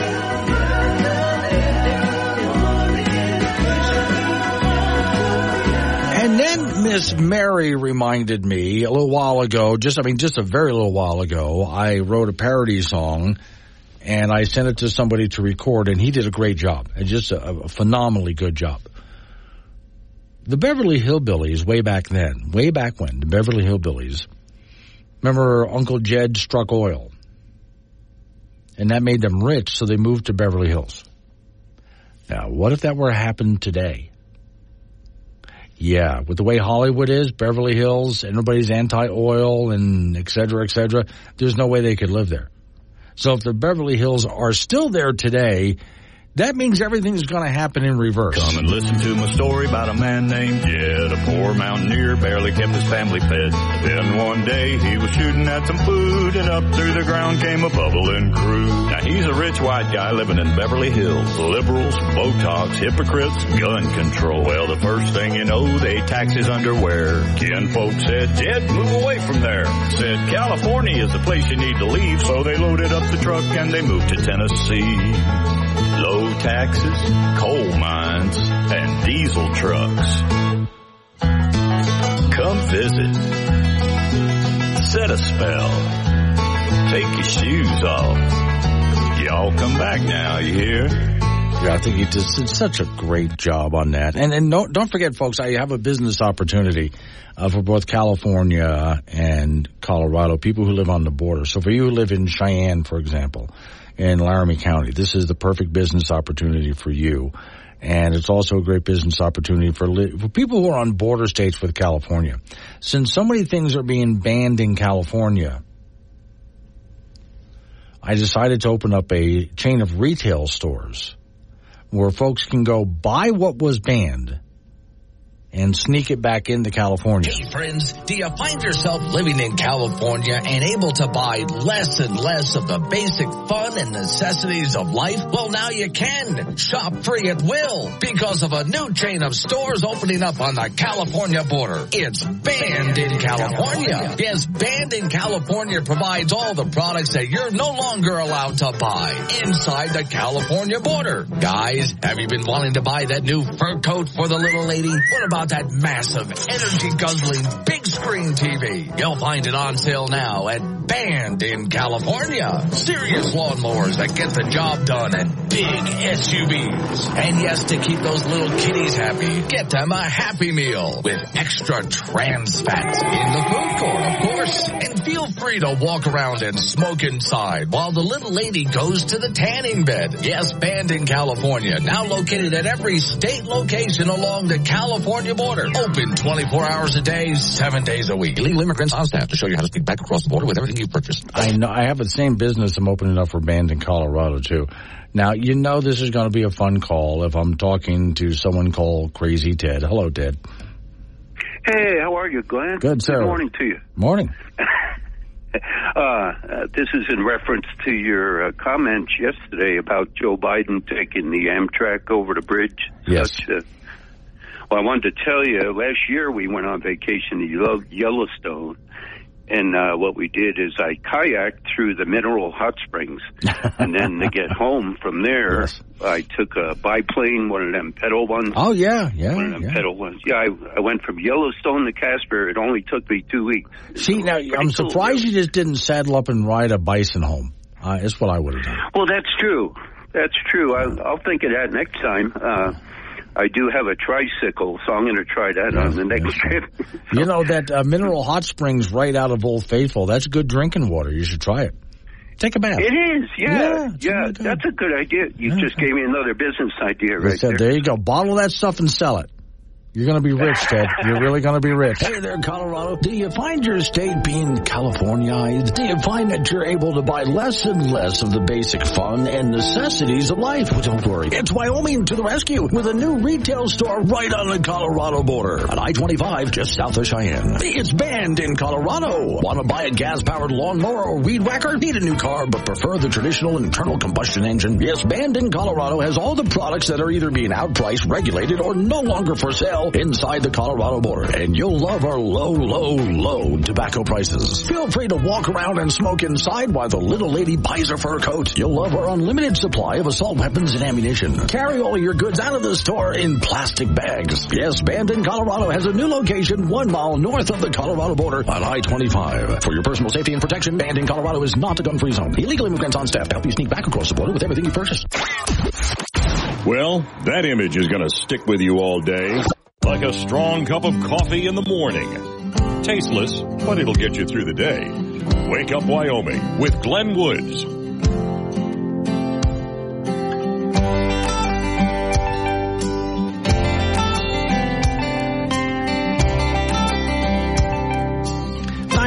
And then Miss Mary reminded me a little while ago, just a very little while ago, I wrote a parody song and I sent it to somebody to record, and he did a great job, just a phenomenally good job. The Beverly Hillbillies, way back when, the Beverly Hillbillies, remember Uncle Jed struck oil, and that made them rich, so they moved to Beverly Hills. Now, what if that were to happen today? Yeah, with the way Hollywood is, Beverly Hills, everybody's anti-oil and et cetera, there's no way they could live there. So if the Beverly Hills are still there today, that means everything's going to happen in reverse. Come and listen to my story about a man named Jed. A poor mountaineer barely kept his family fed. Then one day he was shooting at some food, and up through the ground came a bubbling crude. Now he's a rich white guy living in Beverly Hills. Liberals, Botox, hypocrites, gun control. Well, the first thing you know, they tax his underwear. Ken folks said, Jed, move away from there. Said, California is the place you need to leave. So they loaded up the truck and they moved to Tennessee. Low taxes, coal mines, and diesel trucks. Come visit. Set a spell. Take your shoes off. Y'all come back now, you hear? Yeah, I think he did such a great job on that. And don't forget, folks, I have a business opportunity for both California and Colorado, people who live on the border. So for you who live in Cheyenne, for example, in Laramie County, this is the perfect business opportunity for you. And it's also a great business opportunity for people who are on border states with California. Since so many things are being banned in California, I decided to open up a chain of retail stores where folks can go buy what was banned and sneak it back into California. Hey friends, do you find yourself living in California and able to buy less and less of the basic fun and necessities of life? Well, now you can. Shop free at will because of a new chain of stores opening up on the California border. It's Banned in California. Yes, Banned in California provides all the products that you're no longer allowed to buy inside the California border. Guys, have you been wanting to buy that new fur coat for the little lady? What about that massive, energy-guzzling, big-screen TV? You'll find it on sale now at Banned in California. Serious lawnmowers that get the job done and big SUVs. And yes, to keep those little kitties happy, get them a Happy Meal with extra trans fats in the food court, of course. And feel free to walk around and smoke inside while the little lady goes to the tanning bed. Yes, Banned in California, now located at every state location along the California border. Open 24 hours a day, 7 days a week. Illegal immigrants on staff to show you how to sneak back across the border with everything you've purchased. I know. I have the same business I'm opening up for Banned in Colorado, too. Now, you know this is going to be a fun call if I'm talking to someone called Crazy Ted. Hello, Ted. Hey, how are you, Glenn? Good, sir. Good morning to you. Morning. This is in reference to your comments yesterday about Joe Biden taking the Amtrak over the bridge. Yes. Well, I wanted to tell you, last year we went on vacation to Yellowstone, and what we did is I kayaked through the mineral hot springs, and then to get home from there, yes. I took a biplane, one of them pedal ones. Oh, yeah. One of them pedal ones. Yeah, I went from Yellowstone to Casper. It only took me 2 weeks. See, now, I'm surprised you just didn't saddle up and ride a bison home. That's what I would have done. Well, that's true. That's true. I'll think of that next time. I do have a tricycle, so I'm going to try that on the next trip. You know, that mineral hot springs right out of Old Faithful, that's good drinking water. You should try it. Take a bath. It is, yeah. That's a good idea. You just gave me another business idea right there. There you go. Bottle that stuff and sell it. You're going to be rich, Ted. You're really going to be rich. Hey there, Colorado. Do you find your state being Californiaized? Do you find that you're able to buy less and less of the basic fun and necessities of life? Well, don't worry. It's Wyoming to the rescue with a new retail store right on the Colorado border on I-25 just south of Cheyenne. It's Banned in Colorado. Want to buy a gas-powered lawnmower or weed whacker? Need a new car but prefer the traditional internal combustion engine? Yes, Banned in Colorado has all the products that are either being outpriced, regulated, or no longer for sale inside the Colorado border, and you'll love our low tobacco prices. Feel free to walk around and smoke inside while the little lady buys her fur coat. You'll love our unlimited supply of assault weapons and ammunition. Carry all your goods out of the store in plastic bags. Yes, Banned in Colorado has a new location 1 mile north of the Colorado border on I-25. For your personal safety and protection, Banned in Colorado is not a gun-free zone. Illegal immigrants on staff to help you sneak back across the border with everything you purchased. Well, that image is going to stick with you all day. Like a strong cup of coffee in the morning. Tasteless, but it'll get you through the day. Wake Up Wyoming with Glenn Woods.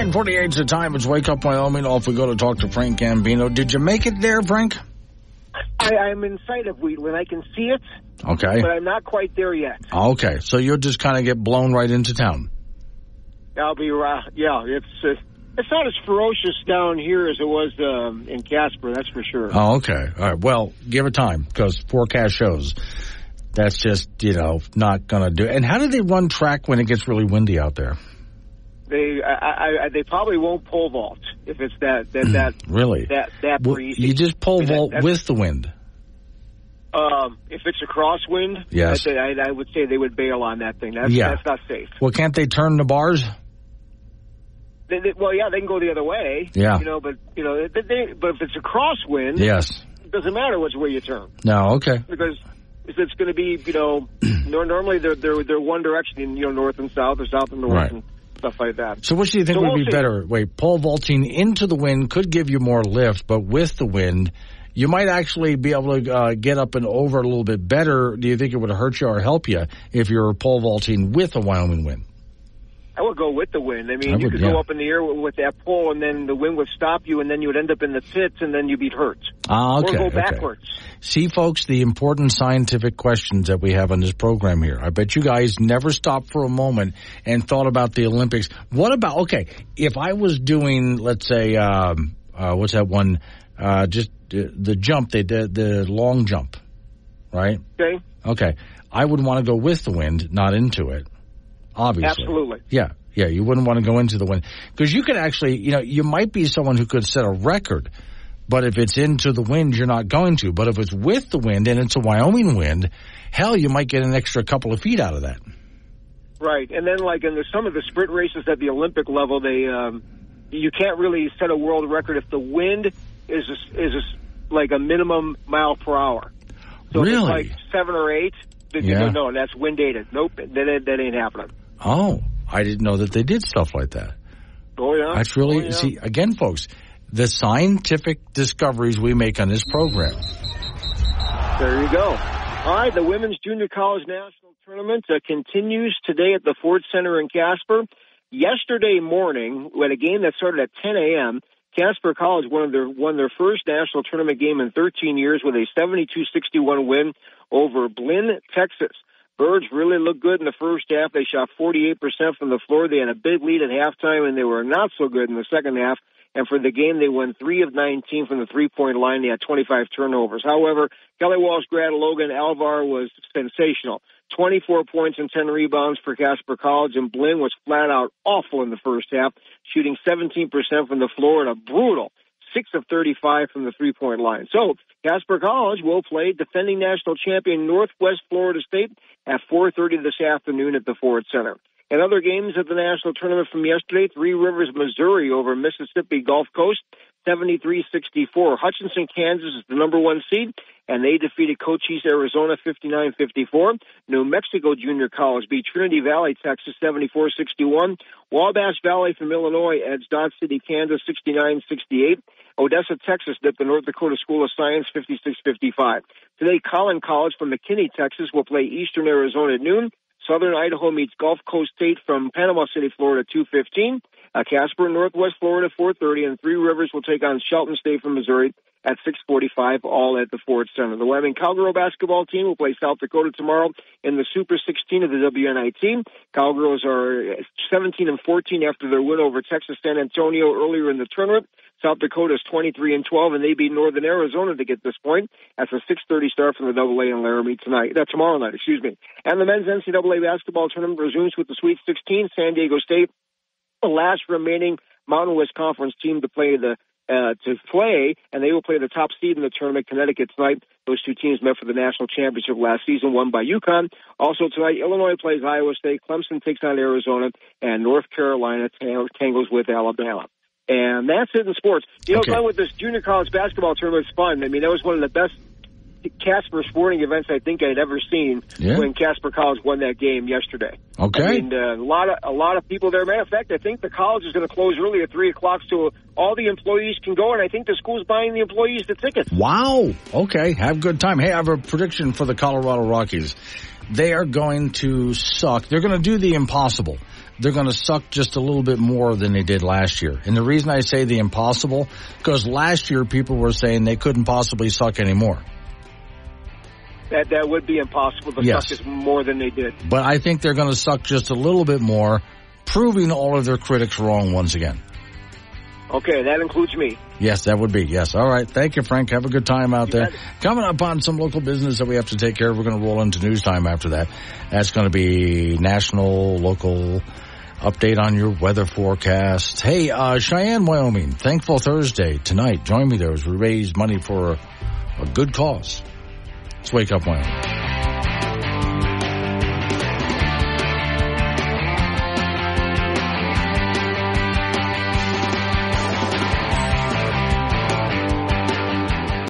.48's the time. It's Wake Up Wyoming. Off we go to talk to Frank Gambino. Did you make it there, Frank? I'm in sight of Wheatland. I can see it. Okay. But I'm not quite there yet. Okay. So you'll just kind of get blown right into town. I'll be, it's not as ferocious down here as it was in Casper, that's for sure. Oh, okay. All right. Well, give it time, because forecast shows that's just, not going to do it. And how do they run track when it gets really windy out there? They probably won't pole vault if it's that really that breezy. You just pole vault with the wind. If it's a crosswind, yes, I would say they would bail on that thing. That's not safe. Well, can't they turn the bars? They can go the other way. Yeah, but if it's a crosswind, yes, it doesn't matter which way you turn. No, okay, because it's going to be normally they're one direction, north and south or south and north. Right. And stuff like that. So which do you think would be better? Wait, pole vaulting into the wind could give you more lift, but with the wind, you might actually be able to get up and over a little bit better. Do you think it would hurt you or help you if you're pole vaulting with a Wyoming wind? I would go with the wind. I mean, you could go up in the air with that pole, and then the wind would stop you, and then you would end up in the pits, and then you'd be hurt. Okay, or go backwards. See, folks, the important scientific questions that we have on this program here. I bet you guys never stopped for a moment and thought about the Olympics. What about, okay, if I was doing, let's say, what's that one, just the jump, they did the long jump, right? Okay. I would want to go with the wind, not into it. Obviously. Absolutely. Yeah, you wouldn't want to go into the wind. Because you could actually, you might be someone who could set a record, but if it's into the wind, you're not going to. But if it's with the wind and it's a Wyoming wind, hell, you might get an extra couple of feet out of that. Right, and then like in some of the sprint races at the Olympic level, you can't really set a world record if the wind is like a minimum mile per hour. So really? If it's like 7 or 8, no, that's wind aided. Nope, that ain't happening. Oh, I didn't know that they did stuff like that. Oh, yeah. That's really, see, again, folks, the scientific discoveries we make on this program. There you go. All right, the Women's Junior College National Tournament continues today at the Ford Center in Casper. Yesterday morning, we had a game that started at 10 a.m., Casper College won their first national tournament game in 13 years with a 72-61 win over Blinn, Texas. Birds really looked good in the first half. They shot 48% from the floor. They had a big lead at halftime, and they were not so good in the second half. And for the game, they won 3 of 19 from the three-point line. They had 25 turnovers. However, Kelly Walsh grad Logan Alvar was sensational. 24 points and 10 rebounds for Casper College, and Blinn was flat out awful in the first half, shooting 17% from the floor and a brutal 6 of 35 from the three-point line. So Casper College will play defending national champion Northwest Florida State at 4:30 this afternoon at the Ford Center. In other games at the national tournament from yesterday, Three Rivers, Missouri over Mississippi Gulf Coast, 73-64. Hutchinson, Kansas is the number 1 seed, and they defeated Cochise, Arizona, 59-54. New Mexico Junior College beat Trinity Valley, Texas, 74-61. Wabash Valley from Illinois edged Dodge City, Kansas, 69-68. Odessa, Texas dipped the North Dakota School of Science, 56-55. Today, Collin College from McKinney, Texas, will play Eastern Arizona at noon. Southern Idaho meets Gulf Coast State from Panama City, Florida, 2:15. Casper, Northwest Florida, 4:30, and Three Rivers will take on Shelton State from Missouri at 6:45, all at the Ford Center. The Wyoming Cowgirl basketball team will play South Dakota tomorrow in the Super 16 of the WNIT. Cowgirls are 17-14 after their win over Texas San Antonio earlier in the tournament. South Dakota is 23-12, and they beat Northern Arizona to get this point. That's a 6:30 start from the AA in Laramie tomorrow night. And the men's NCAA basketball tournament resumes with the Sweet 16. San Diego State, the last remaining Mountain West Conference team to play, and they will play the top seed in the tournament, Connecticut, tonight. Those two teams met for the national championship last season, won by UConn. Also tonight, Illinois plays Iowa State, Clemson takes on Arizona, and North Carolina tangles with Alabama. And that's it in sports. Glenn, with this junior college basketball tournament, it's fun. I mean, that was one of the best Casper sporting events I think I'd ever seen when Casper College won that game yesterday. Okay. I mean, a lot of people there. Matter of fact, I think the college is going to close early at 3 o'clock so all the employees can go, and I think the school's buying the employees the tickets. Wow. Okay. Have a good time. Hey, I have a prediction for the Colorado Rockies. They are going to suck. They're going to do the impossible. They're going to suck just a little bit more than they did last year. And the reason I say the impossible, because last year people were saying they couldn't possibly suck anymore. That would be impossible to suck as more than they did. But I think they're going to suck just a little bit more, proving all of their critics wrong once again. Okay, that includes me. Yes, that would be. Yes. All right. Thank you, Frank. Have a good time out there. Coming up on some local business that we have to take care of. We're going to roll into news time after that. That's going to be national, local update on your weather forecast. Hey, Cheyenne, Wyoming, Thankful Thursday tonight. Join me there as we raise money for a good cause. Let's wake up, Wyoming.